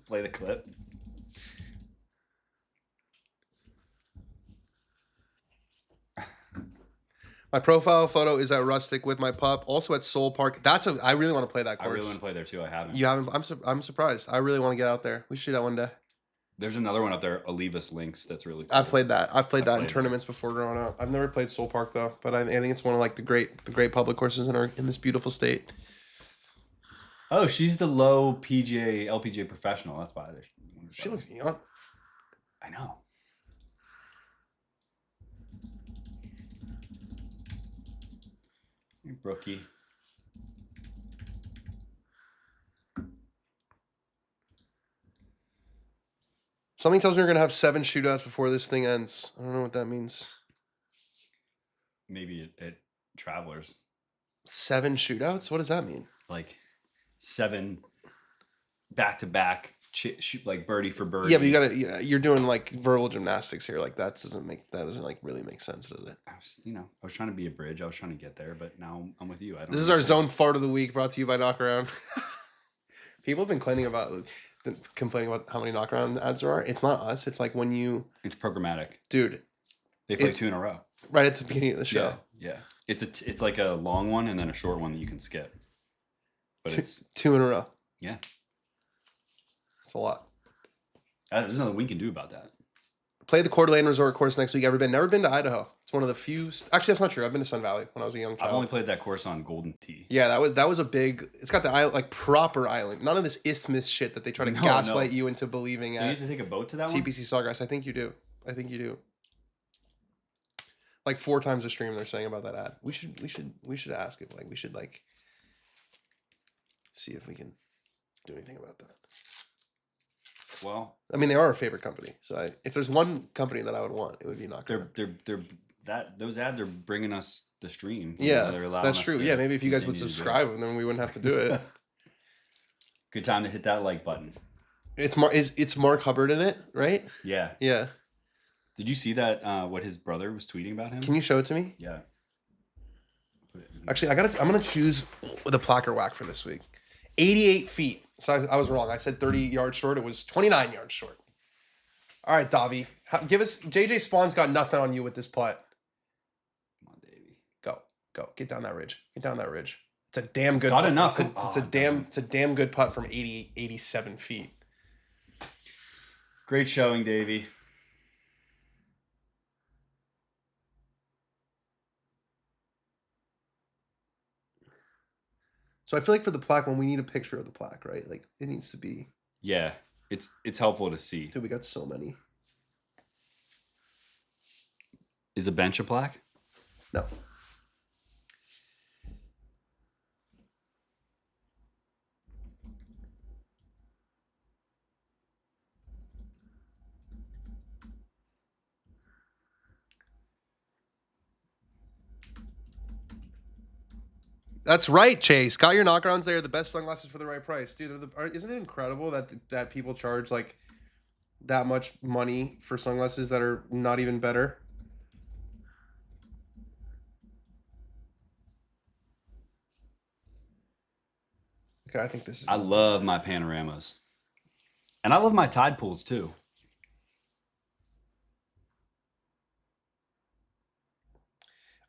Play the clip. My profile photo is at Rustic with my pup. Also at Soul Park. I really want to play that course. I really want to play there too. I haven't. You haven't? I'm surprised. I really want to get out there. We should do that one day. There's another one up there, Olivas Links, that's really cool. I've played that. I've played that in tournaments before growing up. I've never played Soul Park though, but I think it's one of like the great public courses in this beautiful state. Oh, she's the low LPGA professional. That's why she looks young. I know. Hey, Brookie. Something tells me we're gonna have 7 shootouts before this thing ends. I don't know what that means. Maybe at Travelers. 7 shootouts? What does that mean? Like 7 back-to-back, like birdie for birdie. Yeah, but you're doing like verbal gymnastics here. Like that doesn't like really make sense, does it? I was trying to be a bridge. I was trying to get there, but now I'm with you. This is our zone fart of the week, brought to you by Knockaround. People have been complaining about how many knockaround ads there are. It's not us. It's like when it's programmatic, dude. They play 2 in a row right at the beginning of the show. Yeah. It's like a long one and then a short one that you can skip. But it's 2 in a row. Yeah, it's a lot. there's nothing we can do about that. Play the Coeur d'Alene Resort course next week. Never been to Idaho. It's one of the few. Actually, that's not true. I've been to Sun Valley when I was a young child. I've only played that course on Golden Tee. Yeah, that was a big. It's got the island, like proper island. None of this isthmus shit that they try to gaslight you into believing. Do you have to take a boat to that TPC Sawgrass? I think you do. Like 4 times a stream they're saying about that ad. We should ask if we should see if we can do anything about that. Well, I mean, they are our favorite company. So if there's one company that I would want, it would be Knocker. Those ads are bringing us the stream. Yeah, they're allowing that's us true. to Yeah, maybe if you guys would continue to subscribe, then we wouldn't have to do it. Good time to hit that like button. It's Mark Hubbard in it, right? Yeah. Yeah. Did you see that? What his brother was tweeting about him? Can you show it to me? Yeah. Actually, I'm gonna choose the placker whack for this week. 88 feet. So I was wrong. I said 30 yards short. It was 29 yards short. All right, Davi. Give us... JJ Spawn's got nothing on you with this putt. Come on, Davey. Go. Get down that ridge. It's a damn good Got putt. enough. It's a damn good putt from 87 feet. Great showing, Davey. So I feel like for the plaque one, we need a picture of the plaque, right? Like it needs to be... Yeah. It's helpful to see. Dude, we got so many. Is a bench a plaque? No. That's right, Chase. Got your knockarounds. They are the best sunglasses for the right price, dude. Isn't it incredible that people charge like that much money for sunglasses that are not even better? Okay, I think this is... I love my panoramas. And I love my tide pools too.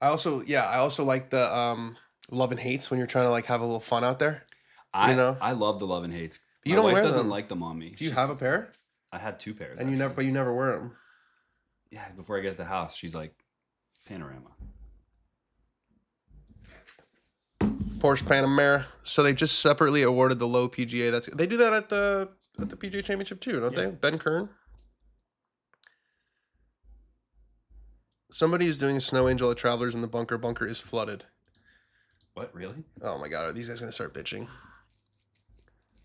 I also like the love and hates when you're trying to like have a little fun out there. I love the love and hates. You My don't wife wear doesn't them. like them on me. Do you have a pair? I had 2 pairs. And you never wear them. Yeah, before I get to the house, she's like, panorama. Porsche Panamera. So they just separately awarded the low PGA. They do that at the PGA Championship too, don't they? Ben Kern. Somebody is doing a snow angel at Travelers in the bunker. Bunker is flooded. What, really? Oh my god, are these guys gonna start bitching?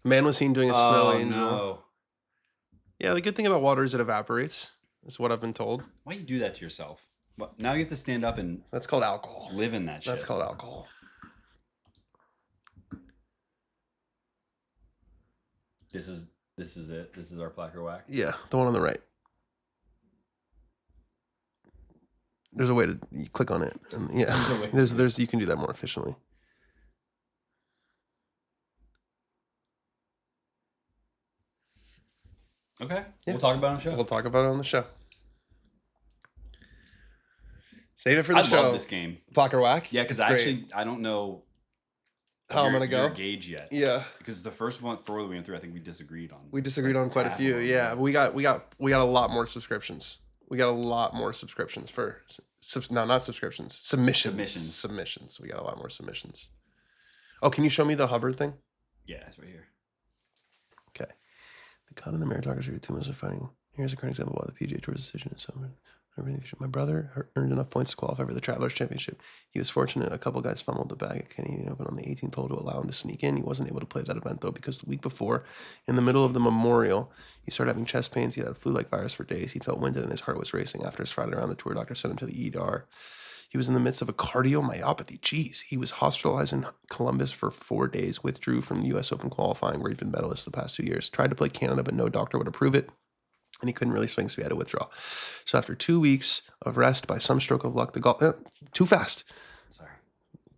Man was seen doing a snow angel. No. Yeah, the good thing about water is it evaporates. That's what I've been told. Why you do that to yourself? What, now you have to stand up and That's called alcohol. live in that shit. That's called alcohol. This is it. This is our placker whack. Yeah, the one on the right. There's a way to you click on it, and yeah, there's you can do that more efficiently. Okay. Yeah. We'll talk about it on the show. We'll talk about it on the show. Save it for the I show. love this game. Placker whack. Yeah, because I don't know how I'm gonna go. your gauge yet. Yeah, Because the first 4 that we went through, I think we disagreed on. we disagreed on quite a half few. of them. Yeah, but we got a lot more subscriptions. We got a lot more subscriptions for not subscriptions. Submissions. We got a lot more submissions. Oh, can you show me the Hubbard thing? Yeah, it's right here. Okay. The cut and the meritocracy are 2 months of fighting. Here's a current example of why the PGA Tour's decision is so. My brother earned enough points to qualify for the Travelers Championship. He was fortunate a couple guys fumbled the bag at Canadian Open on the 18th hole to allow him to sneak in. He wasn't able to play that event, though, because the week before, in the middle of the Memorial, he started having chest pains. He had a flu-like virus for days. He felt winded and his heart was racing. After his Friday round, the tour doctor sent him to the ER. He was in the midst of a cardiomyopathy. Jeez. He was hospitalized in Columbus for 4 days, withdrew from the U.S. Open qualifying, where he'd been medalist the past 2 years. Tried to play Canada, but no doctor would approve it. And he couldn't really swing, so he had to withdraw. So after 2 weeks of rest, by some stroke of luck, the golf... too fast. Sorry.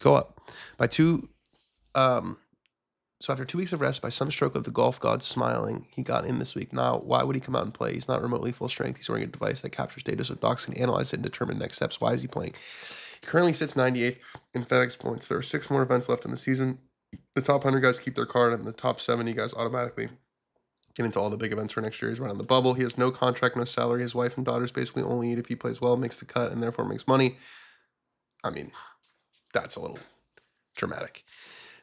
Go up. So after 2 weeks of rest, by some stroke of the golf gods smiling, he got in this week. Now, why would he come out and play? He's not remotely full strength. He's wearing a device that captures data so docs can analyze it and determine next steps. Why is he playing? He currently sits 98th in FedEx points. There are 6 more events left in the season. The top 100 guys keep their card, and the top 70 guys automatically Get into all the big events for next year. He's right on the bubble. He has no contract, no salary. His wife and daughters basically only eat if he plays well, makes the cut, and therefore makes money. I mean, that's a little dramatic.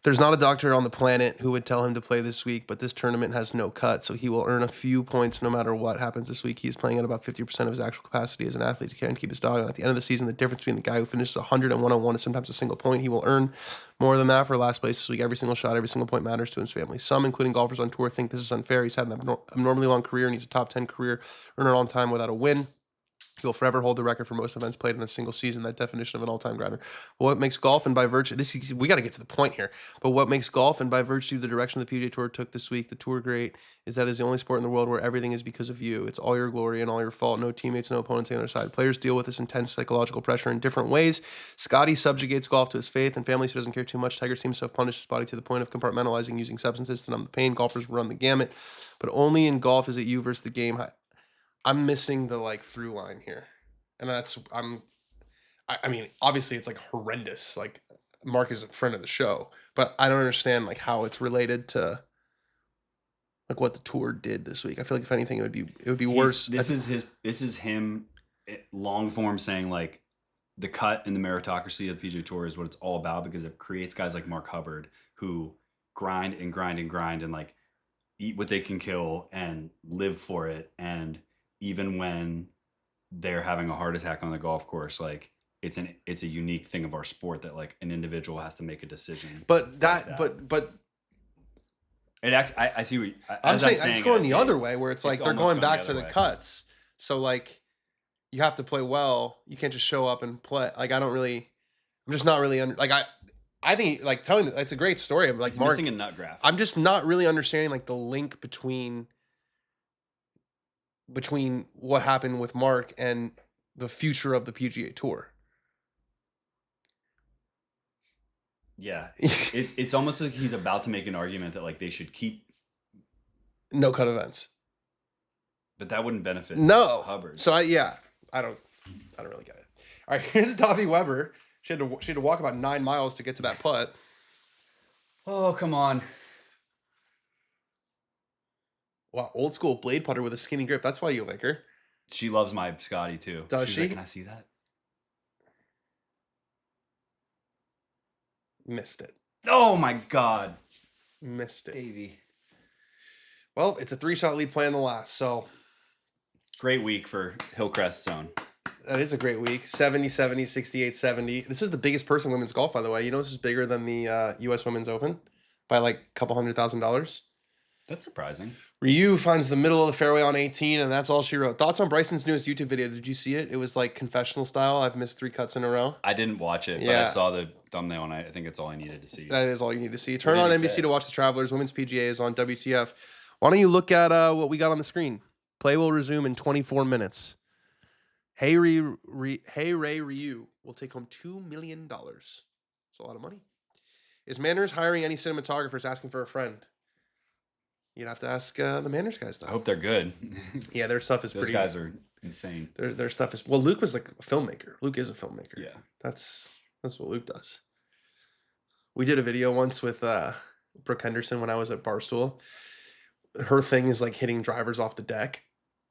There's not a doctor on the planet who would tell him to play this week, but this tournament has no cut, so he will earn a few points no matter what happens this week. He's playing at about 50% of his actual capacity as an athlete to care and keep his dog. And at the end of the season, the difference between the guy who finishes 100 and 101 is sometimes a single point. He will earn more than that for last place this week. Every single shot, every single point matters to his family. Some, including golfers on tour, think this is unfair. He's had an abnormally long career, and he's a top 10 career earner all time without a win. He will forever hold the record for most events played in a single season, that definition of an all-time grinder. But what makes golf, and by virtue, we got to get to the point here, but what makes golf, and by virtue of the direction the PGA Tour took this week, the Tour great, is that it's the only sport in the world where everything is because of you. It's all your glory and all your fault. No teammates, no opponents on the other side. Players deal with this intense psychological pressure in different ways. Scotty subjugates golf to his faith and family, so he doesn't care too much. Tiger seems to have punished his body to the point of compartmentalizing using substances to numb the pain. Golfers run the gamut, but only in golf is it you versus the game. I'm missing the through line here. And I mean, obviously it's horrendous. Mark is a friend of the show, but I don't understand how it's related to what the Tour did this week. I feel like if anything, it would be worse. This is him long form saying the cut and the meritocracy of the PGA Tour is what it's all about, because it creates guys like Mark Hubbard who grind and grind and grind and eat what they can kill and live for it. And even when they're having a heart attack on the golf course, it's a unique thing of our sport that an individual has to make a decision. But but it actually, I see what I'm saying it's going the other way, where it's they're going back to the cuts. So you have to play well. You can't just show up and play. I'm just not really I think telling it's a great story. I'm Mark missing a nut graph. I'm just not really understanding the link between what happened with Mark and the future of the PGA Tour. Yeah. It's almost like he's about to make an argument that they should keep no cut events. But that wouldn't benefit Hubbard. So I don't really get it. All right, here's Davy Weber. She had to walk about 9 miles to get to that putt. Oh, come on. Wow, old school blade putter with a skinny grip. That's why you like her. She loves my Scotty too. Does she? Can I see that? Missed it. Oh my God. Missed it. Davey. Well, it's a 3-shot lead playing the last, so. Great week for Hillcrest Zone. That is a great week. 70-70, 68-70. This is the biggest purse in women's golf, by the way. You know this is bigger than the U.S. Women's Open by a couple $100,000. That's surprising. Ryu finds the middle of the fairway on 18, and that's all she wrote. Thoughts on Bryson's newest YouTube video? Did you see it? It was confessional style. I've missed 3 cuts in a row. I didn't watch it, but I saw the thumbnail, and I think it's all I needed to see. That is all you need to see. Turn on NBC to watch the Travelers. Women's PGA is on WTF. Why don't you look at what we got on the screen? Play will resume in 24 minutes. Hey Ray Ryu will take home $2 million. That's a lot of money. Is Manners hiring any cinematographers asking for a friend? You'd have to ask the Manners guys, though. I hope they're good. Yeah, their stuff is Those pretty. Those guys are insane. Their stuff is. Well, Luke was a filmmaker. Luke is a filmmaker. Yeah. That's what Luke does. We did a video once with Brooke Henderson when I was at Barstool. Her thing is hitting drivers off the deck.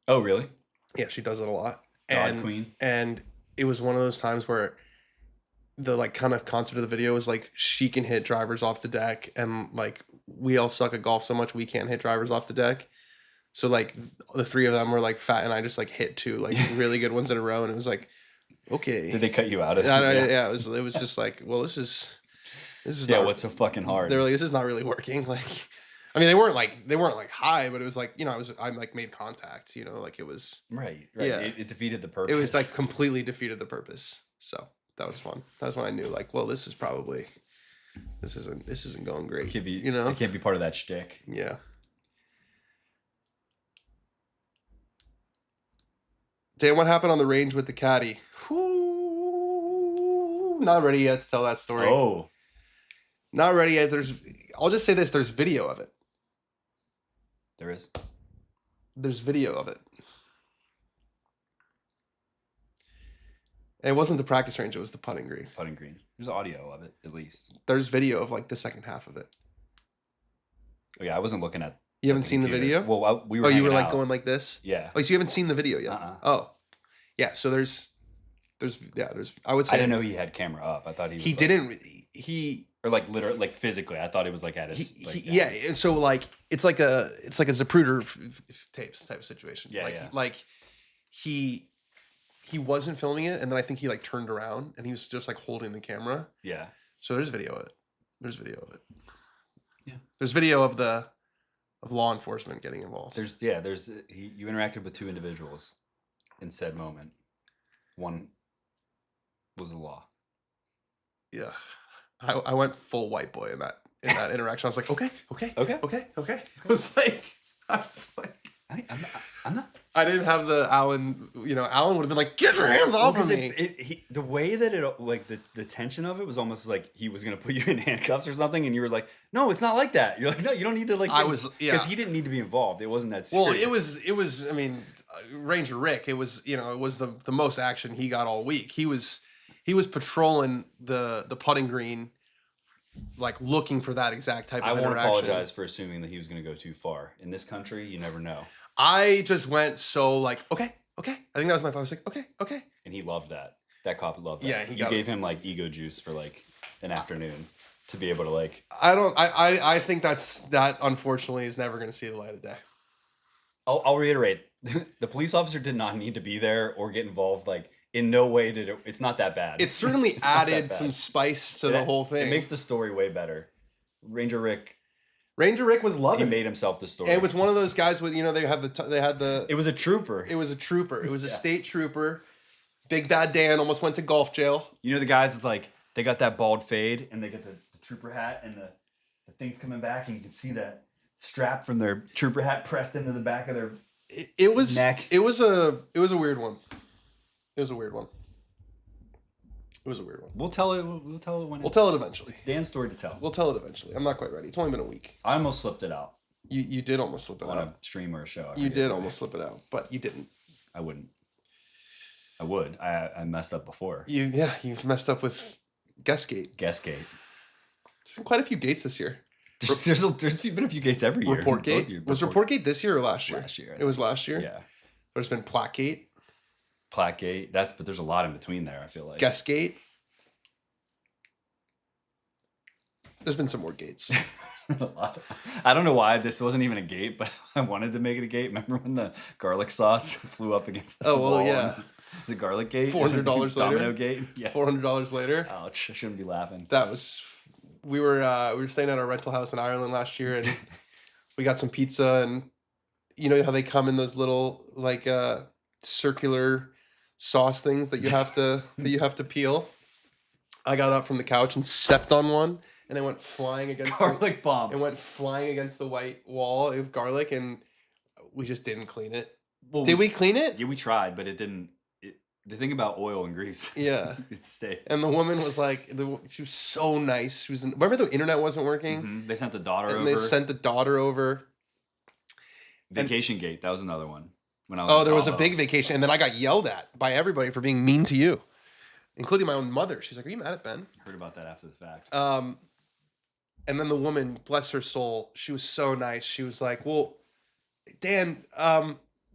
Oh, really? Yeah, she does it a lot. God Queen. And it was one of those times where the kind of concept of the video was she can hit drivers off the deck, and we all suck at golf so much we can't hit drivers off the deck. So the 3 of them were fat, and I just hit 2 really good ones in a row, and it was okay. Did they cut you out of it? Yeah, it was just well, this is yeah, not, what's so fucking hard? They're this is not really working. I mean, they weren't high, but it was I made contact, it was right. Yeah. It defeated the purpose. It was completely defeated the purpose. So that was fun. That's when I knew well, this isn't going great. It can't be part of that shtick. Yeah. Dan, what happened on the range with the caddy? Whew, not ready yet to tell that story. Oh. Not ready yet. I'll just say this, there's video of it. There is? There's video of it. And it wasn't the practice range, it was the putting green. Putting green. There's audio of it, at least. There's video of the second half of it. Oh, yeah, I wasn't looking at You haven't at seen the computer. video? Well, we were. Oh, you were hanging like out. going like this? Yeah. Oh, so you haven't seen the video yet? Oh, yeah. So there's. I would say I didn't know he had camera up. I thought he was. he like, didn't. He Or like literally, like physically, I thought it was like at his. Like, down. yeah. And so like it's like a Zapruder tapes type of situation. Yeah, like, yeah. Like he wasn't filming it, and then I think he like turned around and he was just like holding the camera. Yeah. So there's video of it. There's video of it. Yeah. There's video of law enforcement getting involved. You interacted with 2 individuals in said moment. One was the law. Yeah. I went full white boy in that interaction. I was like, okay. I was like, I'm not. I didn't have the Alan. Alan would have been like, get your hands off of me. The way that it, like the tension of it was almost like he was gonna put you in handcuffs or something, and you were like, no, it's not like that. You're like, no, you don't need to like. Because he didn't need to be involved. It wasn't that serious. Well, it was. I mean, Ranger Rick. It was. It was the most action he got all week. He was patrolling the putting green, like looking for that exact type of interaction. I won't apologize for assuming that he was going to go too far. In this country, you never know. I just went so like, okay. I think that was my thought. I was like, okay. And he loved that. That cop loved that. Yeah, you gave him like ego juice for like an afternoon to be able to like. I think that unfortunately is never going to see the light of day. I'll reiterate, the police officer did not need to be there or get involved. Like in no way did it. It's not that bad. It certainly added some spice to the whole thing. It makes the story way better. Ranger Rick was loving. He made himself the story. And it was one of those guys with they had the. It was a trooper. It was a trooper. It was a state trooper. Big Bad Dan almost went to golf jail. You know the guys like they got that bald fade and they get the trooper hat and the thing's coming back and you can see that strap from their trooper hat pressed into the back of their neck. It was a weird one. It was a weird one. We'll tell it. We'll tell it when. We'll tell it eventually. It's Dan's story to tell. We'll tell it eventually. I'm not quite ready. It's only been a week. I almost slipped it out. You did almost slip it on out a stream or a show. You did almost slip it out, but you didn't. I wouldn't. I would. I messed up before. You messed up with Guestgate. There's been quite a few gates this year. There's been a few gates every year. Reportgate. Was Reportgate this year or last year? Last year. It was last year. Yeah. There's been Plaquegate. But there's a lot in between there. I feel like Guestgate. There's been some more gates. A lot. I don't know why this wasn't even a gate, but I wanted to make it a gate. Remember when the garlic sauce flew up against the wall? Yeah. The garlic gate. $400 later. Domino gate. Yeah. $400 later. Ouch! I shouldn't be laughing. That was. We were staying at our rental house in Ireland last year, and we got some pizza, and you know how they come in those little like circular sauce things that you have to peel. I got up from the couch and stepped on one, and it went flying against garlic bomb. It went flying against the white wall of garlic, and we just didn't clean it. Well, did we clean it? Yeah, we tried, but it didn't. The thing about oil and grease, yeah, it stays. And the woman was like, she was so nice. She was. Remember the internet wasn't working. Mm-hmm. They sent the daughter over. They sent the daughter over. Vacation Gate. That was another one. When I was there was a big vacation, and then I got yelled at by everybody for being mean to you, including my own mother. She's like, "Are you mad at Ben?" I heard about that after the fact. And then the woman, bless her soul, she was so nice. She was like, "Well, Dan,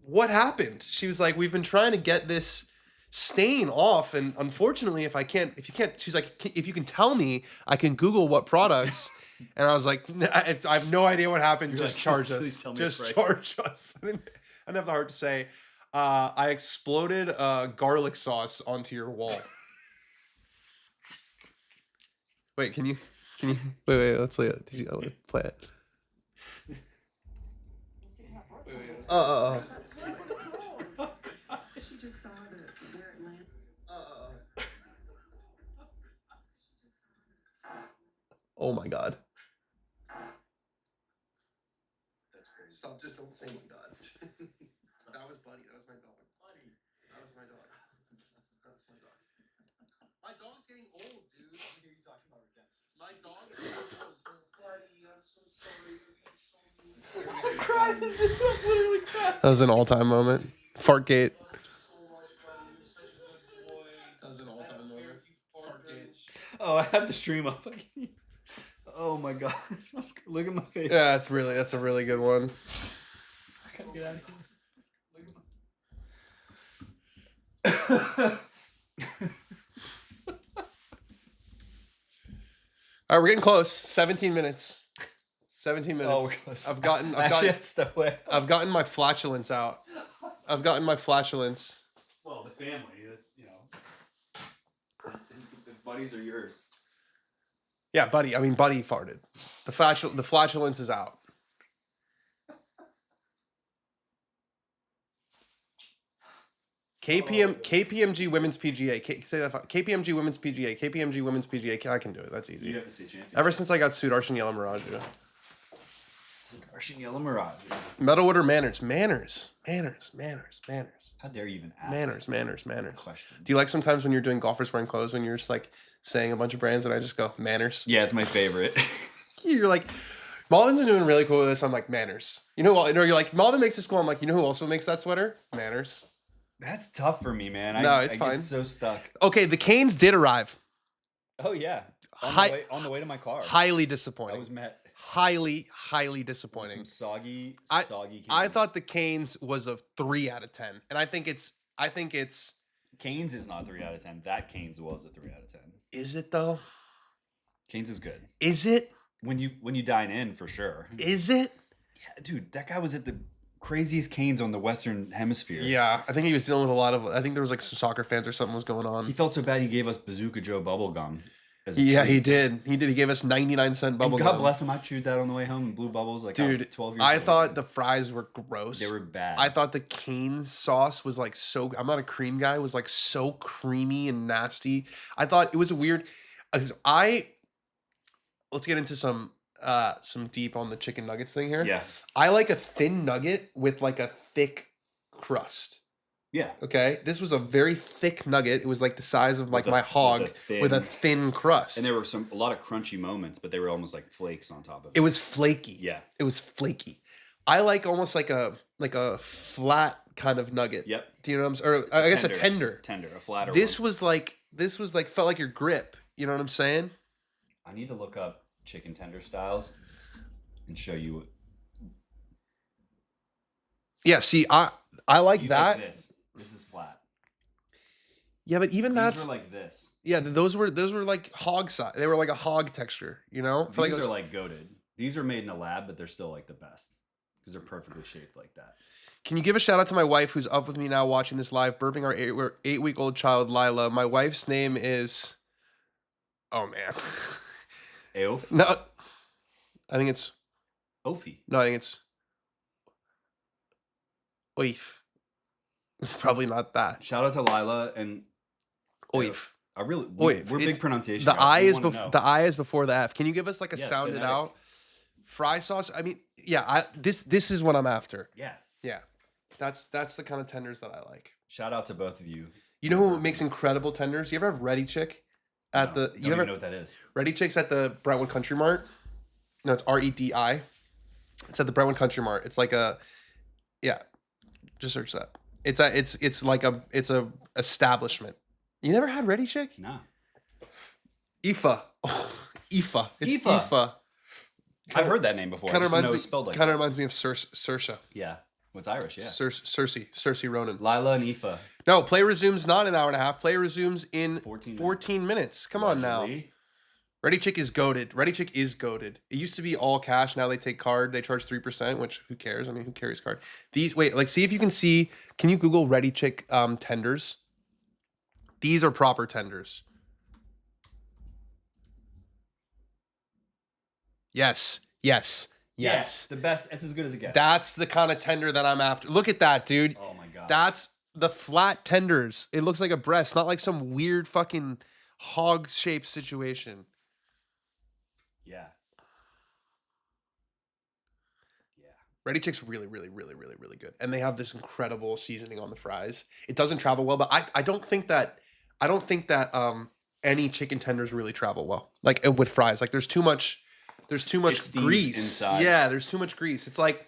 what happened?" She was like, "We've been trying to get this stain off, and unfortunately, if you can't," she's like, "If you can tell me, I can Google what products." And I was like, I have no idea what happened. Just charge us. Just charge us. I didn't have the heart to say, I exploded garlic sauce onto your wall. Wait, can you wait, let's play it. Play it. She just saw where it landed. Oh my God. That's crazy. Stop, just don't say my God. That was Buddy. That was my dog. Buddy. That was my dog. That was my dog. My dog's getting old, dude. I hear you talking about it again. My dog is getting old. Buddy, I'm so sorry. I'm crying. I'm literally crying. That was an all-time moment. Fartgate. That was an all-time moment. Fartgate. Oh, I have the stream up. Oh my God. Look at my face. Yeah, that's a really good one. I gotta get out of here. All right, we're getting close. 17 minutes. 17 minutes. Oh, we're close. I've gotten That's the way. I've gotten my flatulence out. I've gotten my flatulence. Well, the family, that's, you know. If buddies are yours. Yeah, Buddy. I mean, Buddy farted. The flatulence is out. KPMG Women's PGA. Say that. KPMG Women's PGA. KPMG Women's PGA. I can do it. That's easy. You have to say champion. Ever since I got Sudarshan Yellow Mirage. Sudarshan Yellow Mirage. Metal order manners. Manners. How dare you even ask? Manners. Question. Do you like sometimes when you're doing golfers wearing clothes when you're just like saying a bunch of brands and I just go manners? Yeah, it's my favorite. You're like, Malvin's been doing really cool with this. I'm like, manners. You know what? Or you're like, Malvin makes this cool. I'm like, you know who also makes that sweater? Manners. That's tough for me, man. No, it's I fine. Get so stuck. Okay, the Canes did arrive. Oh yeah, Hi- on the way to my car. Highly I disappointing. was met Highly with disappointing. some soggy I Canes. thought the Canes was a 3 out of 10, and I think it's. Canes is not 3 out of 10. That Canes was a 3 out of 10. Is it though? Canes is good. Is it? When you dine in, for sure. Is it? Yeah, dude, that guy was at the craziest Canes on the Western Hemisphere. Yeah, I think he was dealing with a lot of. I think there was like some soccer fans or something was going on. He felt so bad he gave us Bazooka Joe bubblegum. Yeah, he did. He gave us 99-cent bubble God gum. bless him. I chewed that on the way home and blew bubbles like I was Dude, 12 years I old. thought the fries were gross. They were bad. I thought the Cane's sauce was like so. I'm not a cream guy. Was like so creamy and nasty. I thought it was a weird. Let's get into some deep on the chicken nuggets thing here. Yeah. I like a thin nugget with like a thick crust. Yeah. Okay, this was a very thick nugget. It was like the size of like my hog with a thin crust. And there were a lot of crunchy moments, but they were almost like flakes on top of it. It was flaky. Yeah. It was flaky. I like almost like a flat kind of nugget. Yep. Do you know what I'm saying? Or I guess a tender. A flatter This one. was like felt like your grip. You know what I'm saying? I need to look up chicken tender styles and show you what Yeah, see, I like you that. think this is flat. Yeah, but even These that's were like this. yeah, those were like hog size. They were like a hog texture, you know? I feel These like it are was- like goated. These are made in a lab, but they're still like the best because they're perfectly shaped like that. Can you give a shout out to my wife who's up with me now watching this live, burping our 8-week-old child Lila. My wife's name is oh man. Eof? No. I think it's Ophi. no, I think it's Oif. It's probably not that. Shout out to Lila and Oif. I really Oif. we're It's- big pronunciation. The guys. I We is wanna know. the I is before the F. Can you give us like a Yeah, sound it phonetic. out? Fry sauce. I mean, yeah. This is what I'm after. Yeah. Yeah, that's the kind of tenders that I like. Shout out to both of you. You know who makes incredible tenders? You ever have Ready Chick at No, the? don't You even ever know what that is. Ready Chick's at the Brentwood Country Mart? No, it's REDI. It's at the Brentwood Country Mart. It's like a, yeah. Just search that. It's a establishment. You never had Ready Chick? No. IFA. Oh, IFA. It's IFA. IFA. I've heard that name before. Kind I of just didn't reminds know me. it was spelled like Kind of that. reminds me of Saoirse. Yeah. What's Irish? Yeah. Cersei Ronan. Lila and Aoife. No, play resumes not an hour and a half. Play resumes in 14 14 minutes. Come on now. Allegedly. Ready Chick is goaded. Ready Chick is goaded. It used to be all cash. Now they take card. They charge 3%, which who cares? I mean, who carries card? See if you can see. Can you Google Ready Chick tenders? These are proper tenders. Yes. Yes. The best. It's as good as it gets. That's the kind of tender that I'm after. Look at that, dude. Oh my god. That's the flat tenders. It looks like a breast, not like some weird fucking hog-shaped situation. Yeah. Yeah. Ready Chick's really good. And they have this incredible seasoning on the fries. It doesn't travel well, but I don't think that any chicken tenders really travel well. Like with fries. Like there's too much It steams grease. inside. Yeah, there's too much grease. It's like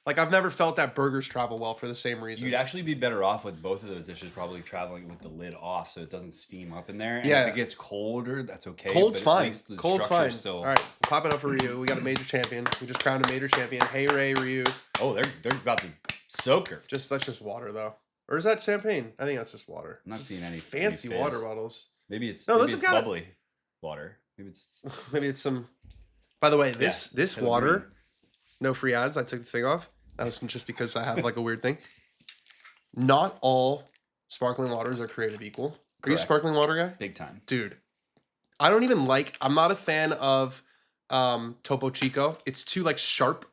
Like I've never felt that burgers travel well for the same reason. You'd actually be better off with both of those dishes probably traveling with the lid off so it doesn't steam up in there. And Yeah. if it gets colder, that's okay. Cold's but at fine. least the Cold's structure's fine. Still... All right, pop it up for Ryu. We got a major champion. We just crowned a major champion. Hey Ray Ryu. Oh, they're about to soak her. That's just water though, or is that champagne? I think that's just water. I'm not seeing any fancy fizz. water bottles. Maybe it's No, maybe those it's have got bubbly water. Maybe it's Maybe it's some. By the way, this Hello water, Green. no free ads. I took the thing off. That was just because I have like a weird thing. Not all sparkling waters are created equal. Are you a Correct. sparkling water guy? Big time. Dude, I don't even like. I'm not a fan of Topo Chico. It's too like sharp.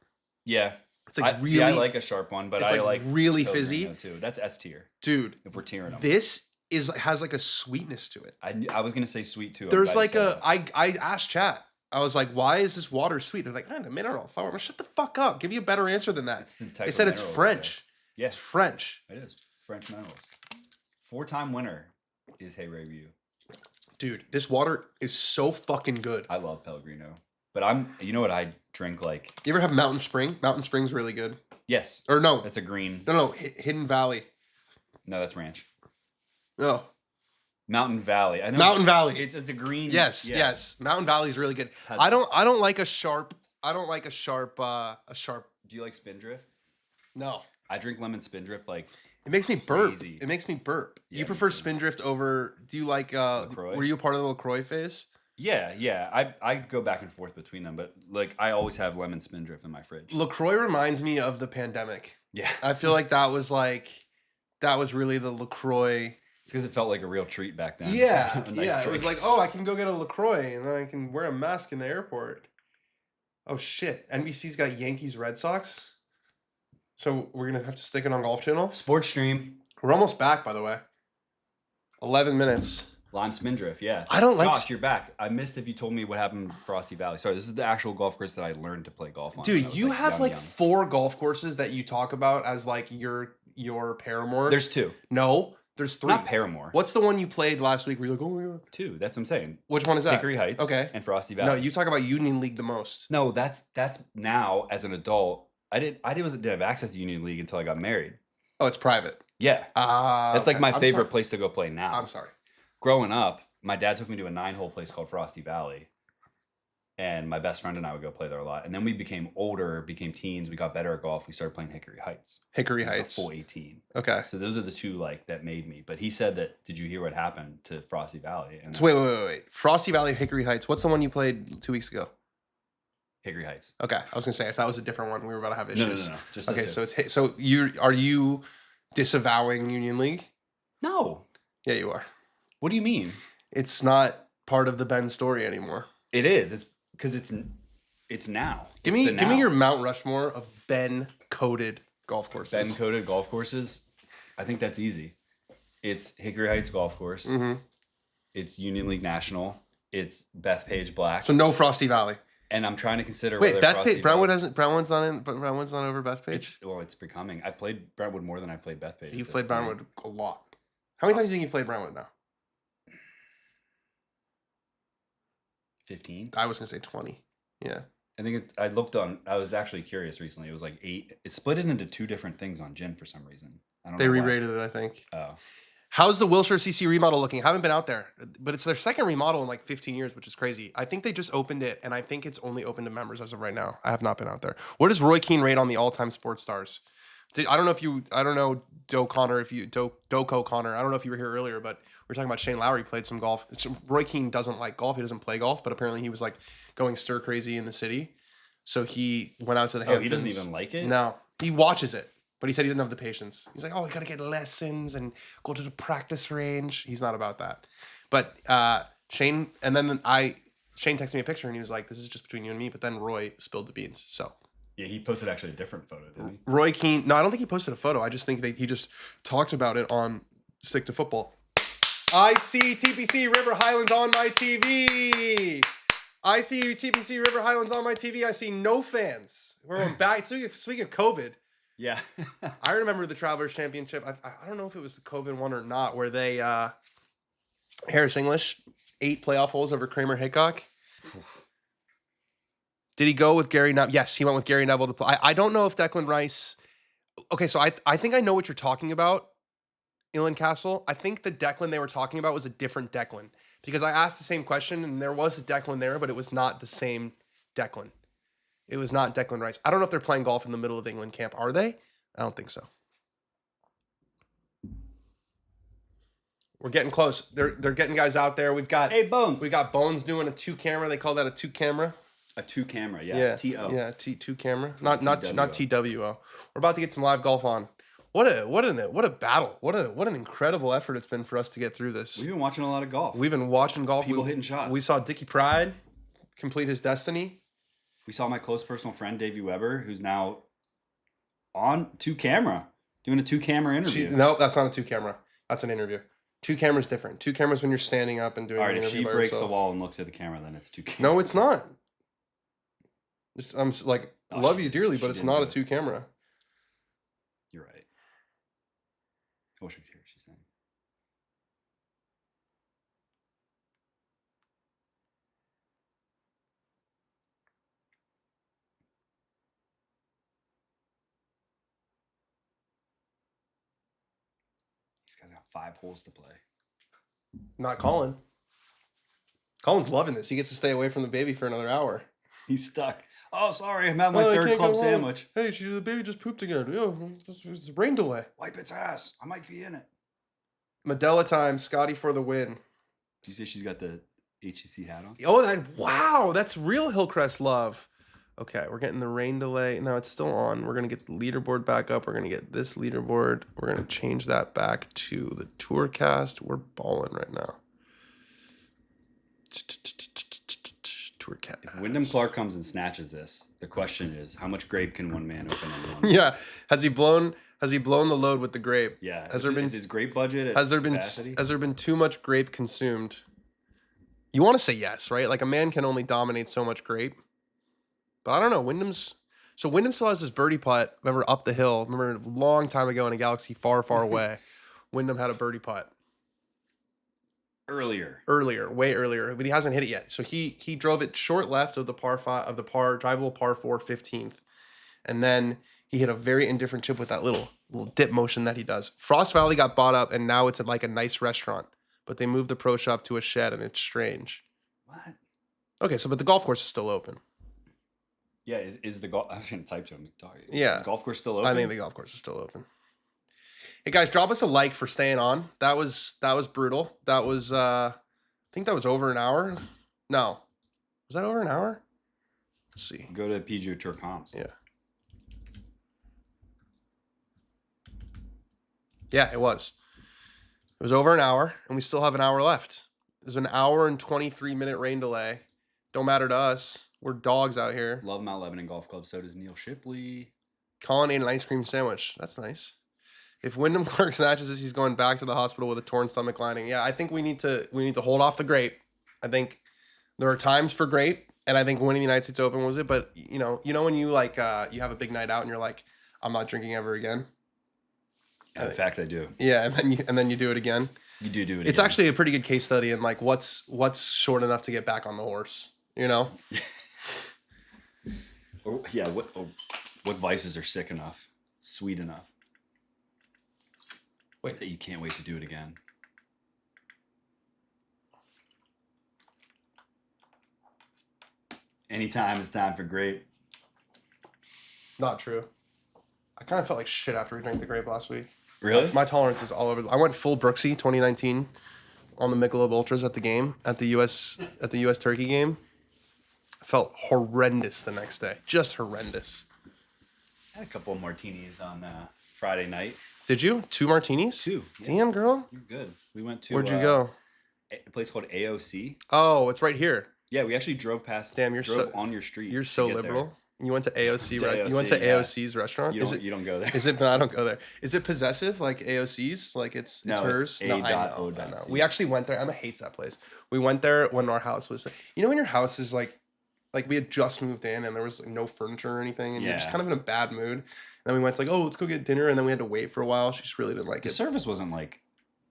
Yeah. It's like See, I really, like a sharp one, but it's I like like really Pellegrino fizzy. too. That's S tier. Dude, If we're tiering them. this has like a sweetness to it. I was gonna say sweet too. I'm There's glad you like said a. that. I asked chat. I was like, why is this water sweet? They're like, the mineral. I'm like, shut the fuck up. Give you a better answer than that. It's the type They of said it's mineral French. Yeah, It's French. it is. French minerals. 4-time winner is Hey Ray Ryu. Dude, this water is so fucking good. I love Pellegrino. But you know what I drink like? You ever have Mountain Spring? Mountain Spring's really good. Yes. Or no. That's a green. No, Hidden Valley. No, that's ranch. No. Mountain Valley. I know. Mountain Valley. It's a green. Yes, yeah. yes. Mountain Valley's really good. Has- I don't like a sharp. Do you like Spindrift? No. I drink lemon Spindrift like It makes me burp. Crazy. It makes me burp. Yeah, You me prefer too. Spindrift over? Do you like? LaCroix? Were you a part of the LaCroix phase? yeah. I go back and forth between them, but like I always have lemon Spindrift in my fridge. LaCroix reminds me of the pandemic. Yeah. I feel like that was really the LaCroix. It's because it felt like a real treat back then. Yeah, A nice yeah. It was drink. like, oh, I can go get a LaCroix and then I can wear a mask in the airport. Oh shit! NBC's got Yankees Red Sox. So we're gonna have to stick it on Golf Channel. Sports Stream, We're almost back, by the way. 11 minutes. Lime Spindrift, yeah. I don't like. Josh, you're back. I missed if you told me what happened in Frosty Valley. Sorry, this is the actual golf course that I learned to play golf on. when I Dude, was, you have young. 4 golf courses that you talk about as like your paramour. There's 2. no, there's 3. Not Paramore. What's the one you played last week where you're like, oh my god? 2. That's what I'm saying. Which one is that? Hickory Heights. Okay. And Frosty Valley. No, you talk about Union League the most. No, that's now as an adult. I didn't have access to Union League until I got married. Oh, it's private. Yeah. That's like okay. my I'm favorite sorry. place to go play now. I'm sorry. Growing up, my dad took me to a 9-hole place called Frosty Valley. And my best friend and I would go play there a lot. And then we became older, became teens. We got better at golf. We started playing Hickory Heights. Hickory This is a Heights. full 18. Okay. So those are the 2 like that made me. But he said that. Did you hear what happened to Frosty Valley? And So wait. Frosty Valley, Hickory Heights. What's the one you played 2 weeks ago? Hickory Heights. Okay, I was gonna say if that was a different one, we were about to have No, issues. no. Just Okay, those two. so so are you disavowing Union League? No. Yeah, you are. What do you mean? It's not part of the Ben story anymore. It is. It's because it's now. Give It's me the give me now. your Mount Rushmore of Ben coded golf courses. Ben coded golf courses. I think that's easy. It's Hickory Heights Golf Course. Mm-hmm. It's Union League National. It's Bethpage Black. So no Frosty Valley. And I'm trying to consider Wait, whether Frosty Bethpage. Brownwood Valley- hasn't. Brownwood's not in. But Brownwood's not over Bethpage. It's becoming. I played Brentwood more than I played Bethpage. You've at played this point. Brownwood a lot. How many times do you think you've played Brownwood now? 15. I was gonna say 20. Yeah. I think I looked on. I was actually curious recently. It was like 8. It split it into 2 different things on Gin for some reason. I don't They know why. re-rated it, I think. Oh, How's the Wilshire CC remodel looking? I haven't been out there, but it's their second remodel in like 15 years, which is crazy. I think they just opened it, and I think it's only open to members as of right now. I have not been out there. What does Roy Keane rate on the all-time sports stars? I don't know Doe Connor, Doko Connor. I don't know if you were here earlier, but we were talking about Shane Lowry played some golf. Roy Keane doesn't like golf. He doesn't play golf, but apparently he was like going stir crazy in the city. So he went out to the oh, he Hamptons. doesn't even like it. No, he watches it. But he said he didn't have the patience. He's like, oh, you got to get lessons and go to the practice range. He's not about that. But Shane, and then Shane texted me a picture and he was like, this is just between you and me. But then Roy spilled the beans. So Yeah, he posted actually a different photo, didn't he? Roy Keane, no, I don't think he posted a photo. I just think that he just talked about it on Stick to Football. I see TPC River Highlands on my TV. I see TPC River Highlands on my TV. I see no fans. We're going back. Speaking of COVID, Yeah. I remember the Travelers Championship. I don't know if it was the COVID one or not, where they Harris English 8 playoff holes over Kramer Hickok. Did he go with Gary Neville? Yes, he went with Gary Neville to play. I don't know if Declan Rice. Okay, so I think I know what you're talking about, Ilan Castle. I think the Declan they were talking about was a different Declan because I asked the same question and there was a Declan there, but it was not the same Declan. It was not Declan Rice. I don't know if they're playing golf in the middle of England camp. Are they? I don't think so. We're getting close. They're getting guys out there. We've got Bones. We got Bones doing a 2-camera. They call that a 2-camera. A 2-camera, yeah. Yeah. T-O. Yeah, T2 camera. Not TWO. TWO. We're about to get some live golf on. What a battle. What an incredible effort it's been for us to get through this. We've been watching a lot of golf. We've been watching golf. People hitting shots. We saw Dickie Pride complete his destiny. We saw my close personal friend Davey Weber, who's now on 2-camera, doing a 2-camera interview. No, that's not a 2-camera. That's an interview. 2-camera's different. 2-camera's when you're standing up and doing All right, an if interview she by breaks herself. the wall and looks at the camera, then it's 2-camera. No, it's not. I'm like, Oh, love she- you dearly, she but it's didn't not do a it. 2-camera. You're right. I wish I could hear what she's saying. These guys got 5 holes to play. Not Colin. Colin's loving this. He gets to stay away from the baby for another hour. He's stuck. Oh, sorry, I'm having my Oh, I third can't club go on. sandwich. Hey, the baby just pooped again. It's a rain delay. Wipe its ass. I might be in it. Medella time. Scotty for the win. You say she's got the HEC hat on? Oh, wow. That's real Hillcrest love. Okay, we're getting the rain delay. No, it's still on. We're going to get the leaderboard back up. We're going to get this leaderboard. We're going to change that back to the Tourcast. We're balling right now. Tourcast. If Wyndham Clark comes and snatches this, the question is, how much grape can one man open in one? Yeah. Has he blown the load with the grape? Yeah. Has there been is his grape budget at has there capacity? been too much grape consumed? You want to say yes, right? Like a man can only dominate so much grape. But I don't know. Wyndham still has his birdie putt. Remember up the hill. Remember a long time ago in a galaxy far, far away. Wyndham had a birdie putt Earlier. way earlier, but he hasn't hit it yet. So he drove it short left of the drivable par 4 15th, and then he hit a very indifferent chip with that little dip motion that he does. Frost Valley got bought up, and now it's at like a nice restaurant, but they moved the pro shop to a shed, and it's strange. What? Okay, but the golf course is still open. Yeah, is the golf... I was going to type to him. Yeah. The golf course still open? I think the golf course is still open. Hey guys, drop us a like for staying on. That was brutal. That was I think that was over an hour. No. Was that over an hour? Let's see. Go to PGA Tour comps. Yeah. Yeah, it was. It was over an hour, and we still have an hour left. There's an hour and 23-minute rain delay. Don't matter to us. We're dogs out here. Love Mount Lebanon Golf Club. So does Neil Shipley. Colin ate an ice cream sandwich. That's nice. If Wyndham Clark snatches this, he's going back to the hospital with a torn stomach lining. Yeah, I think we need to hold off the grape. I think there are times for grape, and I think winning the United States Open was it. But you know when you like you have a big night out and you're like, I'm not drinking ever again. In fact, I do. Yeah, and then you do it again. You do it It's again. actually a pretty good case study in like what's short enough to get back on the horse. You know. What vices are sick enough, sweet enough, Wait. that you can't wait to do it again? Anytime it's time for grape. Not true. I kind of felt like shit after we drank the grape last week. Really? My tolerance is all over. I went full Brooksy 2019 on the Michelob Ultras at the game at the US Turkey game. I felt horrendous the next day. Just horrendous. I had a couple of martinis on Friday night. Did you? 2 martinis? 2. Yeah, Damn, girl. you're good. We went to Where'd you go? a place called AOC. Oh, it's right here. Yeah, we actually drove past. Damn, drove on your street. You're to so get liberal. You went to AOC, To right? You went to AOC, yeah. AOC's restaurant. There. You don't go there. Is it? No, I don't go there. Is it possessive like AOC's? Like it's No, hers? it's No, I A.O. know. C. We actually went there. Emma hates that place. We went there when our house was. You know when your house is like we had just moved in and there was like, no furniture or anything, and you're just Yeah. kind of in a bad mood. And then we went to like, oh, let's go get dinner, and then we had to wait for a while. She just really didn't like The it. service wasn't like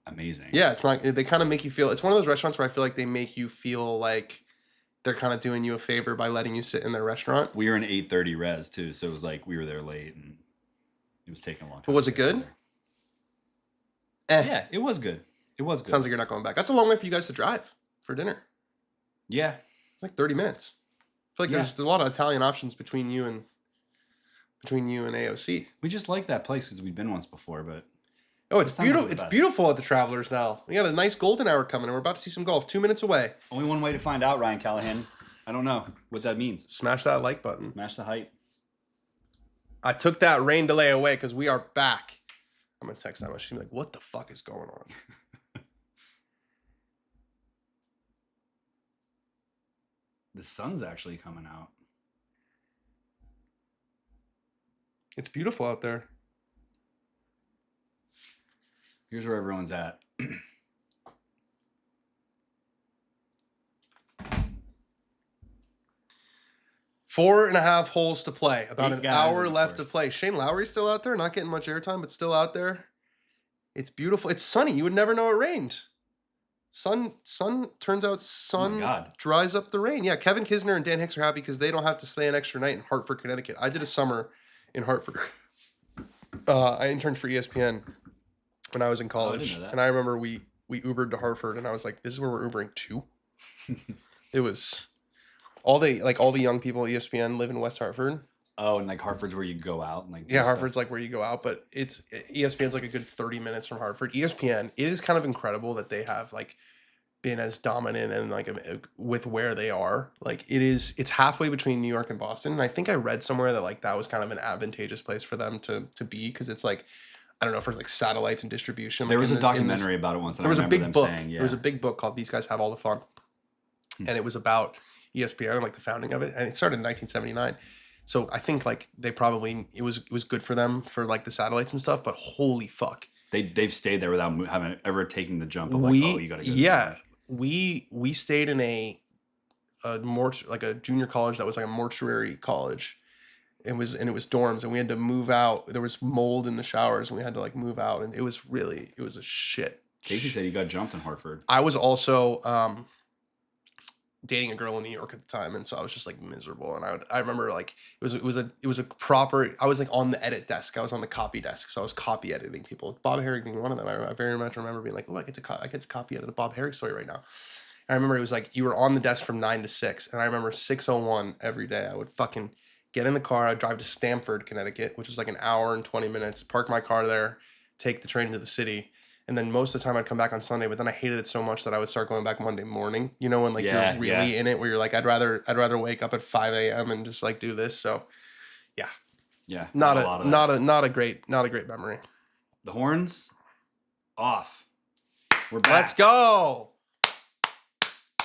amazing. Yeah, it's not. They kind of make you feel. It's one of those restaurants where I feel like they make you feel like they're kind of doing you a favor by letting you sit in their restaurant. We were in 8:30 res too, so it was like we were there late and it was taking a long time. But was to it get good? there. Yeah, it was good. It was good. Sounds like you're not going back. That's a long way for you guys to drive for dinner. Yeah. It's like 30 minutes. I feel like there's a lot of Italian options between you and AOC. We just like that place because we've been once before, but Oh, it's sounds like beautiful. the It's best. beautiful at the Travelers now. We got a nice golden hour coming, and we're about to see some golf. 2 minutes away. only one way to find out, Ryan Callahan. I don't know what that means. Smash that like button. Match the height. I took that rain delay away because we are back. I'm gonna text Emma. She's gonna be like, "What the fuck is going on?" The sun's actually coming out. It's beautiful out there. Here's where everyone's at. 4.5 holes to play. About 8 an guys hour on the left to course. play. Shane Lowry's still out there, not getting much airtime, but still out there. It's beautiful. It's sunny. You would never know it rained. Turns out sun God. dries up the rain. Yeah, Kevin Kisner and Dan Hicks are happy because they don't have to stay an extra night in Hartford, Connecticut. I did a summer in Hartford. I interned for ESPN when I was in college. know that. And I remember we Ubered to Hartford, and I was like, this is where we're Ubering to? It was... All the young people at ESPN live in West Hartford. Oh, and like Hartford's where you go out and like do Yeah, stuff. Hartford's like where you go out, but ESPN's like a good 30 minutes from Hartford. ESPN, it is kind of incredible that they have like been as dominant and like with where they are. Like it's halfway between New York and Boston. And I think I read somewhere that like that was kind of an advantageous place for them to be because it's like I don't know, for like satellites and distribution. There like was in a the- in documentary about it once. And There was I a remember big them book. saying, There was a big book called These Guys Have All the Fun. And it was about ESPN and like the founding of it. And it started in 1979. So I think like they probably it was good for them for like the satellites and stuff, but holy fuck. They've stayed there without having ever taking the jump of like, oh, you gotta go. Yeah. We stayed in a junior college that was like a mortuary college. It was dorms and we had to move out. There was mold in the showers and we had to like move out and it was a shit. Casey said he got jumped in Hartford. I was also dating a girl in New York at the time, and so I was just like miserable. And I remember like it was a proper. I was like on the edit desk. I was on the copy desk, so I was copy editing people. Bob Herrick being one of them. I very much remember being like, oh, I get to copy edit a Bob Herrick story right now. And I remember it was like you were on the desk from 9 to 6, and I remember 6:01 every day. I would fucking get in the car. I'd drive to Stamford, Connecticut, which was like an hour and 20 minutes. Park my car there, take the train to the city. And then most of the time I'd come back on Sunday, but then I hated it so much that I would start going back Monday morning. You know, when like you're really in it, where you're like, I'd rather wake up at 5 a.m. and just like do this. So, Yeah, not lot a great memory. The horns off. We're back. Let's go.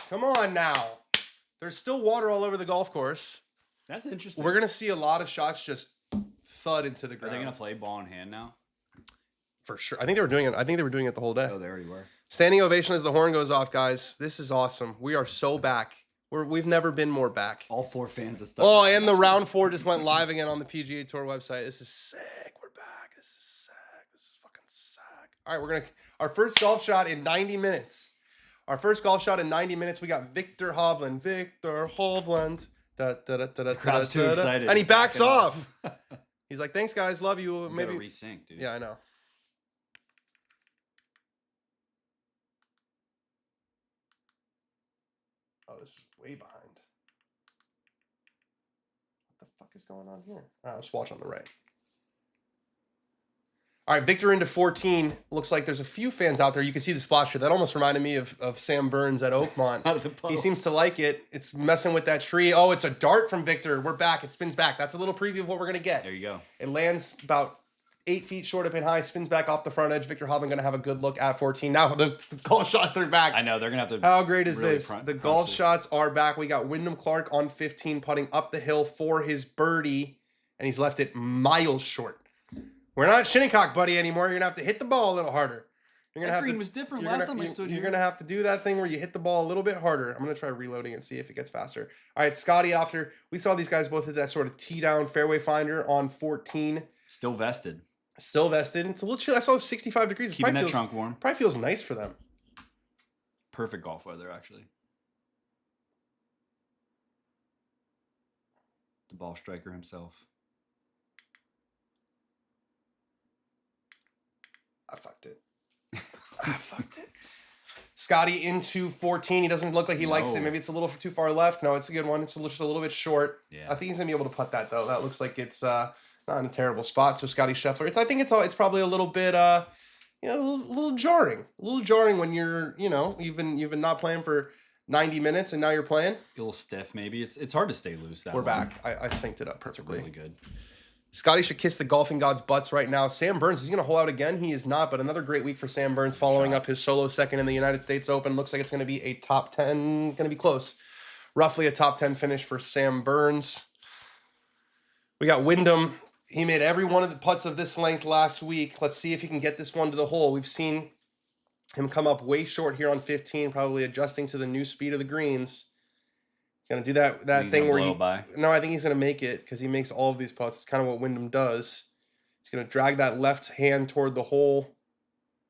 Come on now. There's still water all over the golf course. That's interesting. We're gonna see a lot of shots just thud into the Are ground. they gonna play ball in hand now? For sure. I think they were doing it the whole day. Oh, they already were. Standing ovation as the horn goes off, guys. This is awesome. We are so back. We've never been more back. All 4 fans of stuff. Oh, and the round 4 just went live again on the PGA Tour website. This is sick. We're back. This is sick. This is fucking sick. All right, our first golf shot in 90 minutes. We got Victor Hovland. Victor Hovland. Crowd's too excited. And he backs Backing off. He's like, "Thanks, guys. Love you." You Maybe gotta resync, dude. Yeah, I know. Oh, this is way behind. What the fuck is going on here? All right, let's watch on the right. All right, Victor into 14. Looks like there's a few fans out there. You can see the splash here. That almost reminded me of Sam Burns at Oakmont. Out of the puddle. He seems to like it. It's messing with that tree. Oh, it's a dart from Victor. We're back. It spins back. That's a little preview of what we're going to get. There you go. It lands about 8 feet short up and high, spins back off the front edge. Victor Hovland going to have a good look at 14. Now the golf shots are back. I know they're gonna have to. How great is really this? crunch The golf this. shots are back. We got Wyndham Clark on 15 putting up the hill for his birdie, and he's left it miles short. We're not Shinnecock buddy anymore. You're going to have to hit the ball a little harder. You're gonna That have green to, was different you're last gonna- time I you- stood You're here. going to have to do that thing where you hit the ball a little bit harder. I'm going to try reloading and see if it gets faster. All right, Scotty after. We saw these guys both hit that sort of tee down fairway finder on 14. Still vested. Still vested. It's a little chill. I saw 65 degrees. It Keeping that probably feels, trunk warm. probably feels nice for them. Perfect golf weather, actually. The ball striker himself. I fucked it. I fucked it. Scotty into 14. He doesn't look like he likes it. No. Maybe it's a little too far left. No, it's a good one. It's just a little bit short. Yeah. I think he's gonna be able to putt that though. That looks like it's not in a terrible spot. So Scotty Scheffler. I think it's probably a little bit a little jarring. A little jarring when you're you've been not playing for 90 minutes and now you're playing. A little stiff, maybe. It's hard to stay loose. That We're long. back. I synced it up That's perfectly. really good. Scotty should kiss the golfing gods' butts right now. Sam Burns, is he going to hole out again? He is not, but another great week for Sam Burns following up his solo second in the United States Open. Looks like it's going to be a top 10, going to be close. Roughly a top 10 finish for Sam Burns. We got Wyndham. He made every one of the putts of this length last week. Let's see if he can get this one to the hole. We've seen him come up way short here on 15, probably adjusting to the new speed of the greens. Gonna do that thing where no, I think he's gonna make it because he makes all of these putts. It's kind of what Wyndham does. He's gonna drag that left hand toward the hole.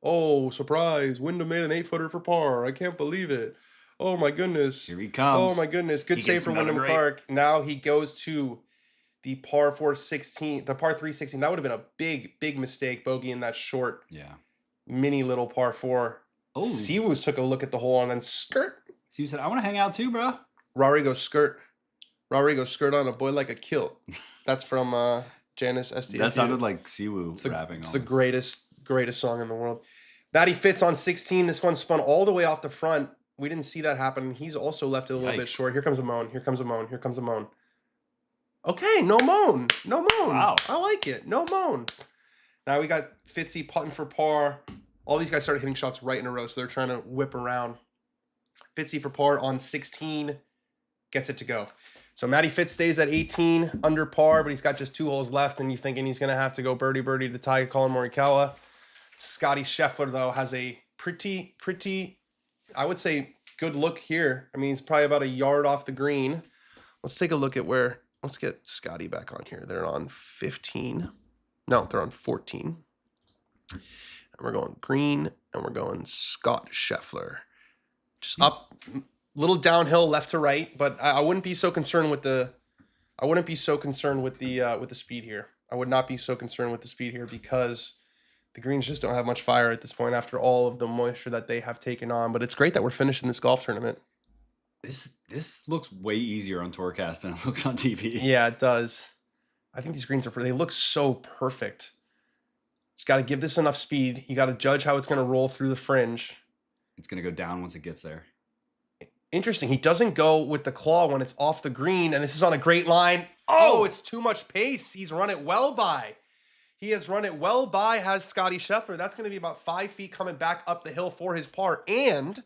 Oh, surprise! Wyndham made an 8-footer for par. I can't believe it. Oh my goodness! Here he comes. Oh my goodness! Good save for Wyndham Clark. Now he goes to the par 316. That would have been a big mistake, bogey in that short, mini little par 4. Oh, Siwoo's took a look at the hole and then skirt. Siwoo said, "I want to hang out too, bro." Rory goes skirt on a boy like a kilt. That's from Janice ST. That sounded like Siwoo rapping. It's the greatest song in the world. Matty Fitz on 16. This one spun all the way off the front. We didn't see that happen. He's also left it a little bit short. Here comes a moan. Okay, no moan. Wow. I like it. No moan. Now we got Fitzy putting for par. All these guys started hitting shots right in a row, so they're trying to whip around. Fitzy for par on 16. Gets it to go. So Matty Fitz stays at 18 under par, but he's got just 2 holes left, and you're thinking he's going to have to go birdie to tie Colin Morikawa. Scotty Scheffler, though, has a pretty, I would say, good look here. I mean, he's probably about a yard off the green. Let's take a look at let's get Scotty back on here. They're on 15. No, they're on 14. And we're going green, and we're going Scott Scheffler. Just up... little downhill left to right, but I wouldn't be so concerned with the speed here. I would not be so concerned with the speed here because the greens just don't have much fire at this point after all of the moisture that they have taken on. But it's great that we're finishing this golf tournament. This looks way easier on Tourcast than it looks on TV. Yeah, it does. I think these greens they look so perfect. Just got to give this enough speed. You got to judge how it's going to roll through the fringe. It's going to go down once it gets there. Interesting. He doesn't go with the claw when it's off the green, and this is on a great line. Oh, it's too much pace. He's run it well by. He has run it well by, has Scotty Scheffler. That's going to be about 5 feet coming back up the hill for his par. And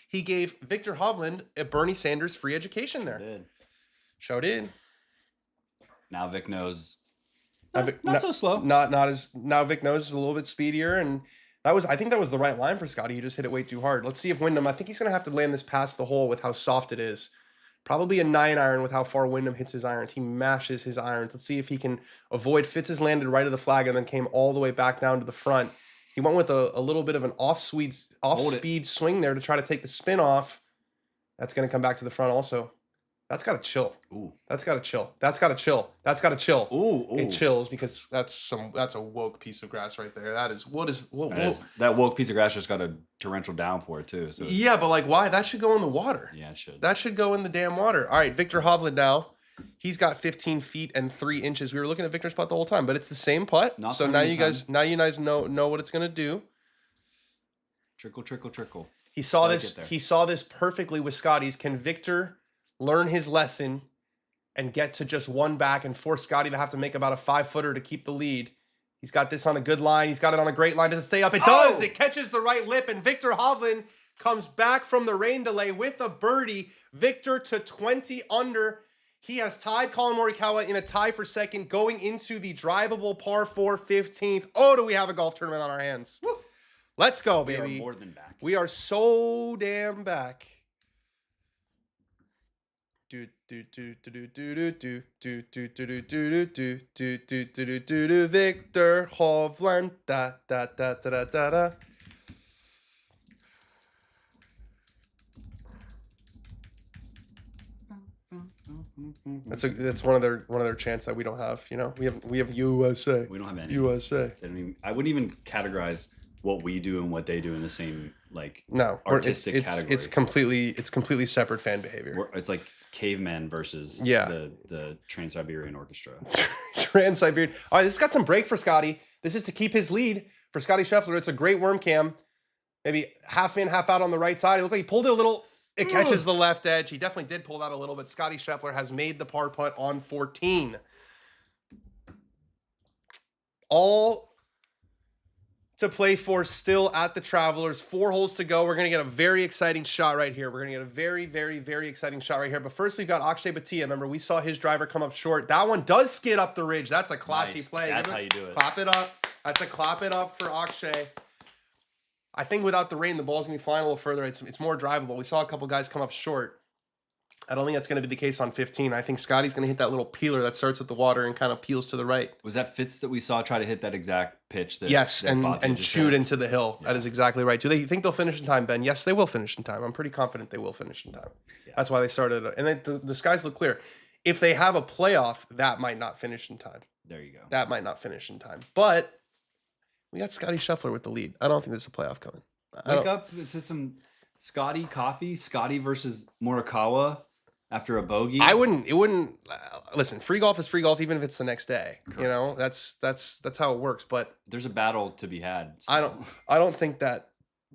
he gave Victor Hovland a Bernie Sanders free education there. Did. Showed in. Now Vic knows. Not so slow. Now Vic knows is a little bit speedier, and I think that was the right line for Scotty. He just hit it way too hard. Let's see if Wyndham, I think he's going to have to land this past the hole with how soft it is. Probably a 9-iron with how far Wyndham hits his irons. He mashes his irons. Let's see if he can avoid. Fitz has landed right of the flag and then came all the way back down to the front. He went with a little bit of an off-speed swing there to try to take the spin off. That's going to come back to the front also. That's got to chill. Ooh. That's got to chill. Ooh. It chills because that's a woke piece of grass right there. That woke piece of grass just got a torrential downpour too. So yeah, but like why? That should go in the water. Yeah, it should. That should go in the damn water. All right, Victor Hovland now. He's got 15 feet and 3 inches. We were looking at Victor's putt the whole time, but it's the same putt. So now you guys know what it's gonna do. Trickle. He saw this. He saw this perfectly with Scotty's. Can Victor learn his lesson and get to just one back and force Scotty to have to make about a 5-footer to keep the lead? He's got this on a good line. He's got it on a great line. Does it stay up? It does. It catches the right lip, and Victor Hovland comes back from the rain delay with a birdie. Victor to 20 under. He has tied Colin Morikawa in a tie for second going into the drivable par 4 15th. Oh, do we have a golf tournament on our hands? Woo. Let's go, baby. We are more than back. We are so damn back. Victor Hovland. Da da da da da da da. That's one of their chants that we don't have. You know, we have USA. We don't have any. USA. I wouldn't even categorize what we do and what they do in the same no artistic it's category. It's completely separate fan behavior. It's like cavemen versus the Trans-Siberian Orchestra. Trans-Siberian. All right, this has got some break for Scotty. This is to keep his lead for Scotty Scheffler. It's a great worm cam. Maybe half in, half out on the right side. It looked like he pulled it a little. It catches the left edge. He definitely did pull that a little bit. Scotty Scheffler has made the par putt on 14. All to play for still at the Travelers. 4 holes to go. We're going to get a very exciting shot right here. We're going to get a very, very, very exciting shot right here. But first, we've got Akshay Bhatia. Remember, we saw his driver come up short. That one does skid up the ridge. That's a classy play. That's how you do it. Clap it up. That's a clap it up for Akshay. I think without the rain, the ball's going to be flying a little further. It's more drivable. We saw a couple guys come up short. I don't think that's going to be the case on 15. I think Scotty's going to hit that little peeler that starts with the water and kind of peels to the right. Was that Fitz that we saw try to hit that exact pitch? Yes, that and shoot into the hill. Yeah. That is exactly right. Do they think they'll finish in time, Ben? Yes, they will finish in time. I'm pretty confident they will finish in time. Yeah. That's why they started. And the skies look clear. If they have a playoff, that might not finish in time. There you go. That might not finish in time. But we got Scotty Scheffler with the lead. I don't think there's a playoff coming. Wake up to some Scotty coffee. Scotty versus Morikawa after a bogey. It wouldn't listen, free golf is free golf even if it's the next day. Correct. You know, that's how it works. But there's a battle to be had. So. I don't think there's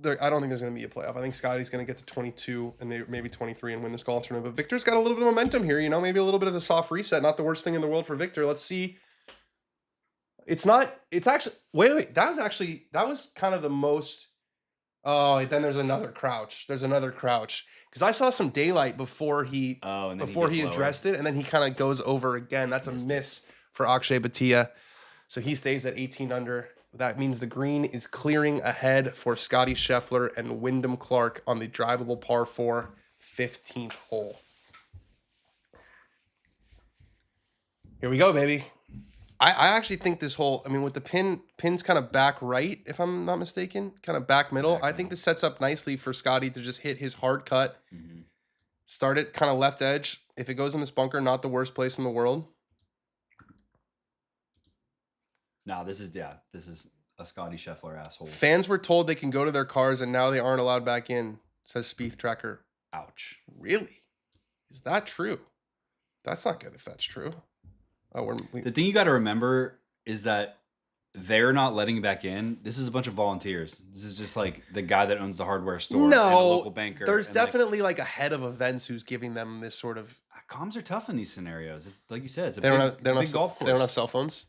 going to be a playoff. I think Scotty's going to get to 22 and maybe 23 and win this golf tournament. But Victor's got a little bit of momentum here. You know, maybe a little bit of a soft reset. Not the worst thing in the world for Victor. Let's see. It's actually wait. That was kind of the most. Oh, then there's another crouch. Because I saw some daylight before he addressed it, and then he kind of goes over again. That's a miss for Akshay Bhatia. So he stays at 18 under. That means the green is clearing ahead for Scotty Scheffler and Wyndham Clark on the drivable par 4 15th hole. Here we go, baby. I actually think this hole, I mean, with the pin's kind of back right, if I'm not mistaken, kind of back middle. I think this sets up nicely for Scotty to just hit his hard cut, start it kind of left edge. If it goes in this bunker, not the worst place in the world. No, this is a Scotty Scheffler asshole. Fans were told they can go to their cars and now they aren't allowed back in, says Spieth Tracker. Ouch. Really? Is that true? That's not good if that's true. Oh, the thing you got to remember is that they're not letting back in. This is a bunch of volunteers. This is just like the guy that owns the hardware store and a local banker. There's definitely like a head of events who's giving them this sort of... Comms are tough in these scenarios. Like you said, it's a big golf course. They don't have cell phones?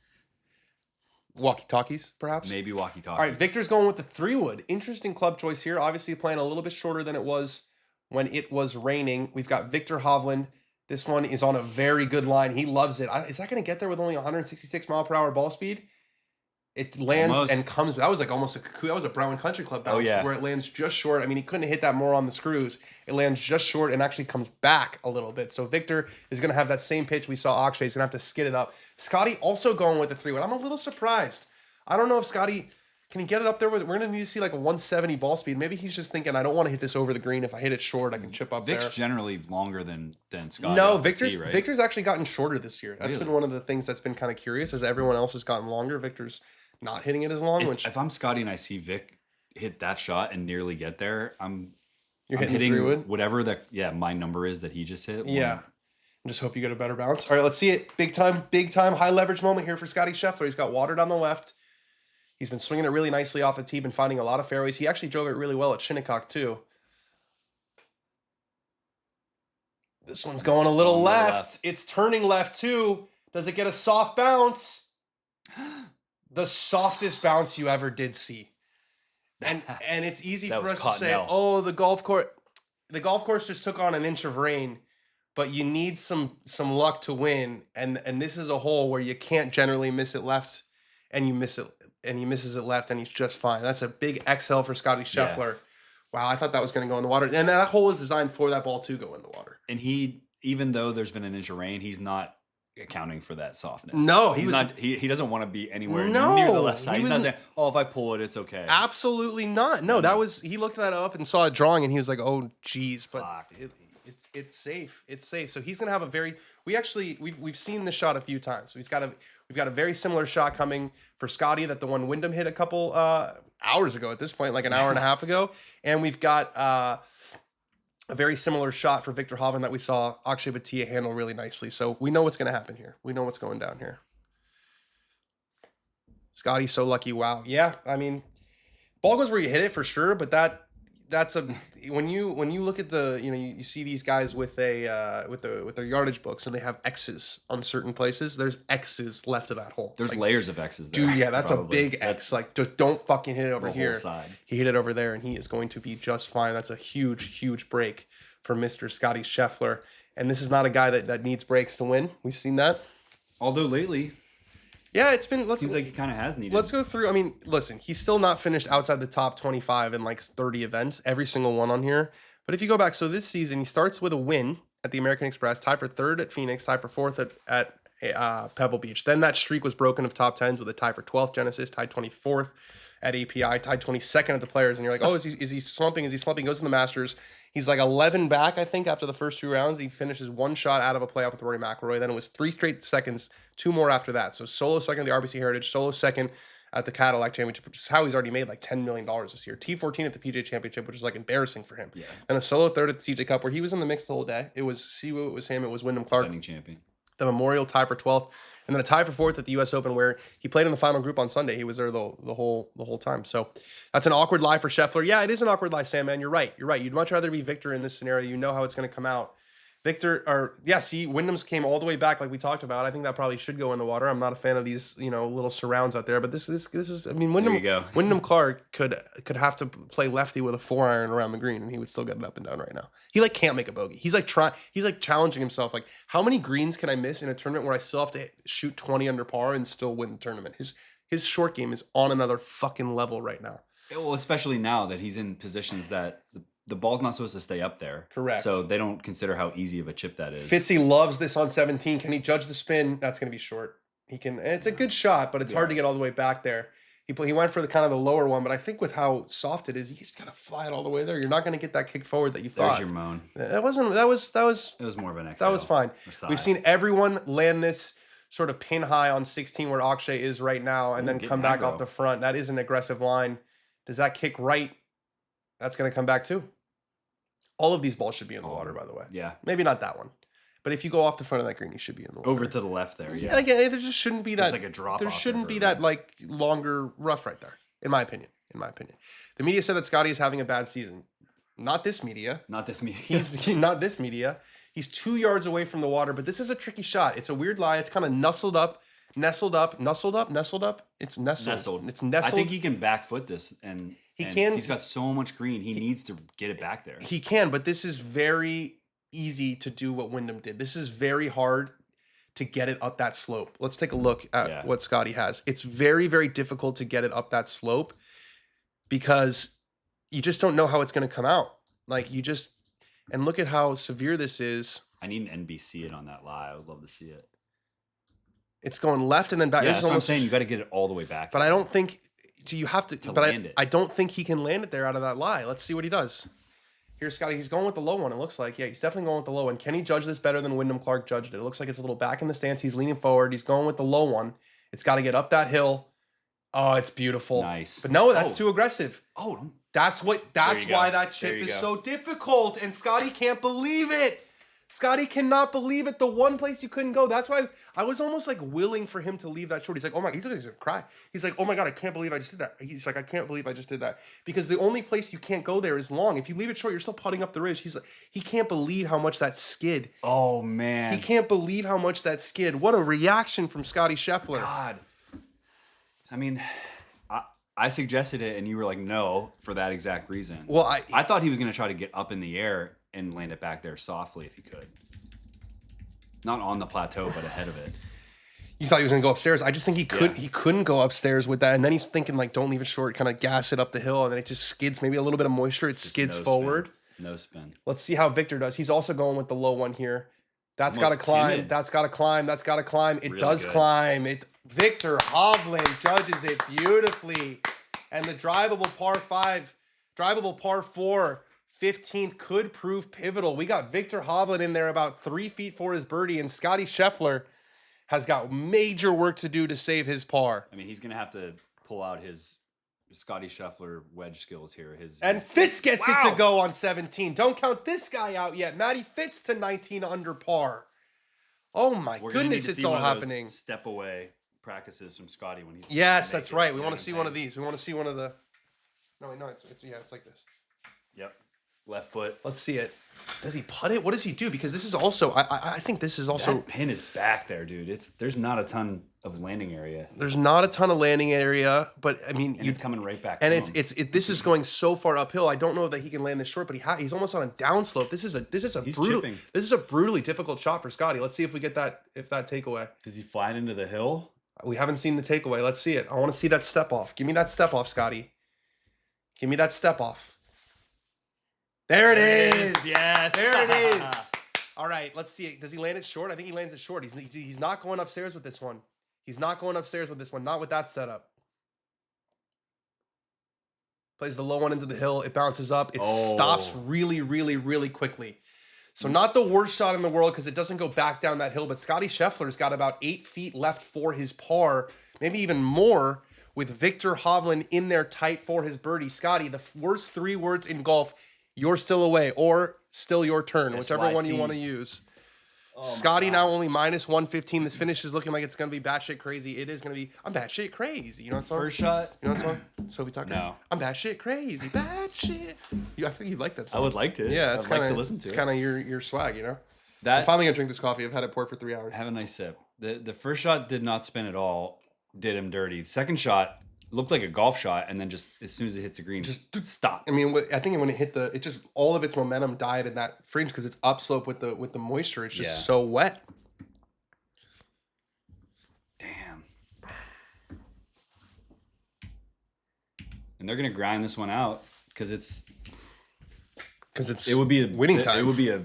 Walkie-talkies, perhaps? Maybe walkie-talkies. All right, Victor's going with the 3-wood. Interesting club choice here. Obviously playing a little bit shorter than it was when it was raining. We've got Victor Hovland. This one is on a very good line. He loves it. Is that going to get there with only 166 mile per hour ball speed? It lands and comes. That was like almost that was a Brown Country Club bounce where it lands just short. I mean, he couldn't hit that more on the screws. It lands just short and actually comes back a little bit. So Victor is going to have that same pitch we saw Akshay. He's going to have to skid it up. Scotty also going with the 3-wood. I'm a little surprised. I don't know if Scotty can he get it up there. We're going to need to see like a 170 ball speed. Maybe he's just thinking, I don't want to hit this over the green. If I hit it short, I can chip up Vic's generally longer than Scotty. No, Victor's actually gotten shorter this year. That's been one of the things that's been kind of curious as everyone else has gotten longer. Victor's not hitting it as long. If I'm Scotty and I see Vic hit that shot and nearly get there, I'm hitting whatever my number is that he just hit. Yeah. I just hope you get a better bounce. All right, let's see it. Big time, high leverage moment here for Scotty Scheffler. He's got water down the left. He's been swinging it really nicely off the tee, been finding a lot of fairways. He actually drove it really well at Shinnecock, too. This one's going a little left. It's turning left, too. Does it get a soft bounce? The softest bounce you ever did see. And it's easy for us to say, oh, the golf course just took on an inch of rain, but you need some luck to win. And this is a hole where you can't generally miss it left, and you miss it. And he misses it left, and he's just fine. That's a big exhale for Scotty Scheffler. Yeah. Wow, I thought that was going to go in the water. And that hole is designed for that ball to go in the water. And even though there's been an inch of rain, he's not accounting for that softness. No, he's not. He doesn't want to be anywhere near the left side. He's not saying, "Oh, if I pull it, it's okay." Absolutely not. No, he looked that up and saw a drawing, and he was like, "Oh, geez." But It's safe. It's safe. So he's gonna have a very. We've seen this shot a few times. So we've got a very similar shot coming for Scotty that the one Wyndham hit a couple hours ago at this point, like an hour and a half ago, and we've got a very similar shot for Victor Hovland that we saw Akshay Bhatia handle really nicely. So we know what's gonna happen here. We know what's going down here. Scotty's so lucky. Wow. Yeah. I mean, ball goes where you hit it for sure, but that's a when you look at the you see these guys with a with their yardage books and they have X's on certain places. There's X's left of that hole. There's like, layers of X's there. dude, yeah, that's probably. a big X. Like, just don't fucking hit it over The here. whole side. He hit it over there, and he is going to be just fine. That's a huge break for Mr. Scotty Scheffler. And this is not a guy that needs breaks to win. We've seen that. Although lately, yeah, it's been. seems like he kind of has needed. Let's go through. I mean, listen, he's still not finished outside the top 25 in like 30 events, every single one on here. But if you go back, so this season, he starts with a win at the American Express, tied for third at Phoenix, tied for fourth at Pebble Beach. Then that streak was broken of top 10s with a tie for 12th Genesis, tied 24th at API, tied 22nd at the Players. And you're like, oh, is he slumping? Is he slumping? Goes to the Masters. He's like 11 back, I think, after the first 2 rounds. He finishes 1 shot out of a playoff with Rory McIlroy. Then it was 3 straight seconds, 2 more after that. So solo second at the RBC Heritage, solo second at the Cadillac Championship, which is how he's already made like $10 million this year. T14 at the PGA Championship, which is like embarrassing for him. Yeah. And a solo third at the CJ Cup, where he was in the mix the whole day. It was Siwoo, it was him, it was Wyndham Clark. Defending champion. The Memorial tie for 12th, and then a tie for 4th at the U.S. Open, where he played in the final group on Sunday. He was there the whole time. So that's an awkward lie for Scheffler. Yeah, it is an awkward lie, Sam, man. You're right. You'd much rather be Victor in this scenario. You know how it's going to come out. Wyndham's came all the way back like we talked about. I think that probably should go in the water. I'm not a fan of these, little surrounds out there, but this is, I mean, Wyndham Clark could have to play lefty with a 4-iron around the green and he would still get it up and down right now. He like can't make a bogey. He's like challenging himself. Like, how many greens can I miss in a tournament where I still have to shoot 20 under par and still win the tournament? His short game is on another fucking level right now. Well, especially now that he's in positions that the ball's not supposed to stay up there. Correct. So they don't consider how easy of a chip that is. Fitzy loves this on 17. Can he judge the spin? That's going to be short. He can. It's a good shot, but it's hard to get all the way back there. He went for the kind of the lower one, but I think with how soft it is, you just got to fly it all the way there. You're not going to get that kick forward that you thought. There's your moan. That was. It was more of an exhale. That was fine. We've seen everyone land this sort of pin high on 16 where Akshay is right now, and then come back off the front. That is an aggressive line. Does that kick right? That's going to come back too. All of these balls should be in the water, by the way. Yeah. Maybe not that one. But if you go off the front of that green, you should be in the water. Over to the left there, yeah. Like, there just shouldn't be that. There's like a drop there off shouldn't be that like longer rough right there, in my opinion. The media said that Scotty is having a bad season. Not this media. Not this media. He's not this media. He's 2 yards away from the water, but this is a tricky shot. It's a weird lie. It's kind of nestled up. It's nestled. It's nestled. I think he can back foot this, and he's got so much green. He needs to get it back there. He can, but this is very easy to do what Wyndham did. This is very hard to get it up that slope. Let's take a look at what Scotty has. It's very, very difficult to get it up that slope because you just don't know how it's going to come out. And look at how severe this is. I need an NBC it on that lie. I would love to see it. It's going left and then back. Yeah, that's what I'm saying. You got to get it all the way back. But I don't think you have to. But land it. I don't think he can land it there out of that lie. Let's see what he does. Here's Scotty. He's going with the low one. It looks like. Yeah, he's definitely going with the low one. Can he judge this better than Wyndham Clark judged it? It looks like it's a little back in the stance. He's leaning forward. He's going with the low one. It's got to get up that hill. Oh, it's beautiful. Nice. But no, that's too aggressive. Oh, that's why that chip is so difficult. And Scotty can't believe it. Scotty cannot believe it. The one place you couldn't go. That's why I was almost like willing for him to leave that short. He's like, oh my, he's gonna cry. He's like, oh my God, I can't believe I just did that. He's like, I can't believe I just did that. Because the only place you can't go there is long. If you leave it short, you're still putting up the ridge. He's like, he can't believe how much that skid. Oh man. He can't believe how much that skid. What a reaction from Scotty Scheffler. God. I mean, I suggested it and you were like, no, for that exact reason. Well, I thought he was gonna try to get up in the air and land it back there softly if he could. Not on the plateau, but ahead of it. You thought he was going to go upstairs. I just think he couldn't go upstairs with that. And then he's thinking, like, don't leave it short, kind of gas it up the hill. And then it just skids, maybe a little bit of moisture. It skids forward. No spin. Let's see how Victor does. He's also going with the low one here. That's got to climb. Timid. That's got to climb. That's got to climb. It Really does good. climb. Victor Hovland judges it beautifully. And the drivable par 4 15th could prove pivotal. We got Victor Hovland in there about 3 feet for his birdie, and Scotty Scheffler has got major work to do to save his par. I mean, he's gonna have to pull out his Scotty Scheffler wedge skills here. And Fitz gets it to go on 17. Don't count this guy out yet. Matty Fitz to 19 under par. Oh my goodness, it's all happening. Step away practices from Scotty when he's. Yes, that's right. We want to see one of these. We want to see one of the. No, wait, no, it's like this. Yep. Left foot. Let's see it. Does he putt it? What does he do? Because this is also, I think this is also. That pin is back there, dude. There's not a ton of landing area. There's not a ton of landing area, but I mean, And it's coming right back. and to him. this is going so far uphill. I don't know that he can land this short, but he's almost on a downslope. This is a chipping. This is a brutally difficult shot for Scotty. Let's see if we get that takeaway. Does he fly it into the hill? We haven't seen the takeaway. Let's see it. I want to see that step off. Give me that step off, Scotty. Give me that step off. There it is. Yes. There it is. All right, let's see it. Does he land it short? I think he lands it short. He's not going upstairs with this one. He's not going upstairs with this one. Not with that setup. Plays the low one into the hill. It bounces up. It stops really, really, really quickly. So not the worst shot in the world because it doesn't go back down that hill. But Scotty Scheffler's got about 8 feet left for his par, maybe even more, with Victor Hovland in there tight for his birdie. Scotty, the worst 3 words in golf: you're still away, or still your turn, whichever one you want to use. Oh, Scotty now only minus 115. This finish is looking like it's going to be batshit crazy. It is going to be, I'm batshit crazy. You know what song? First shot. You know what song? Sophie Tucker? No. I'm batshit crazy. Batshit. I think you'd like that song. I would like to. Yeah, it's I'd kind like of to listen to it's it. kind of your swag, you know? I'm That finally going to drink this coffee. I've had it poured for 3 hours. have a nice sip. The first shot did not spin at all. Did him dirty. Second shot looked like a golf shot, and then just as soon as it hits the green, just stop. I mean, I think when it hit it just all of its momentum died in that fringe because it's upslope with the moisture. It's just so wet. Damn. And they're gonna grind this one out because it would be a winning time. It would be a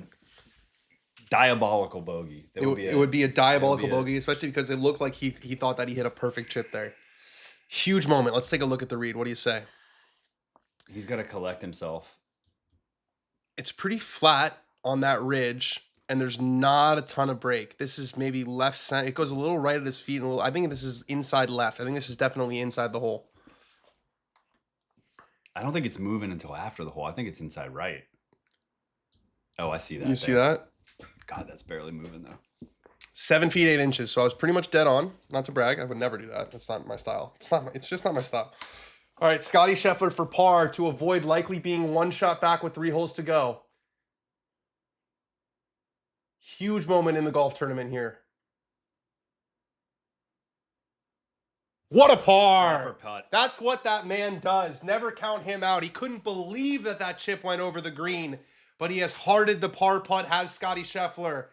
diabolical bogey. It would be a diabolical bogey, especially because it looked like he thought that he hit a perfect chip there. Huge moment. Let's take a look at the read. What do you say? He's got to collect himself. It's pretty flat on that ridge, and there's not a ton of break. This is maybe left center. It goes a little right at his feet. And I think this is inside left. I think this is definitely inside the hole. I don't think it's moving until after the hole. I think it's inside right. Oh, I see that. You see that? God, that's barely moving though. 7 feet 8 inches. So I was pretty much dead on. Not to brag, I would never do that. That's not my style. It's just not my style. All right, Scotty Scheffler for par to avoid likely being 1 shot back with 3 holes to go. Huge moment in the golf tournament here. What a par! Proper putt. That's what that man does. Never count him out. He couldn't believe that chip went over the green, but he has hearted the par putt, has Scotty Scheffler.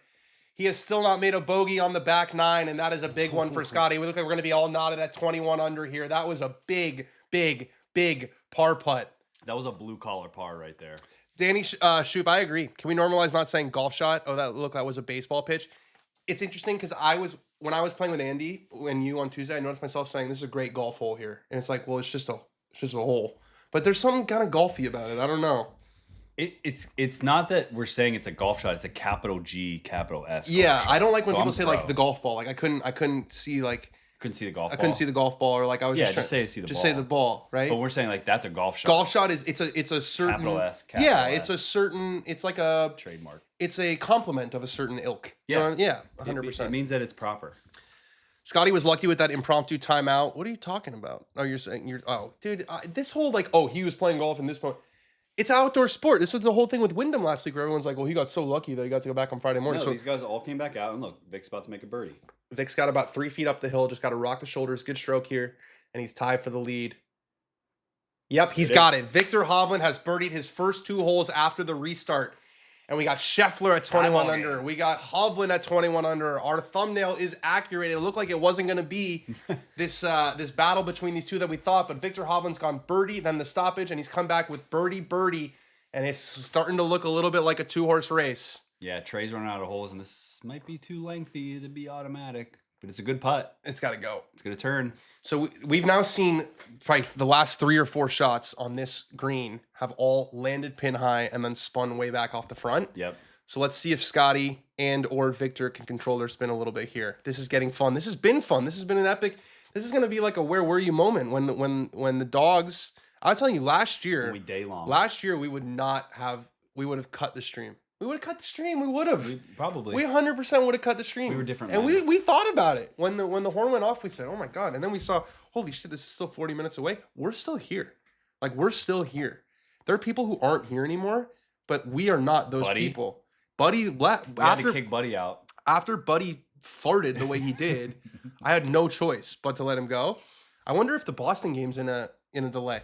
He has still not made a bogey on the back 9, and that is a big one for Scotty. We look like we're going to be all knotted at 21 under here. That was a big, big, big par putt. That was a blue-collar par right there. Danny Shoop, I agree. Can we normalize not saying golf shot? Oh, that was a baseball pitch. It's interesting because when I was playing with Andy and you on Tuesday, I noticed myself saying this is a great golf hole here, and it's like, well, it's just a hole, but there's something kind of golfy about it. I don't know. It's not that we're saying it's a golf shot. It's a capital G, capital S. Yeah, I don't like when people say pro. like the golf ball. Like I couldn't see like. Couldn't see the golf ball. I couldn't see the golf ball, or like I was just say see the just ball. say the ball, right? But we're saying like that's a golf shot. Golf shot is it's a certain Capital S. Capital yeah, S. it's a certain it's like a trademark. It's a complement of a certain ilk. Yeah, you know? Yeah, 100%. It means that it's proper. Scotty was lucky with that impromptu timeout. What are you talking about? Oh, you're saying dude, this whole like he was playing golf in this point. It's outdoor sport. This was the whole thing with Wyndham last week where everyone's like, well, he got so lucky that he got to go back on Friday morning. No, so these guys all came back out, and look, Vic's about to make a birdie. Vic's got about 3 feet up the hill, just got to rock the shoulders. Good stroke here, and he's tied for the lead. Yep, he's got it. Victor Hovland has birdied his first 2 holes after the restart. And we got Scheffler at 21 under. We got Hovland at 21 under. Our thumbnail is accurate. It looked like it wasn't going to be this battle between these two that we thought, but Victor Hovland's gone birdie, then the stoppage, and he's come back with birdie, and it's starting to look a little bit like a 2-horse race. Yeah, Trey's running out of holes, and this might be too lengthy to be automatic. but it's a good putt. It's got to go. It's gonna turn. So we've now seen probably the last 3 or 4 shots on this green have all landed pin high and then spun way back off the front. Yep. So let's see if Scotty and or Victor can control their spin a little bit here. This is getting fun. This has been fun. This has been an epic. This is going to be like a where were you moment when the dogs. I was telling you last year. We day long. Last year we would have cut the stream. We would have cut the stream. We would have. Probably. We 100% would have cut the stream. We were different. And we thought about it. When the horn went off, we said, oh my God. And then we saw, holy shit, this is still 40 minutes away. We're still here. Like, we're still here. There are people who aren't here anymore, but we are not those people. Buddy left. We had to kick Buddy out. After Buddy farted the way he did, I had no choice but to let him go. I wonder if the Boston game's in a delay.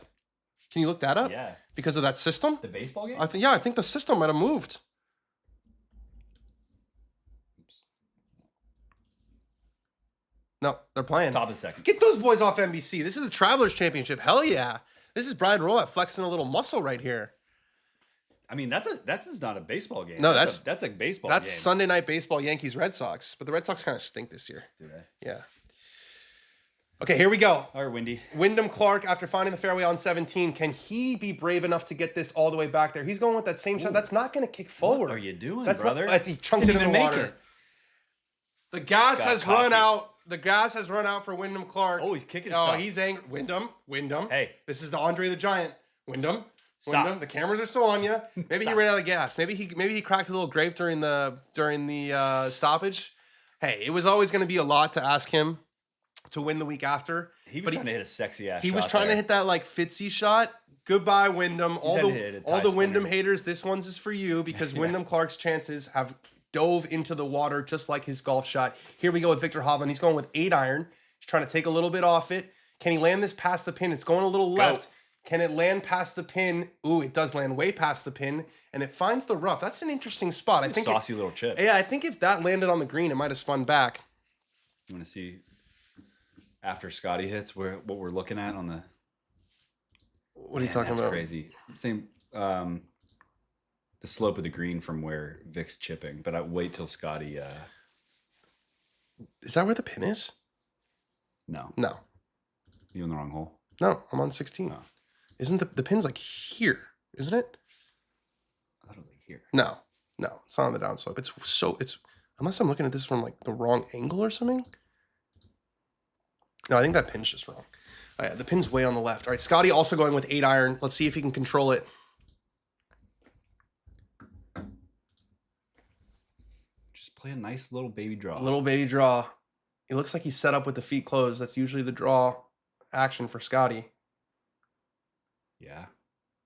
Can you look that up? Yeah. Because of that system? The baseball game? I think the system might have moved. No, they're playing. Top of the second. Get those boys off NBC. This is the Travelers Championship. Hell yeah. This is Brian Rowlett flexing a little muscle right here. I mean, that's not a baseball game. No, that's a baseball game. That's Sunday Night Baseball, Yankees, Red Sox. But the Red Sox kind of stink this year. Do they? Yeah. Okay, here we go. All right, Windy. Wyndham Clark, after finding the fairway on 17, can he be brave enough to get this all the way back there? He's going with that same shot. That's not going to kick forward. What are you doing, That's brother? He chunked it in the Didn't even water. make it. The gas Got has cocky. run out. The gas has run out for Wyndham Clark. Oh, he's kicking Oh, stuff. he's angry. Wyndham. Hey. This is the Andre the Giant. Wyndham. Stop. The cameras are still on you. Maybe he ran out of gas. Maybe he cracked a little grape during the stoppage. Hey, it was always going to be a lot to ask him to win the week after. He was trying to hit a sexy ass. He was trying to hit that like Fitzy shot. Goodbye, Wyndham. All the Wyndham haters, this one's is for you because Wyndham Clark's chances have dove into the water just like his golf shot. Here we go with Victor Hovland. He's going with 8-iron. He's trying to take a little bit off it. Can he land this past the pin? It's going a little left. Can it land past the pin? Ooh, it does land way past the pin, and it finds the rough. That's an interesting spot. I think saucy little chip. Yeah, I think if that landed on the green, it might have spun back. I'm gonna see after Scotty hits what we're looking at on the. What are you talking about? Crazy. Same. The slope of the green from where Vic's chipping, but I wait till Scotty. Is that where the pin is? No. You in the wrong hole. No, I'm on 16. Oh. Isn't the pin's like here? Isn't it? I thought it was like here. No, it's not on the downslope. It's unless I'm looking at this from like the wrong angle or something. No, I think that pin's just wrong. Oh, yeah, the pin's way on the left. All right, Scotty also going with 8-iron. Let's see if he can control it. Just play a nice little baby draw. Little baby draw. It looks like he's set up with the feet closed. That's usually the draw action for Scotty. Yeah.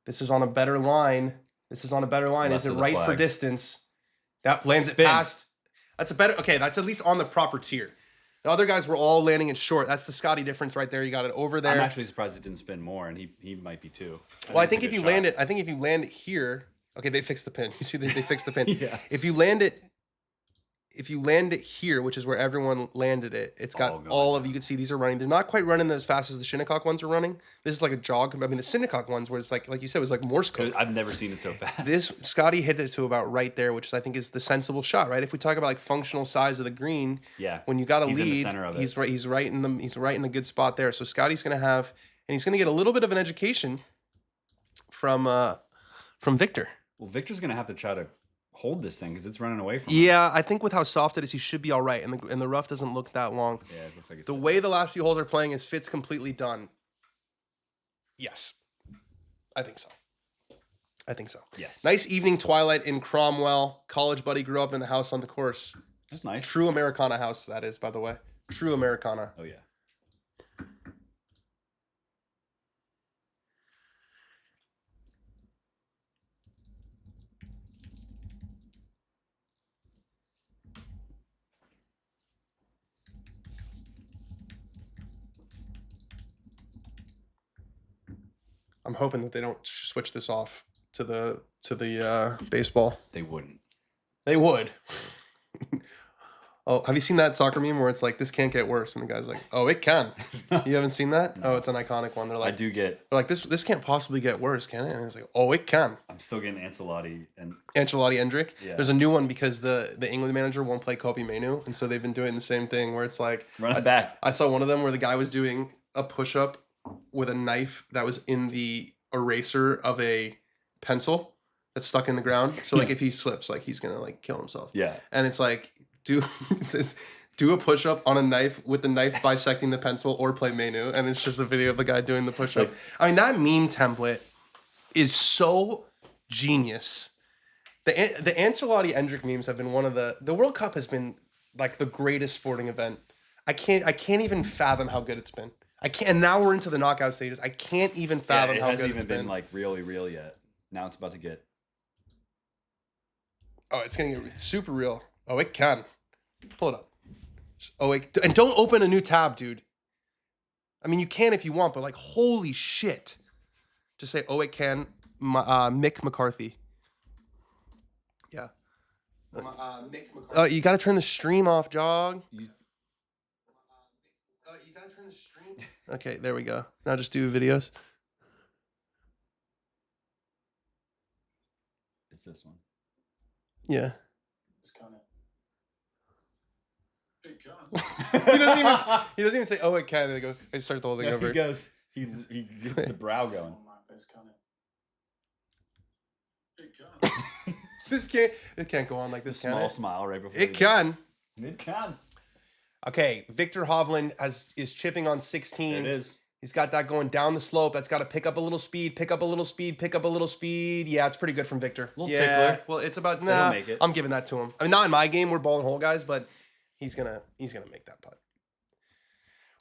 This is on a better line. Is Left it of the right for flag. distance? That lands it Spin. past. That's a better. Okay, that's at least on the proper tier. The other guys were all landing it short. That's the Scotty difference right there. You got it over there. I'm actually surprised it didn't spin more, and he might be too. Well, I think if you land it here. Okay, they fixed the pin. You see, they fixed the pin. Yeah. If you land it here, which is where everyone landed it, it's got all of, you can see these are running. They're not quite running as fast as the Shinnecock ones are running. This is like a jog. I mean, the Shinnecock ones where it's like you said, it was like Morse code. I've never seen it so fast. This Scotty hit it to about right there, which I think is the sensible shot, right? If we talk about like functional size of the green, Yeah. when you got a He's lead, in the center of it. he's right in a good spot there. So Scotty's gonna have, and he's gonna get a little bit of an education from Victor. Well, Victor's gonna have to try to hold this thing because it's running away from him. Yeah, I think with how soft it is, he should be all right, and the rough doesn't look that long. Yeah, it looks like it's The way the last few holes are playing is Fitz completely done. Yes, I think so. Yes. Nice evening twilight in Cromwell. College buddy grew up in the house on the course. That's nice. True Americana house, that is, by the way. True Americana. Oh yeah. I'm hoping that they don't switch this off to the baseball. They wouldn't. They would. Oh, have you seen that soccer meme where it's like, this can't get worse? And the guy's like, oh, it can. You haven't seen that? No. Oh, it's an iconic one. They're I like, do get. they're like, this can't possibly get worse, can it? And it's like, oh, it can. I'm still getting Ancelotti and Ancelotti Endrick. Yeah. There's a new one because the England manager won't play Kobe Manu, and so they've been doing the same thing where it's like, run it back. I saw one of them where the guy was doing a push-up with a knife that was in the eraser of a pencil that's stuck in the ground. So like if he slips, like he's gonna like kill himself. Yeah. And it's like, it says, do a push-up on a knife with the knife bisecting the pencil or play menu. And it's just a video of the guy doing the push-up. Like- I mean, that meme template is so genius. The Ancelotti Endrick memes have been one of the World Cup has been like the greatest sporting event. I can't even fathom how good it's been. I can't, and now we're into the knockout stages. I can't even fathom it how hasn't good it's even been been. like really real yet. Now it's about to get. Oh, it's gonna get super real. Oh, it can. Pull it up. Oh, and don't open a new tab, dude. I mean, you can if you want, but like, holy shit. Just say, oh, it can. Mick McCarthy. Yeah. Mick McCarthy. You gotta turn the stream off, Jog. You gotta turn the stream. Okay, there we go. Now just do videos. It's this one. Yeah. It's kind of. It can. He doesn't even say, oh, it can. And they go, they start the whole thing over. He goes. He gets the brow going. It's kind of. It can. It can't go on like this, can Small it? smile right before. It can. It can. Okay, Victor Hovland is chipping on 16. There it is. He's got that going down the slope. That's got to pick up a little speed, pick up a little speed, pick up a little speed. Yeah, it's pretty good from Victor. Little yeah, tickler. well, it's about He'll nah. make it. I'm giving that to him. I mean, not in my game. We're ball and hole guys, but he's gonna make that putt.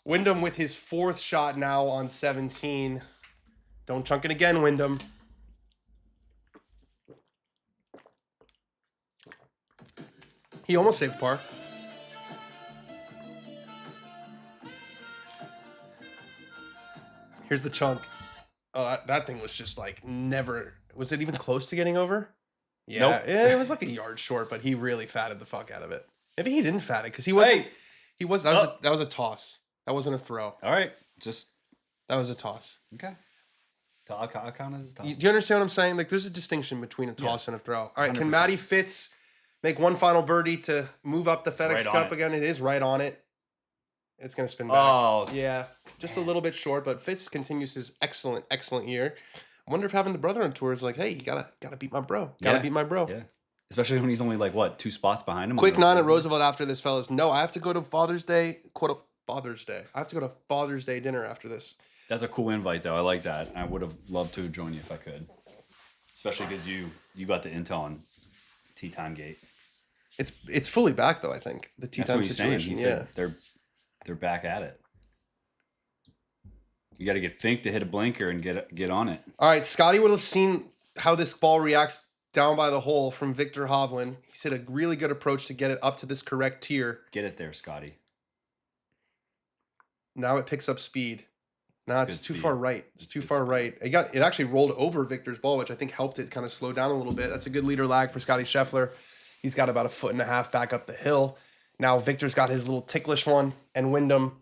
Wyndham with his fourth shot now on 17. Don't chunk it again, Wyndham. He almost saved par. Here's the chunk. Oh, that thing was just like never. Was it even close to getting over? Yeah, Nope. Yeah, it was like a yard short, but he really fatted the fuck out of it. Maybe he didn't fat it because he wasn't. Hey. He was. That was a toss. That wasn't a throw. All right. Just That was a toss. okay. I'll count as a toss. Do you understand what I'm saying? Like, there's a distinction between a toss Yes. and a throw. All right, can 100%. Matty Fitz make one final birdie to move up the FedEx right on Cup it. again? It is right on it. It's gonna spin back. Oh, Yeah, just a little bit short, but Fitz continues his excellent year. I wonder if having the brother on tour is like, hey, you gotta beat my bro. Gotta Yeah. beat my bro. yeah. Especially when he's only like what 2 spots behind him. Quick 9 at Roosevelt after this, fellas. No, I have to go to Father's Day. Father's Day. I have to go to Father's Day dinner after this. That's a cool invite though. I like that. I would have loved to join you if I could. Especially because you got the intel on Tea Time Gate. It's fully back though. I think the tea That's time what he's saying. situation. He Yeah. said they're back at it. You got to get Fink to hit a blinker and get on it. All right, Scotty would have seen how this ball reacts down by the hole from Victor Hovland. He's hit a really good approach to get it up to this correct tier. Get it there, Scotty. Now it picks up speed. Now It's it's good too speed. far right. It's It's too good far speed. right. It actually rolled over Victor's ball, which I think helped it kind of slow down a little bit. That's a good leader lag for Scotty Scheffler. He's got about 1.5 feet back up the hill. Now Victor's got his little ticklish one, and Wyndham.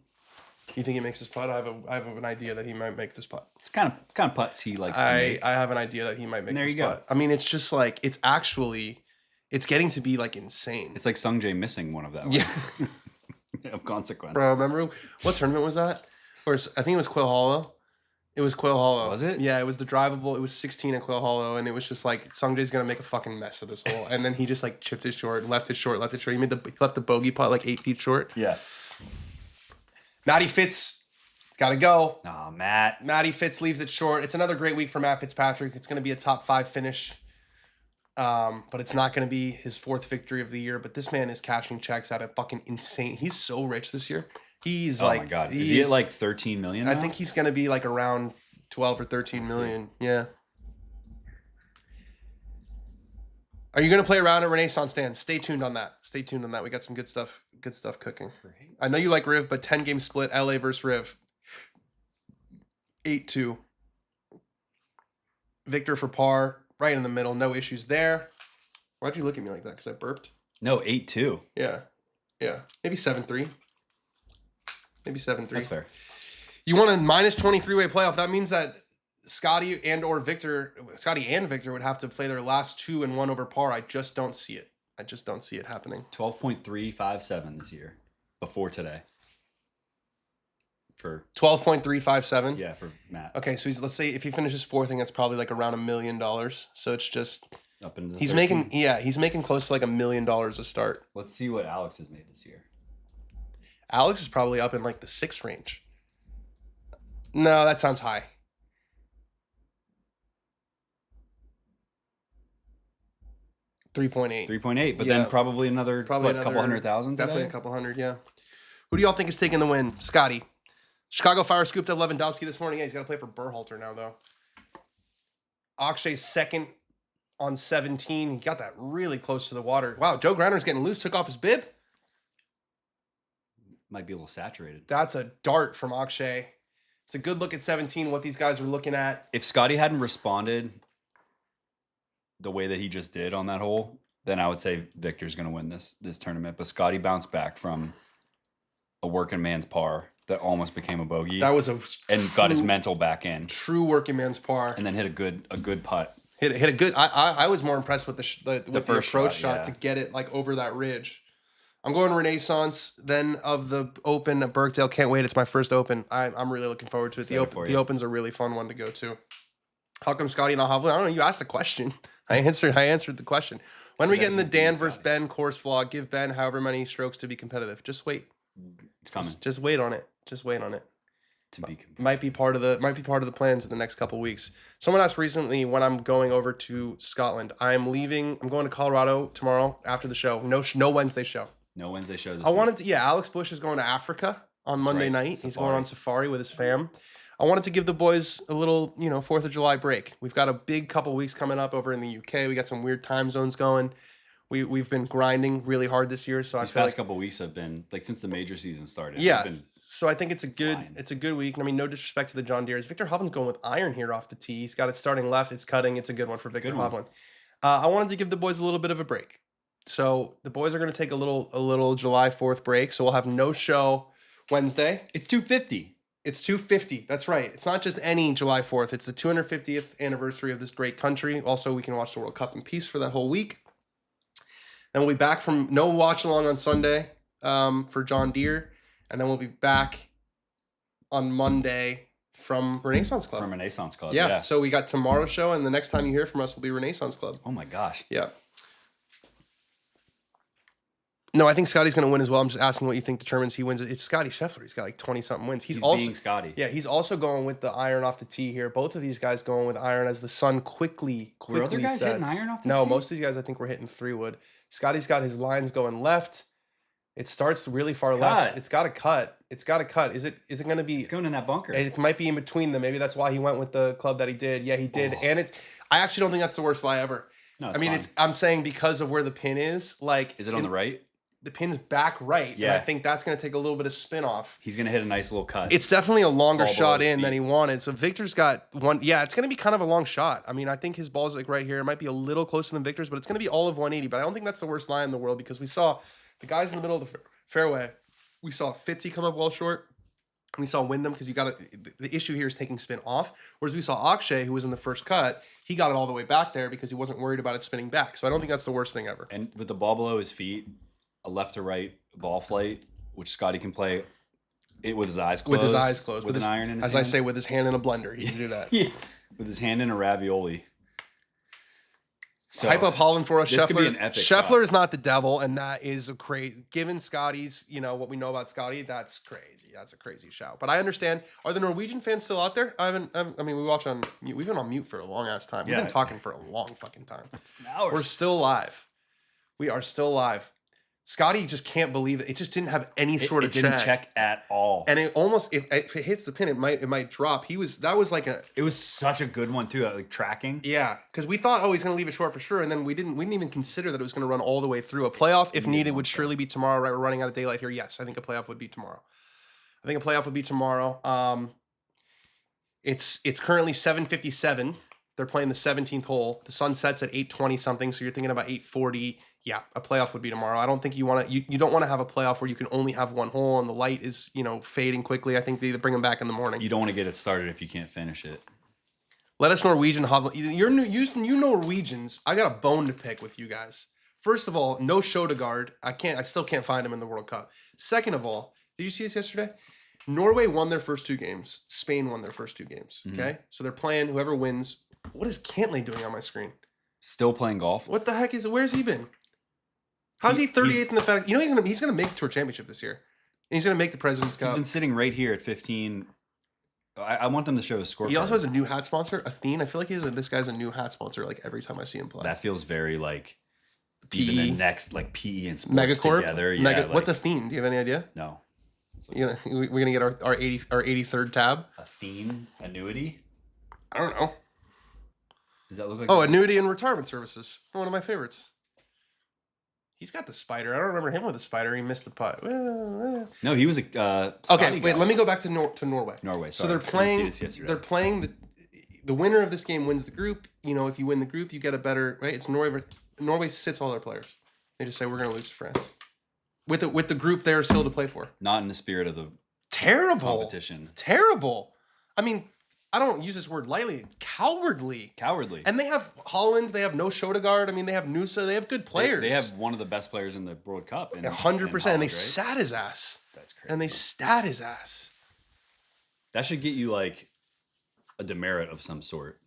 You think he makes this putt? I have an idea that he might make this putt. It's kind of putts he likes to I make. have an idea that he might make There this you go. putt. I mean, it's just like it's getting to be like insane. It's like Sung Jae missing one of that. Yeah. Of consequence. Bro, remember what tournament was that? Or I think it was Quail Hollow. It was Quail Hollow. Was it? Yeah, it was the drivable. It was 16 at Quail Hollow, and it was just like Sungjae's gonna make a fucking mess of this hole, and then he just like chipped it short, left it short. He left the bogey putt like 8 feet short. Yeah. Matty Fitz, gotta go. Aw, Matt. Matty Fitz leaves it short. It's another great week for Matt Fitzpatrick. It's gonna be a top 5 finish. But it's not going to be his 4th victory of the year. But this man is cashing checks at a fucking insane. He's so rich this year. He's Oh like, my god. Is he at like 13 million? I now? think he's going to be like around 12 or 13 million. Yeah. Are you going to play around at Renaissance Stand? Stay tuned on that. We got some good stuff cooking. I know you like Riv, but 10-game split, LA versus Riv. 8-2. Victor for par. Right in the middle, no issues there. Why'd you look at me like that? Because I burped? No, 8-2. Yeah. Yeah, maybe 7-3. Maybe 7-3. That's fair. You want a minus 23-way playoff. That means that Scotty and Victor would have to play their last 2 and 1 over par. I just don't see it. I just don't see it happening. 12.357 this year before today. For 12.357. Yeah, for Matt. Okay, so let's say if he finishes 4th, I think that's probably like around $1 million. So it's just Up into the he's 13. he's making close to like $1 million a start. Let's see what Alex has made this year. Alex is probably up in like the 6 range. No, that sounds high. $3.8. 3.8, but Yeah. then probably another couple 100,000 today? Definitely a couple hundred, yeah. Who do y'all think is taking the win? Scotty. Chicago Fire scooped up Lewandowski this morning. Yeah, he's got to play for Berhalter now, though. Akshay's second on 17. He got that really close to the water. Wow, Joe Greiner's getting loose. Took off his bib. Might be a little saturated. That's a dart from Akshay. It's a good look at 17, what these guys are looking at. If Scotty hadn't responded the way that he just did on that hole, then I would say Victor's going to win this tournament. But Scotty bounced back from a working man's par that almost became a bogey. That was and got his mental back in. True working man's par. And then hit a good putt. Hit a good. I was more impressed with the first approach shot, shot to get it like over that ridge. I'm going Renaissance, then of the Open at Birkdale. Can't wait. It's my first Open. I'm really looking forward to it. The Open's a really fun one to go to. How come Scotty not Hovland? I don't know. You asked the question. I answered the question. When are we getting the Dan versus Ben course vlog? Give Ben however many strokes to be competitive. Just wait. It's coming. Just wait on it. Just wait on it. To be competitive. Might be part of the plans in the next couple weeks. Someone asked recently when I'm going over to Scotland. I'm leaving. I'm going to Colorado tomorrow after the show. No Wednesday show. No Wednesday show this I week. wanted to. Yeah, Alex Bush is going to Africa on Monday night. He's going on safari with his fam. I wanted to give the boys a little, 4th of July break. We've got a big couple weeks coming up over in the UK. We got some weird time zones going. We've been grinding really hard this year, so These past couple weeks have been like since the major season started. Yeah. So I think it's a good week. I mean, no disrespect to the John Deere's. Victor Hovland's going with iron here off the tee. He's got it starting left. It's cutting. It's a good one for Victor Hovland. I wanted to give the boys a little bit of a break. So the boys are going to take a little July 4th break. So we'll have no show Wednesday. It's 250. It's 250. That's right. It's not just any July 4th. It's the 250th anniversary of this great country. Also, we can watch the World Cup in peace for that whole week. Then we'll be back from no watch along on Sunday for John Deere. And then we'll be back on Monday from Renaissance Club. From Renaissance Club, yeah. So we got tomorrow's show, and the next time you hear from us will be Renaissance Club. Oh, my gosh. Yeah. No, I think Scotty's going to win as well. I'm just asking what you think determines he wins. It's Scotty Scheffler. He's got like 20-something wins. He's also being Scotty. Yeah, he's also going with the iron off the tee here. Both of these guys going with iron as the sun quickly Were other guys sets. hitting iron off the No, tee? most of these guys I think were hitting 3-wood. Scotty's got his lines going left. It starts really far left. It's got to cut. Is it going to be? It's going in that bunker. It might be in between them. Maybe that's why he went with the club that he did. Yeah, he did. And I actually don't think that's the worst lie ever. No, I mean, I'm saying because of where the pin is. Like, is it on the right? The pin's back right. Yeah. And I think that's going to take a little bit of spin off. He's going to hit a nice little cut. It's definitely a longer Ball shot below his in than feet. he wanted. So Victor's got one. Yeah, it's going to be kind of a long shot. I mean, I think his ball's like right here. It might be a little closer than Victor's, but it's going to be all of 180. But I don't think that's the worst lie in the world because we saw the guys in the middle of the fairway. We saw Fitzy come up well short. We saw Wyndham because the issue here is taking spin off. Whereas we saw Akshay, who was in the first cut, he got it all the way back there because he wasn't worried about it spinning back. So I don't think that's the worst thing ever. And with the ball below his feet, a left to right ball flight, which Scotty can play it with his eyes closed. With an iron in his hand. As I say, with his hand in a blender, he can do that. Yeah. With his hand in a ravioli. So, hype up Holland for us. This could be an epic Scheffler shot. is not the devil, and that is a crazy. Given Scotty's, what we know about Scotty, that's crazy. That's a crazy shout. But I understand. Are the Norwegian fans still out there? I mean, we watch on mute. We've been on mute for a long ass time. We've been talking for a long fucking time. We're still live. We are still live. Scotty just can't believe it. It just didn't have any sort of check. It didn't check at all. And it almost, if it hits the pin, it might drop. It was such a good one too, like tracking. Yeah, because we thought, he's going to leave it short for sure, and then we didn't even consider that it was going to run all the way through. A playoff, if needed, would surely be tomorrow. Right, we're running out of daylight here. Yes, I think a playoff would be tomorrow. It's currently 7:57. They're playing the 17th hole. The sun sets at 8:20 something, so you're thinking about 8:40. Yeah, a playoff would be tomorrow. I don't think you want to. You don't want to have a playoff where you can only have one hole and the light is fading quickly. I think they bring them back in the morning. You don't want to get it started if you can't finish it. Let us Norwegian Hovland. You Norwegians. I got a bone to pick with you guys. First of all, no Shodegaard. I still can't find him in the World Cup. Second of all, did you see this yesterday? Norway won their first 2 games. Spain won their first 2 games. Okay, so they're playing whoever wins. What is Cantley doing on my screen? Still playing golf? What the heck is? Where's he been? How's he 38th in the FedEx? He's gonna make the Tour Championship this year. And he's gonna make the President's Cup. He's been sitting right here at 15. I want them to show his scorecard. He also has a new hat sponsor, Athene. I feel like this guy's a new hat sponsor. Like every time I see him play, that feels very like PE. even the next like PE and sports Megacorp together. Yeah, what's Athene? Do you have any idea? No. We're gonna get our 83rd tab. Athene annuity. I don't know. Does that look like? Oh, annuity and retirement services. One of my favorites. He's got the spider. I don't remember him with the spider. He missed the putt. No, he was a. Okay, wait. Let me go back to Norway. Norway. So Sorry. they're playing. I didn't see this yesterday. They're playing the winner of this game wins the group. If you win the group, you get a better right. It's Norway. Norway sits all their players. They just say we're going to lose to France. With the group there still to play for. Not in the spirit of the terrible competition. Terrible. I mean, I don't use this word lightly. Cowardly. And they have Holland. They have no Shodegaard. I mean, they have Nusa. They have good players. They have one of the best players in the World Cup. 100%. And they right? sat his ass. That's crazy. And they stat his ass. That should get you like a demerit of some sort.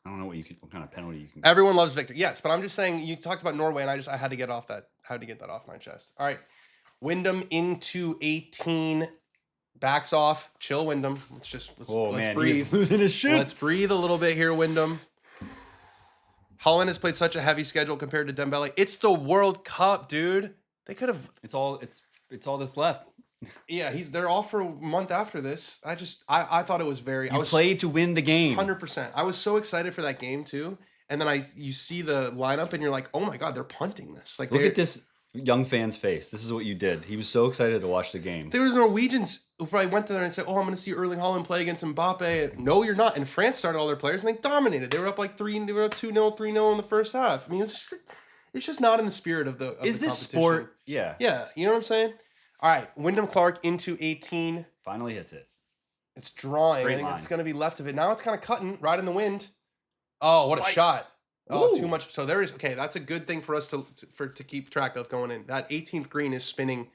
I don't know what kind of penalty you can. Everyone loves Victor. Yes, but I'm just saying you talked about Norway, and I had to get that off my chest. All right, Wyndham into 18, backs off. Chill, Wyndham. Let's breathe. He's losing his shit. Let's breathe a little bit here, Wyndham. Holland has played such a heavy schedule compared to Dembele. It's the World Cup, dude. They could have. It's all that's left. Yeah, they're off for a month after this. I thought it was very. I was played to win the game. 100%. I was so excited for that game too, and then you see the lineup and you're like, oh my god, they're punting this. Like, look at this young fan's face. This is what you did. He was so excited to watch the game. There was Norwegians who probably went there and said, oh, I'm going to see Erling Haaland play against Mbappe. And, no, you're not. And France started all their players and they dominated. They were up like 3. They were up 2-0, 3-0 in the first half. I mean, it's just not in the spirit of the. Is this sport? Yeah. Yeah, you know what I'm saying. All right, Wyndham Clark into 18. Finally hits it. It's drawing. Straight I think line. it's going to be left of it. Now it's kind of cutting right in the wind. Oh, what a shot. Oh, Ooh. too much. So there is, okay, that's a good thing for us to keep track of going in. That 18th green is spinning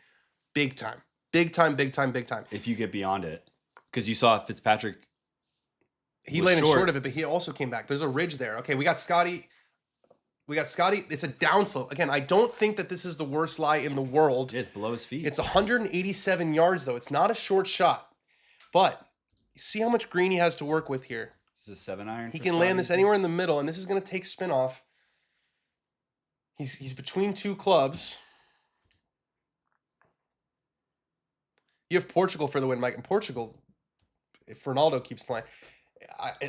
big time. Big time, big time, big time. If you get beyond it. Because you saw Fitzpatrick. He landed short of it, but he also came back. There's a ridge there. Okay, we got Scotty. It's a downslope. Again, I don't think that this is the worst lie in the world. It's below his feet. It's 187 yards, though. It's not a short shot. But you see how much green he has to work with here. This is a 7-iron. He can land this anywhere in the middle, and this is going to take spin off. He's between 2 clubs. You have Portugal for the win, Mike. And Portugal, if Ronaldo keeps playing.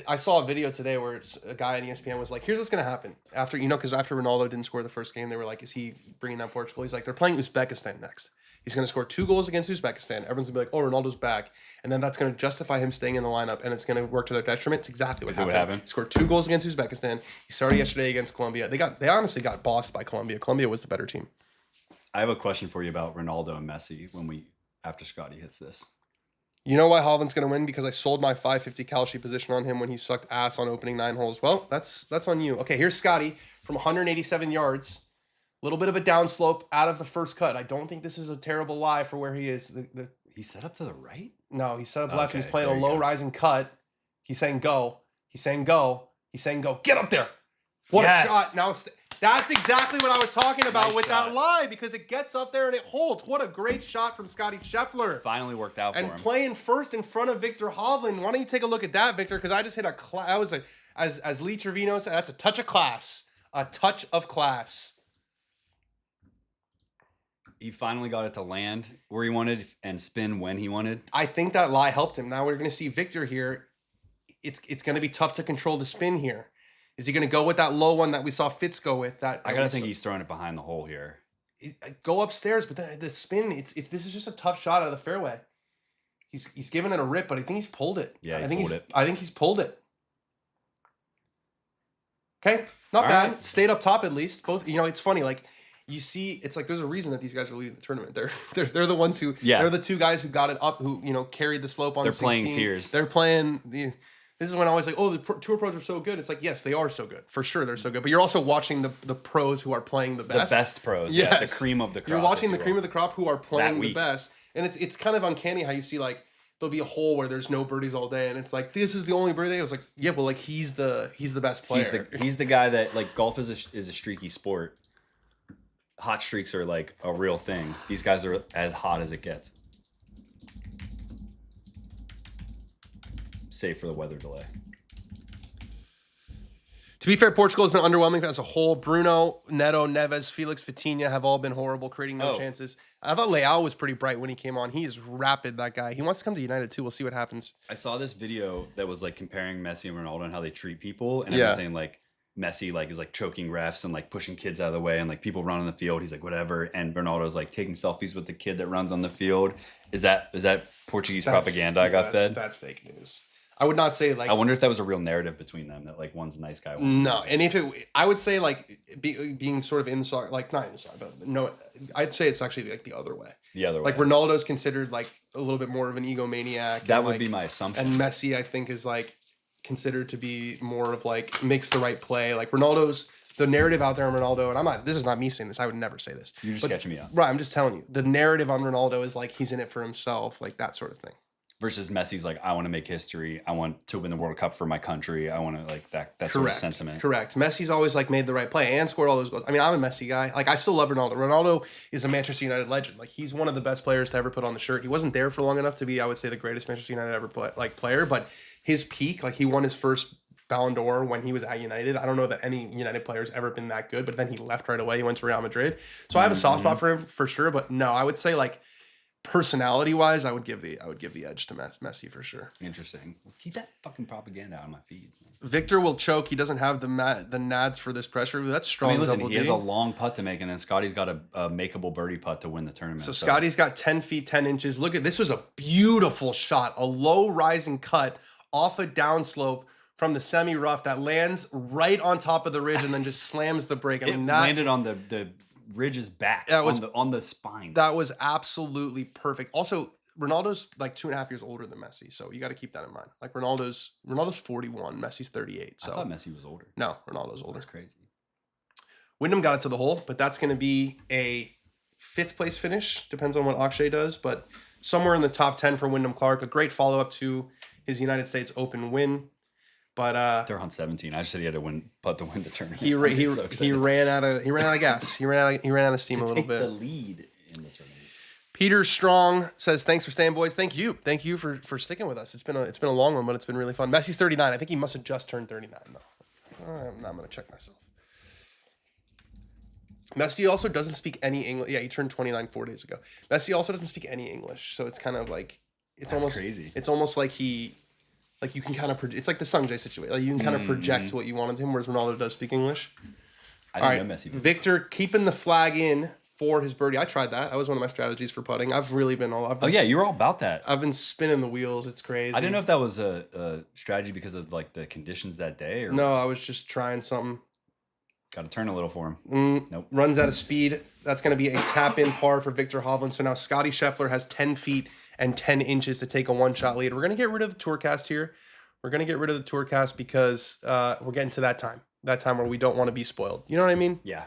I saw a video today where a guy on ESPN was like, here's what's going to happen. Because after Ronaldo didn't score the first game, they were like, is he bringing down Portugal? He's like, they're playing Uzbekistan next. He's going to score 2 goals against Uzbekistan. Everyone's going to be like, oh, Ronaldo's back. And then that's going to justify him staying in the lineup, and it's going to work to their detriment. It's exactly what happened. He scored 2 goals against Uzbekistan. He started yesterday against Colombia. They honestly got bossed by Colombia. Colombia was the better team. I have a question for you about Ronaldo and Messi after Scotty hits this. You know why Hovland's going to win? Because I sold my 550 cal sheet position on him when he sucked ass on opening 9 holes. Well, that's on you. Okay, here's Scotty from 187 yards. A little bit of a downslope out of the first cut. I don't think this is a terrible lie for where he is. He set up to the right? No, he set up left. Okay, He's playing a low rising cut. He's saying go. He's saying go. He's saying go. Get up there. What a shot. Now that's exactly what I was talking about Nice with shot. that lie, because it gets up there and it holds. What a great shot from Scotty Scheffler. Finally worked out for him. And playing first in front of Victor Hovland. Why don't you take a look at that, Victor? Because I just hit that was as Lee Trevino said, that's a touch of class. A touch of class. He finally got it to land where he wanted and spin when he wanted. I think that lie helped him. Now we're going to see Victor here. It's going to be tough to control the spin here. Is he going to go with that low one that we saw Fitz go with? I gotta think he's throwing it behind the hole here. Go upstairs, but the spin. This is just a tough shot out of the fairway. He's giving it a rip, but I think he's pulled it. Yeah, I think he's pulled it. Okay, not All bad. right. Stayed up top at least. Both, it's funny. Like you see, it's like there's a reason that these guys are leading the tournament. They're the ones who Yeah. they're the two guys who got it up, who carried the slope on. They're 16. playing tiers. They're playing the. This is when I always like, oh, the tour pros are so good. It's like, yes, they are so good for sure. They're so good, but you're also watching the pros who are playing the best. The best pros. Yes. Yeah, the cream of the crop. You're watching if the you cream will. of the crop who are playing the week. best, and it's kind of uncanny how you see like there'll be a hole where there's no birdies all day, and it's like this is the only birdie. I was like, yeah, well, like he's the best player. He's the guy that like golf is a streaky sport. Hot streaks are like a real thing. These guys are as hot as it gets. Save for the weather delay. To be fair, Portugal has been underwhelming as a whole. Bruno, Neto, Neves, Felix, Vitinha have all been horrible, creating no chances. I thought Leao was pretty bright when he came on. He is rapid, that guy. He wants to come to United too. We'll see what happens. I saw this video that was like comparing Messi and Ronaldo and how they treat people, and Yeah. I was saying like Messi like is like choking refs and like pushing kids out of the way, and like people run on the field. He's like whatever, and Ronaldo's like taking selfies with the kid that runs on the field. Is that Portuguese propaganda I got fed? That's fake news. I would not say like. I wonder if that was a real narrative between them that like one's a nice guy. One's No, and if it, I would say like being sort of in the soccer, like not in the soccer, but no, I'd say it's actually like the other way. the other way. Like Ronaldo's considered like a little bit more of an egomaniac. That and, would like, be my assumption. And Messi, I think, is like considered to be more of like makes the right play. Like Ronaldo's the narrative out there on Ronaldo, and I'm not. This is not me saying this. I would never say this. You're just sketching me out. Right, I'm just telling you. The narrative on Ronaldo is like he's in it for himself, like that sort of thing. Versus Messi's like, I want to make history. I want to win the World Cup for my country. I want to like that sort of sentiment. Correct. Messi's always like made the right play and scored all those goals. I mean, I'm a Messi guy. Like I still love Ronaldo. Ronaldo is a Manchester United legend. Like he's one of the best players to ever put on the shirt. He wasn't there for long enough to be, I would say, the greatest Manchester United ever player. But his peak, like he won his first Ballon d'Or when he was at United. I don't know that any United player's ever been that good. But then he left right away. He went to Real Madrid. So I have a soft spot for him for sure. But no, I would say like personality wise, I would give the edge to Messi for sure. Interesting. Keep that fucking propaganda out of my feeds, man. Victor will choke. He doesn't have the nads for this pressure. That's strong. I mean, listen, double he has D. a long putt to make, and then Scotty's got a makeable birdie putt to win the tournament. So Scotty's got 10 feet, 10 inches. Look at this was a beautiful shot. A low rising cut off a downslope from the semi rough that lands right on top of the ridge and then just slams the break. I it mean, that landed on the ridge's back. That was- on the spine. that was absolutely perfect. Also, Ronaldo's like 2.5 years older than Messi, so you got to keep that in mind. Like Ronaldo's 41, Messi's 38. So I thought Messi was older. no, Ronaldo's older. That's crazy. Wyndham got it to the hole, but that's going to be a 5th place finish. Depends on what Akshay does, but somewhere in the top 10 for Wyndham Clark. A great follow up to his United States Open win. But They're on 17. I just said he had to putt to win the tournament. he ran out of gas. He ran out of steam to a little take bit. the lead in the tournament. Peter Strong says, "Thanks for staying, boys. Thank you for sticking with us. It's been a long one, but it's been really fun." Messi's 39. I think he must have just turned 39 though. I'm gonna check myself. Messi also doesn't speak any English. Yeah, he turned 29 4 days ago. Messi also doesn't speak any English, so it's kind of like That's almost crazy. It's almost like you can kind of it's like the Sungjae situation. Like you can kind of project what you want of him, whereas Ronaldo does speak English. I All didn't right, know Messi. Victor keeping the flag in for his birdie. I tried that. That was one of my strategies for putting. I've really been all. Oh yeah, you were all about that. I've been spinning the wheels. It's crazy. I didn't know if that was a strategy because of like the conditions that day, or No, I was just trying something. got to turn a little for him. Nope. Runs out of speed. That's going to be a tap-in par for Victor Hovland. So now Scotty Scheffler has 10 feet and 10 inches to take a one-shot lead. We're going to get rid of the Tourcast here. We're going to get rid of the Tourcast because we're getting to that time where we don't want to be spoiled. You know what I mean? Yeah.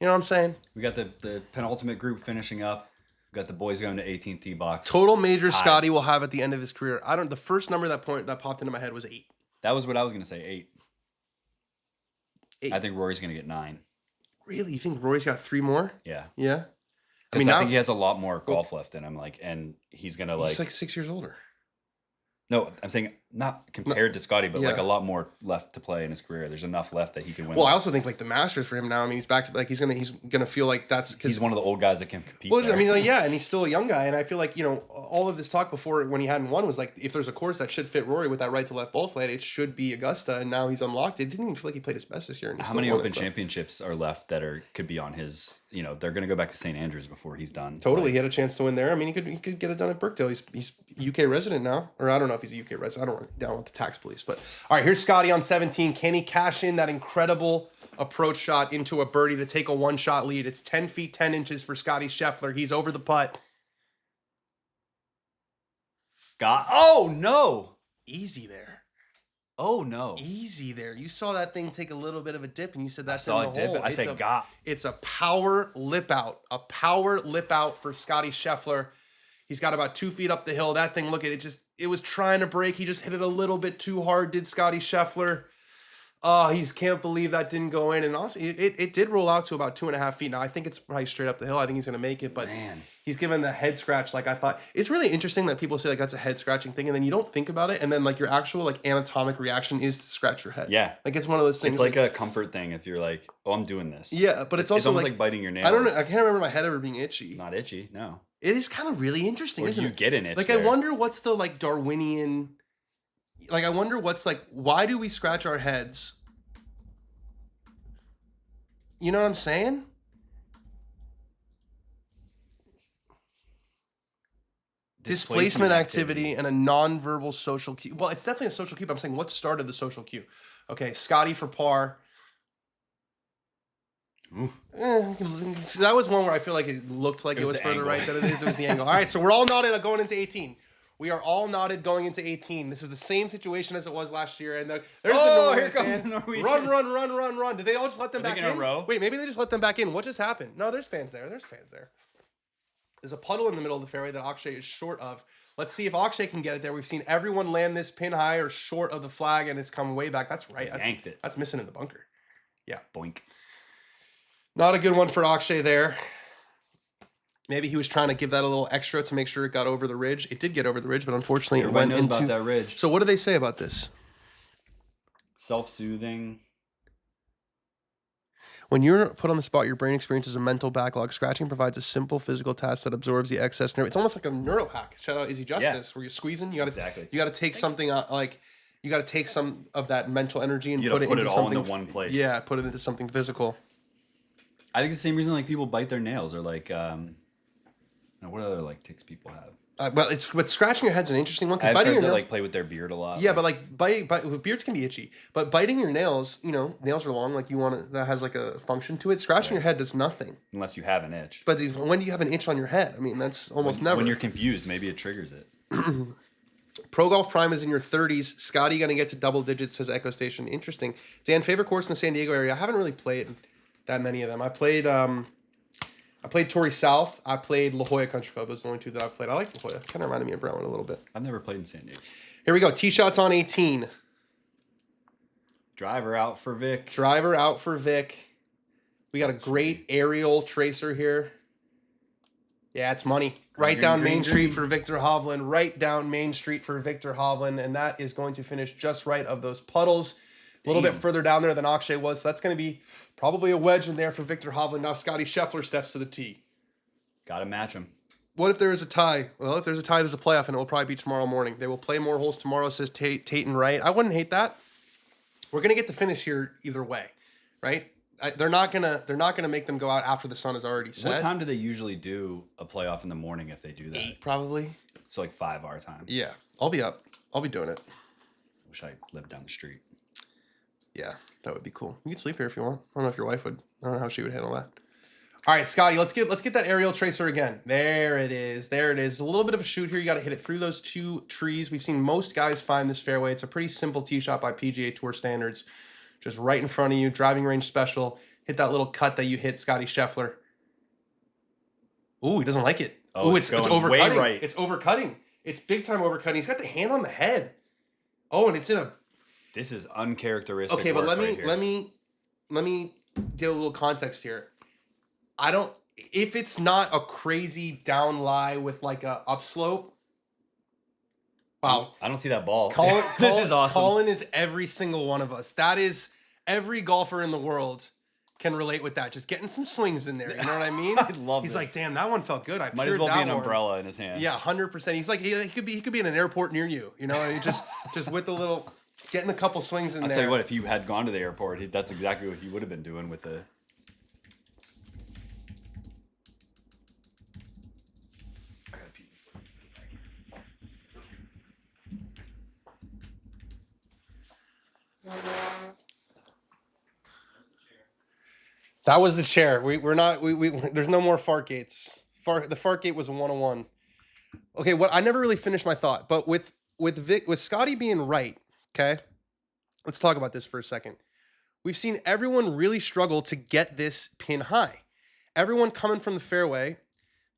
You know what I'm saying? We got the penultimate group finishing up. We got the boys going to 18th tee box. Total major Scotty will have at the end of his career. The first number that popped into my head was 8. That was what I was going to say, 8. 8. I think Rory's going to get 9. Really? You think Rory's got 3 more? Yeah. Yeah. I mean, I think he has a lot more golf left in him, and he's gonna he's like 6 years older. No, I'm saying not compared to Scotty, but like Yeah. a lot more left to play in his career. There's enough left that he can win. Well, I also think like the Masters for him now. I mean, he's back to like he's gonna feel like that's because he's one of the old guys that can compete. Well, there. I mean, like, yeah, and he's still a young guy, and I feel like all of this talk before when he hadn't won was like if there's a course that should fit Rory with that right to left ball flight, it should be Augusta, and now he's unlocked it. Didn't even feel like he played his best this year. And he How still many won Open it, so. championships are left that could be on his? They're gonna go back to St. Andrews before he's done. Totally, Like, he had a chance to win there. I mean, he could get it done at Birkdale. He's UK resident now, or I don't know if he's a UK resident. I don't want down with the tax police, but all right. Here's Scotty on 17. Can he cash in that incredible approach shot into a birdie to take a 1-shot lead? It's 10 feet 10 inches for Scotty Scheffler. He's over the putt. Oh no! Easy there. Oh no! Easy there. You saw that thing take a little bit of a dip, and you said that's I saw in it the dip. hole. I said got. It's a power lip out. A power lip out for Scotty Scheffler. He's got about 2 feet up the hill. That thing, look at it, it was trying to break. He just hit it a little bit too hard, did Scotty Scheffler. Oh, he can't believe that didn't go in. And also, it did roll out to about 2.5 feet. Now, I think it's probably straight up the hill. I think he's going to make it, but Man. He's given the head scratch like I thought. It's really interesting that people say like that's a head scratching thing, and then you don't think about it, and then like your actual like anatomic reaction is to scratch your head. Yeah. Like it's one of those things. It's like a comfort thing if you're like, oh, I'm doing this. Yeah, but it's also almost like, like biting your nails. I don't know. I can't remember my head ever being itchy. Not itchy, no. It is kind of really interesting, Or isn't you it? get an itch Like there. I wonder what's the like Darwinian. Like I wonder what's like. Why do we scratch our heads? You know what I'm saying? Displacement activity and a nonverbal social cue. Well, it's definitely a social cue, but I'm saying what started the social cue? Okay, Scotty for par. That was one where I feel like it looked like it was further angle. right than it is. It was the angle. All right, so we're all knotted going into 18. We are all knotted going into 18. This is the same situation as it was last year. And there's the Norway here comes fan. the Norwegians. Run. Did they all just let them Are they back in a in? row? Wait, maybe they just let them back in. What just happened? No, there's fans there. There's a puddle in the middle of the fairway that Akshay is short of. Let's see if Akshay can get it there. We've seen everyone land this pin high or short of the flag, and it's come way back. That's right. Yanked it. That's missing in the bunker. Yeah. Boink. Not a good one for Akshay there. Maybe he was trying to give that a little extra to make sure it got over the ridge. It did get over the ridge, but unfortunately it Everybody went knows into... about that ridge. So what do they say about this? Self-soothing. When you're put on the spot, your brain experiences a mental backlog. Scratching provides a simple physical task that absorbs the excess nerve. It's almost like a neuro hack. Shout out Easy Justice, where you're squeezing. You gotta take something out, like you gotta take some of that mental energy and put it into all something. into one place. Yeah, put it into something physical. I think it's the same reason like people bite their nails or like what other like ticks people have. But scratching your head's an interesting one I because have biting friends your that nails. like play with their beard a lot. Yeah, but like beards can be itchy. But biting your nails, nails are long. Like that has like a function to it. Scratching your head does nothing. Unless you have an itch. But when do you have an itch on your head? I mean, that's almost never. When you're confused, maybe it triggers it. Pro Golf Prime is in your 30s. Scotty gonna get to double digits, says Echo Station. Interesting. Dan, favorite course in the San Diego area? I haven't really played that many of them. I played Torrey South. I played La Jolla Country Club. Those are the only two that I've played. I like La Jolla. Kind of reminded me of Brentwood a little bit. I've never played in San Diego. Here we go. Tee shots on 18. Driver out for Vic. Driver out for Vic. We got a great aerial tracer here. Yeah, it's money. Right down Main Street for Victor Hovland. Right down Main Street for Victor Hovland. And that is going to finish just right of those puddles. A little bit further down there than Akshay was. So that's going to be probably a wedge in there for Victor Hovland. Now Scotty Scheffler steps to the tee. Got to match him. What if there is a tie? Well, if there's a tie, there's a playoff, and it will probably be tomorrow morning. They will play more holes tomorrow, says Tate and Wright. I wouldn't hate that. We're going to get the finish here either way, right? They're not gonna make them go out after the sun is already set. What time do they usually do a playoff in the morning if they do that? 8 probably. So like 5 our time. Yeah, I'll be up. I'll be doing it. Wish I lived down the street. Yeah, that would be cool. You could sleep here if you want. I don't know if your wife would. I don't know how she would handle that. All right, Scotty, let's get that aerial tracer again. There it is. There it is. A little bit of a shoot here. You got to hit it through those 2 trees. We've seen most guys find this fairway. It's a pretty simple tee shot by PGA Tour standards. Just right in front of you, driving range special. Hit that little cut that you hit, Scotty Scheffler. Ooh, he doesn't like it. Oh, Ooh, it's overcutting. way right. It's overcutting. It's big time overcutting. He's got the hand on the head. Oh, and it's in a... This is uncharacteristic. Okay, but let me me get a little context here. I don't... If it's not a crazy down lie with like a upslope... Wow. I don't see that ball. This is awesome. Colin is every single one of us. That is... Every golfer in the world can relate with that. Just getting some swings in there. You know what I mean? I love He's this. like, damn, that one felt good. I Might as well be that an one. umbrella in his hand. Yeah, 100%. He's like, he could be in an airport near you. You know, and he just with the little, getting a couple swings in I'll there. tell you what, if you had gone to the airport, that's exactly what he would have been doing with the... That was the chair. We're not. There's no more fart gates. The fart gate was a 101. Okay, I never really finished my thought, but with Scotty being right. Okay, let's talk about this for a second. We've seen everyone really struggle to get this pin high. Everyone coming from the fairway,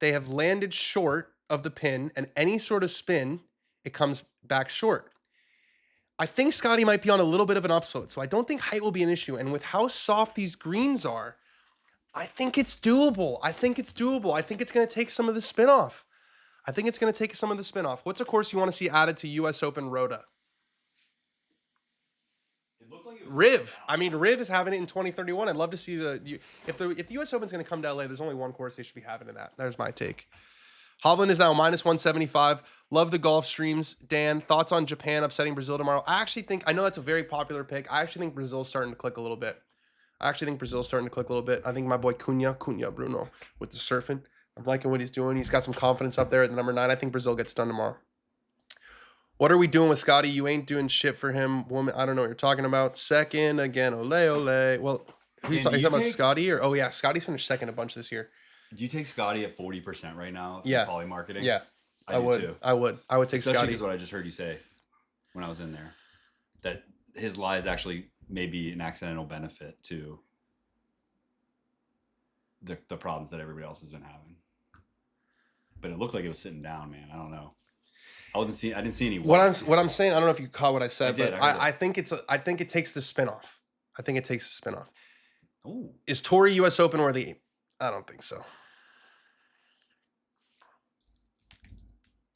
they have landed short of the pin, and any sort of spin, it comes back short. I think Scotty might be on a little bit of an upslope, so I don't think height will be an issue. And with how soft these greens are, I think it's doable. I think it's going to take some of the spin off. What's a course you want to see added to U.S. Open Rhoda? It looked like it was Riv. I mean, Riv is having it in 2031. I'd love to see if the U.S. Open's going to come to LA, there's only one course they should be having in that. There's my take. Hovland is now minus 175. Love the golf streams. Dan, thoughts on Japan upsetting Brazil tomorrow? I know that's a very popular pick. I actually think Brazil's starting to click a little bit. I think my boy Cunha Bruno with the surfing. I'm liking what he's doing. He's got some confidence up there at the number 9. I think Brazil gets done tomorrow. What are we doing with Scotty? You ain't doing shit for him, woman. I don't know what you're talking about. Second again, ole ole. Well, who you talking about, Scotty? Or Scotty's finished second a bunch this year. Do you take Scotty at 40% right now? Yeah. Poly marketing. Yeah, I would too. I would take Especially Scotty. because what I just heard you say when I was in there, that his lie is actually maybe an accidental benefit to the problems that everybody else has been having. But it looked like it was sitting down, man. I don't know. I didn't see any. What I'm saying, I don't know if you caught what I said, I did, but I I think it takes the spin off. Ooh. Is Tory U.S. Open worthy? I don't think so.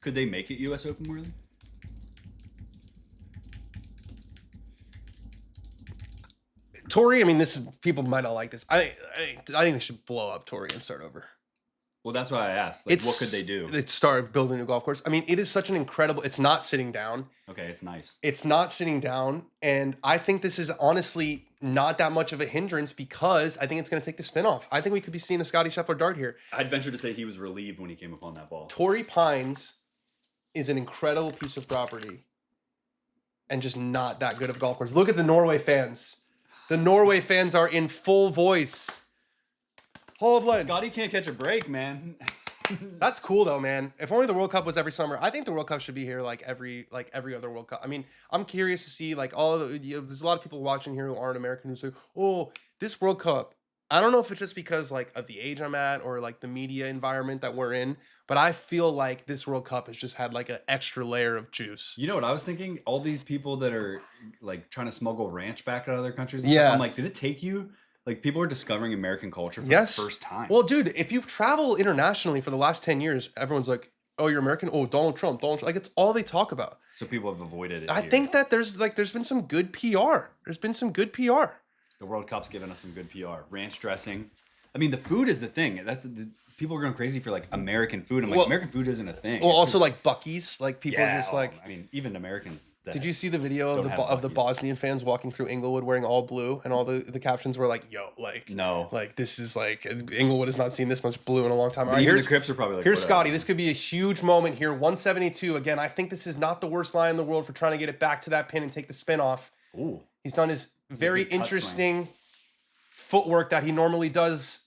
Could they make it U.S. Open worthy? Tory, I mean, people might not like this. I think they should blow up Tory and start over. Well, that's why I asked. Like, what could they do? Start building a new golf course. I mean, it is such an incredible. It's not sitting down. Okay, it's nice. It's not sitting down, and I think this is honestly not that much of a hindrance because I think it's going to take the spin off. I think we could be seeing a Scotty Scheffler dart here. I'd venture to say he was relieved when he came upon that ball. Torrey Pines is an incredible piece of property, and just not that good of a golf course. Look at the Norway fans. The Norway fans are in full voice. Hovland. Scotty can't catch a break, man. That's cool though, man. If only the World Cup was every summer. I think the World Cup should be here like every other World Cup. I mean, I'm curious to see like there's a lot of people watching here who aren't American who say, "Oh, this World Cup." I don't know if it's just because like of the age I'm at or like the media environment that we're in, but I feel like this World Cup has just had like an extra layer of juice. You know what I was thinking? All these people that are like trying to smuggle ranch back out of other countries. Yeah. I'm like, did it take you? Like people are discovering American culture for the first time. Well, dude, if you travel internationally for the last 10 years, everyone's like, "Oh, you're American? Oh, Donald Trump. Like it's all they talk about." So people have avoided it. I think that there's been some good PR. The World Cup's given us some good PR. Ranch dressing. I mean, the food is the thing. People are going crazy for like American food. I'm like, American food isn't a thing. Well, also like Buc-ee's, like people just like. I mean, even Americans. Did you see the video of the Bosnian fans walking through Inglewood wearing all blue, and all the captions were like, "Yo, like no, like this is like Inglewood has not seen this much blue in a long time." All right, even the Crips are probably like, here's Scotty. This could be a huge moment here. 172 again. I think this is not the worst lie in the world for trying to get it back to that pin and take the spin off. Ooh, he's done his very interesting footwork that he normally does.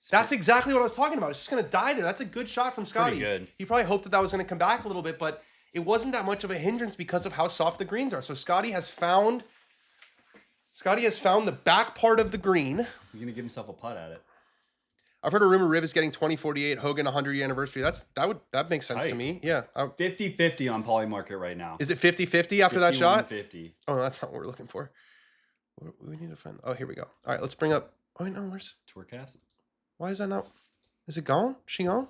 That's exactly what I was talking about. It's just going to die there. That's a good shot from Scotty. Pretty good. He probably hoped that was going to come back a little bit, but it wasn't that much of a hindrance because of how soft the greens are. So Scotty has found the back part of the green. He's going to give himself a putt at it. I've heard a rumor Riv is getting 2048 Hogan 100-year anniversry. that makes sense to me. Yeah. 50-50 on Poly Market right now. Is it 50-50 after that shot? 50. Oh, that's not what we're looking for. We need to find. Oh, here we go. All right, let's bring up. Oh, wait, no, where's Tourcast? Why is that not? Is it gone? She gone?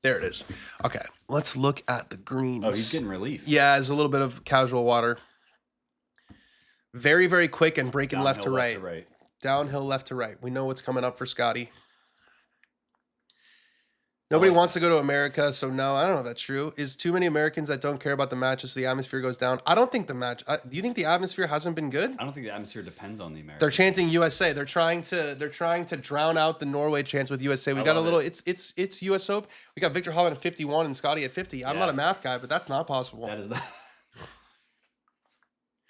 There it is. Okay, let's look at the greens. Oh, he's getting relief. Yeah, it's a little bit of casual water. Very, very quick and breaking left to right. Downhill left to right. We know what's coming up for Scotty. Nobody wants to go to America, so no, I don't know if that's true. Is too many Americans that don't care about the matches, so the atmosphere goes down? I don't think the match. Do you think the atmosphere hasn't been good? I don't think the atmosphere depends on the Americans. They're chanting USA. They're trying to drown out the Norway chants with USA. We got a little. It's US Open. We got Victor Hovland at 51 and Scotty at 50. I'm not a math guy, but that's not possible. That is not.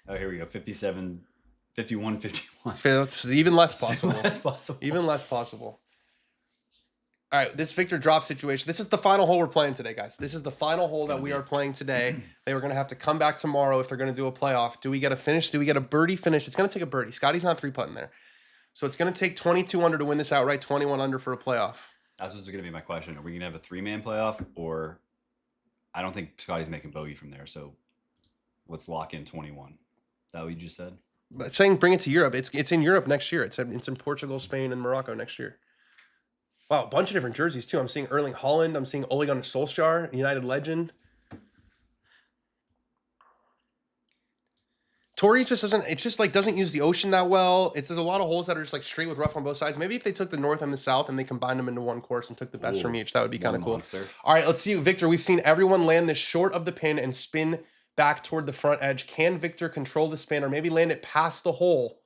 Oh, here we go. 57, 51, 51. It's even less possible. Less possible. Even less possible. All right, this Victor drop situation. This is the final hole we're playing today, guys. This is the final hole that we are playing today. They were going to have to come back tomorrow if they're going to do a playoff. Do we get a finish? Do we get a birdie finish? It's going to take a birdie. Scotty's not 3-putting there. So it's going to take 22 under to win this outright, 21 under for a playoff. That was going to be my question. Are we going to have a 3-man playoff, or I don't think Scotty's making bogey from there, so let's lock in 21. Is that what you just said? But saying bring it to Europe. It's in Europe next year. It's in Portugal, Spain, and Morocco next year. Wow, a bunch of different jerseys too. I'm seeing Erling Haaland. I'm seeing Ole Gunnar Solskjaer, United legend. Torrey just doesn't. It just like doesn't use the ocean that well. There's a lot of holes that are just like straight with rough on both sides. Maybe if they took the north and the south and they combined them into one course and took the best from each, that would be kind of cool. Monster. All right, let's see, Victor. We've seen everyone land this short of the pin and spin back toward the front edge. Can Victor control the spin or maybe land it past the hole?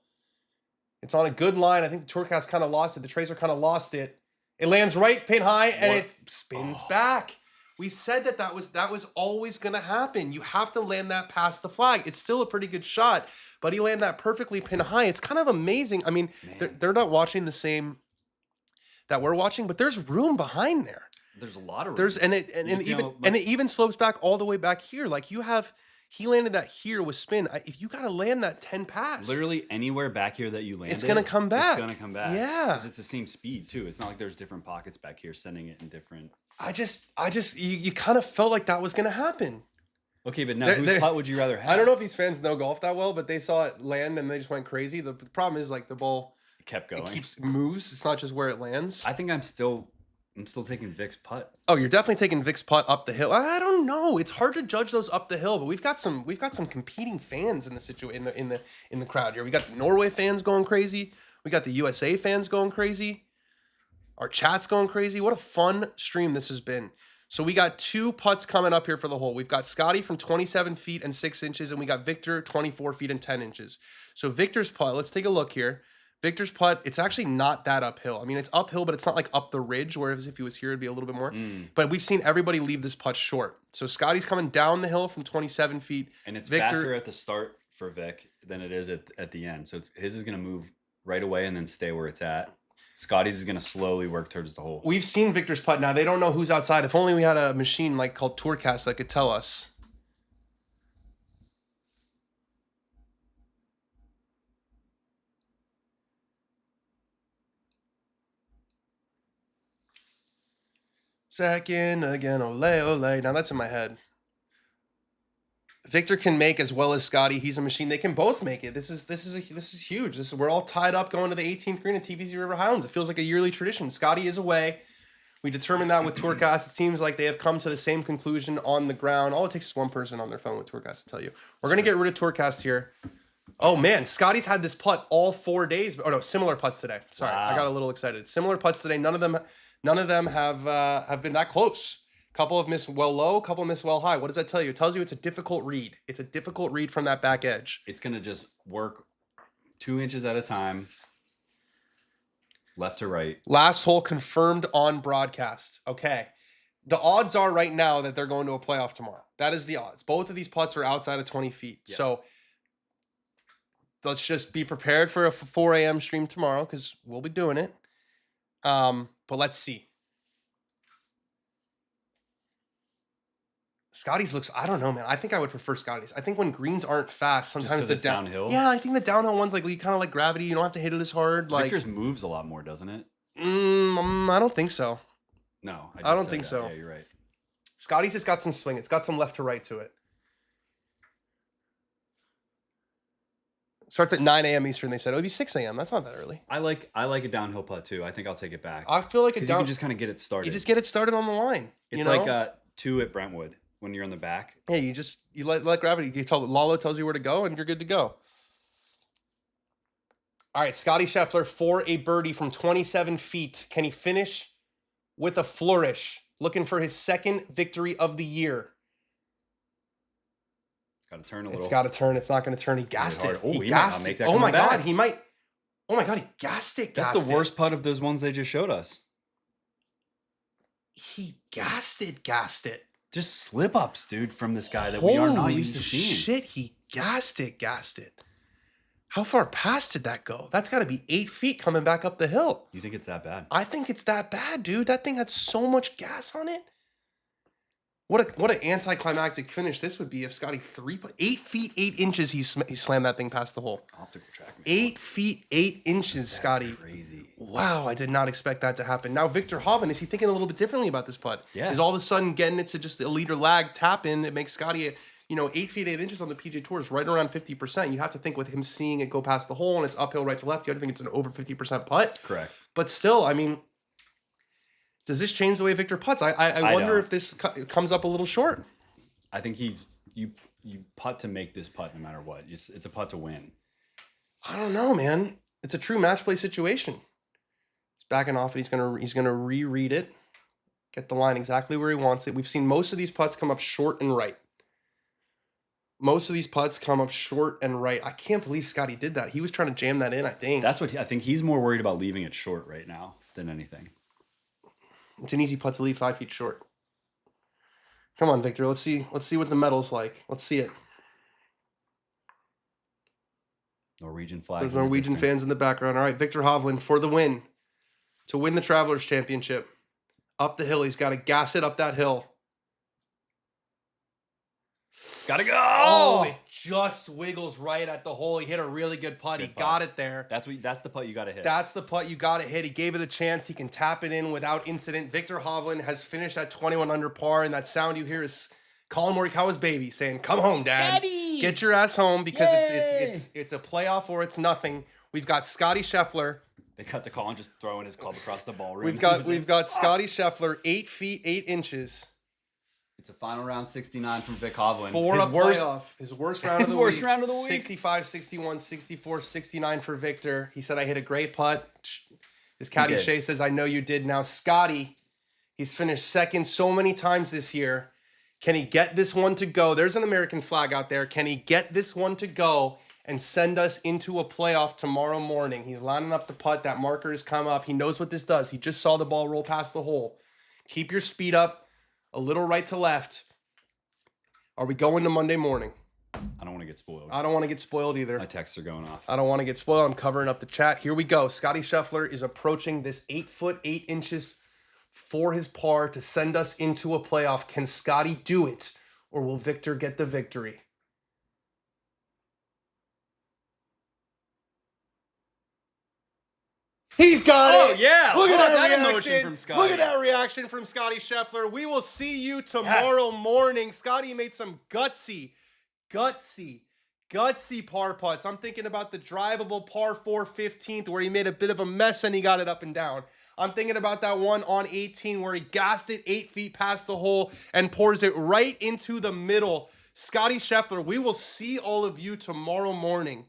It's on a good line. I think the Tourcast kind of lost it. The Tracer kind of lost it. It lands right pin high and it spins back. We said that was always going to happen. You have to land that past the flag. It's still a pretty good shot, but he landed that perfectly pin high. It's kind of amazing. I mean, they're not watching the same that we're watching, but there's room behind there. There's a lot of room. There's and it even slopes back all the way back here. Like he landed that here with spin. If you got to land that 10 past. Literally anywhere back here that you land, it's going to come back. It's going to come back. Yeah. Because it's the same speed too. It's not like there's different pockets back here sending it in different. You kind of felt like that was going to happen. Okay, but now whose putt would you rather have? I don't know if these fans know golf that well, but they saw it land and they just went crazy. The problem is like the ball kept going. It moves. It's not just where it lands. I think I'm still taking Vic's putt. Oh, you're definitely taking Vic's putt up the hill. I don't know. It's hard to judge those up the hill, but we've got some competing fans in the in the crowd here. We got the Norway fans going crazy. We got the USA fans going crazy. Our chat's going crazy. What a fun stream this has been. So we got 2 putts coming up here for the hole. We've got Scotty from 27 feet and 6 inches, and we got Victor 24 feet and 10 inches. So Victor's putt, let's take a look here. Victor's putt, it's actually not that uphill. I mean, it's uphill, but it's not like up the ridge, whereas if he was here, it'd be a little bit more. But we've seen everybody leave this putt short. So Scotty's coming down the hill from 27 feet. And it's faster at the start for Vic than it is at the end. So his is going to move right away and then stay where it's at. Scotty's is going to slowly work towards the hole. We've seen Victor's putt now. They don't know who's outside. If only we had a machine like called Tourcast that could tell us. Second again, ole, ole. Now that's in my head. Victor can make as well as Scotty. He's a machine. They can both make it. This is huge. We're all tied up going to the 18th green at TPC River Highlands. It feels like a yearly tradition. Scotty is away. We determined that with Tourcast. It seems like they have come to the same conclusion on the ground. All it takes is one person on their phone with Tourcast to tell you. We're gonna get rid of Tourcast here. Oh man, Scotty's had this putt all 4 days. Oh no, similar putts today. Sorry, wow. I got a little excited. Similar putts today. None of them have been that close. Couple have missed well low, couple missed well high. What does that tell you? It tells you it's a difficult read. It's a difficult read from that back edge. It's going to just work 2 inches at a time, left to right. Last hole confirmed on broadcast. Okay. The odds are right now that they're going to a playoff tomorrow. That is the odds. Both of these putts are outside of 20 feet. Yeah. So let's just be prepared for a 4 a.m. stream tomorrow because we'll be doing it. But let's see. Scotty's looks, I don't know, man. I think I would prefer Scotty's. I think when greens aren't fast, sometimes the downhill. Yeah, I think the downhill ones, like you kind of like gravity. You don't have to hit it as hard. Like Victor's moves a lot more, doesn't it? I don't think so. No, I don't think so. Yeah, you're right. Scotty's just got some swing. It's got some left to right to it. Starts at 9 a.m. Eastern. They said it would be 6 a.m. That's not that early. I like a downhill putt too. I think I'll take it back. I feel like you can just kind of get it started. You just get it started on the line. It's like 2 at Brentwood when you're on the back. Yeah, you let gravity. You tell Lalo tells you where to go, and you're good to go. All right, Scotty Scheffler for a birdie from 27 feet. Can he finish with a flourish? Looking for his second victory of the year. It's got to turn a little. It's got to turn. It's not going to turn. He gassed it. Oh, he gassed it. Oh my God, he might. Oh my God, he gassed it. That's the worst putt of those ones they just showed us. He gassed it. Just slip ups, dude, from this guy that we are not used to seeing. Shit, he gassed it. How far past did that go? That's got to be 8 feet coming back up the hill. You think it's that bad? I think it's that bad, dude. That thing had so much gas on it. What an anticlimactic finish this would be if Scotty 8 feet 8 inches he slammed that thing past the hole. Optical track. 8 feet 8 inches, That's Scotty. crazy. Wow, I did not expect that to happen. Now Victor Hovland, is he thinking a little bit differently about this putt? Yeah. Is all of a sudden getting it to just a leader lag tap in that makes Scotty, 8 feet 8 inches on the PGA Tour is right around 50%. You have to think with him seeing it go past the hole and it's uphill right to left, you have to think it's an over 50% putt. Correct. But still, I mean, does this change the way Victor putts? I wonder don't. if this comes up a little short. I think you putt to make this putt no matter what. It's a putt to win. I don't know, man. It's a true match play situation. He's backing off and he's gonna reread it, get the line exactly where he wants it. We've seen most of these putts come up short and right. Most of these putts come up short and right. I can't believe Scotty did that. He was trying to jam that in, I think. That's what I think. He's more worried about leaving it short right now than anything. It's an easy putt to leave 5 feet short. Come on, Victor. Let's see what the medal's like. Let's see it. Norwegian flag. There's in the Norwegian distance. fans in the background. All right, Victor Hovland for the win. To win the Travelers Championship. Up the hill. He's got to gas it up that hill. Gotta go. Oh, it just wiggles right at the hole. He hit a really good putt. He got it there. That's the putt you gotta hit. That's the putt you got to hit. He gave it a chance. He can tap it in without incident. Victor Hovland has finished at 21 under par, and that sound you hear is Colin Morikawa's baby saying, "Come home, Dad. Daddy! Get your ass home because Yay! it's a playoff or it's nothing." We've got Scotty Scheffler. They cut to Colin just throwing his club across the ballroom. We've got Scotty Scheffler, 8 feet 8 inches. It's a final round 69 from Vic Hovland. For a playoff. His worst round of the worst week. round of the week. 65, 61, 64, 69 for Victor. He said, "I hit a great putt." His caddy did. Shay says, "I know you did." Now, Scotty, he's finished second so many times this year. Can he get this one to go? There's an American flag out there. Can he get this one to go and send us into a playoff tomorrow morning? He's lining up the putt. That marker has come up. He knows what this does. He just saw the ball roll past the hole. Keep your speed up. A little right to left. Are we going to Monday morning? I don't want to get spoiled. I don't want to get spoiled either. My texts are going off. I don't want to get spoiled. I'm covering up the chat. Here we go. Scotty Scheffler is approaching this 8 foot 8 inches for his par to send us into a playoff. Can Scotty do it, or will Victor get the victory? He's got Oh, it. yeah. Look at Look at that that reaction emotion from Scotty. Look at that reaction from Scotty Scheffler. We will see you tomorrow morning. Scotty made some gutsy par putts. I'm thinking about the drivable par 4 15th where he made a bit of a mess and he got it up and down. I'm thinking about that one on 18 where he gassed it 8 feet past the hole and pours it right into the middle. Scotty Scheffler, we will see all of you tomorrow morning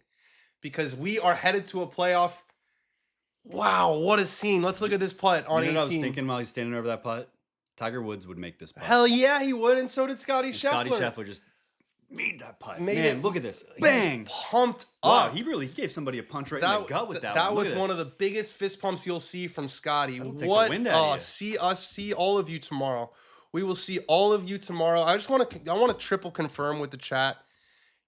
because we are headed to a playoff. Wow, what a scene. Let's look at this putt on 18. You know what I was thinking while he's standing over that putt? Tiger Woods would make this putt. Hell yeah, he would, and so did Scotty And Scheffler. Scotty Scheffler just made that putt. Made Man, it- look at this. He Bang. was pumped Wow, up. he gave somebody a punch right in the gut with that one. That Look was at one this. of the biggest fist pumps you'll see from Scotty. That'll take the What? wind out of you. See all of you tomorrow. We will see all of you tomorrow. I want to triple confirm with the chat.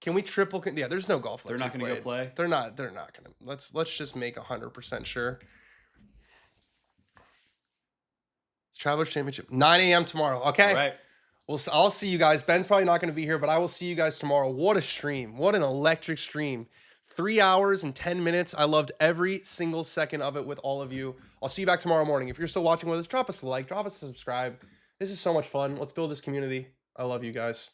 Can we triple? Yeah, there's no golf. They're not going to go play? They're not going to. Let's just make 100% sure. Travelers Championship, 9 a.m. tomorrow. Okay. All right. I'll see you guys. Ben's probably not going to be here, but I will see you guys tomorrow. What a stream. What an electric stream. 3 hours and 10 minutes. I loved every single second of it with all of you. I'll see you back tomorrow morning. If you're still watching with us, drop us a like, drop us a subscribe. This is so much fun. Let's build this community. I love you guys.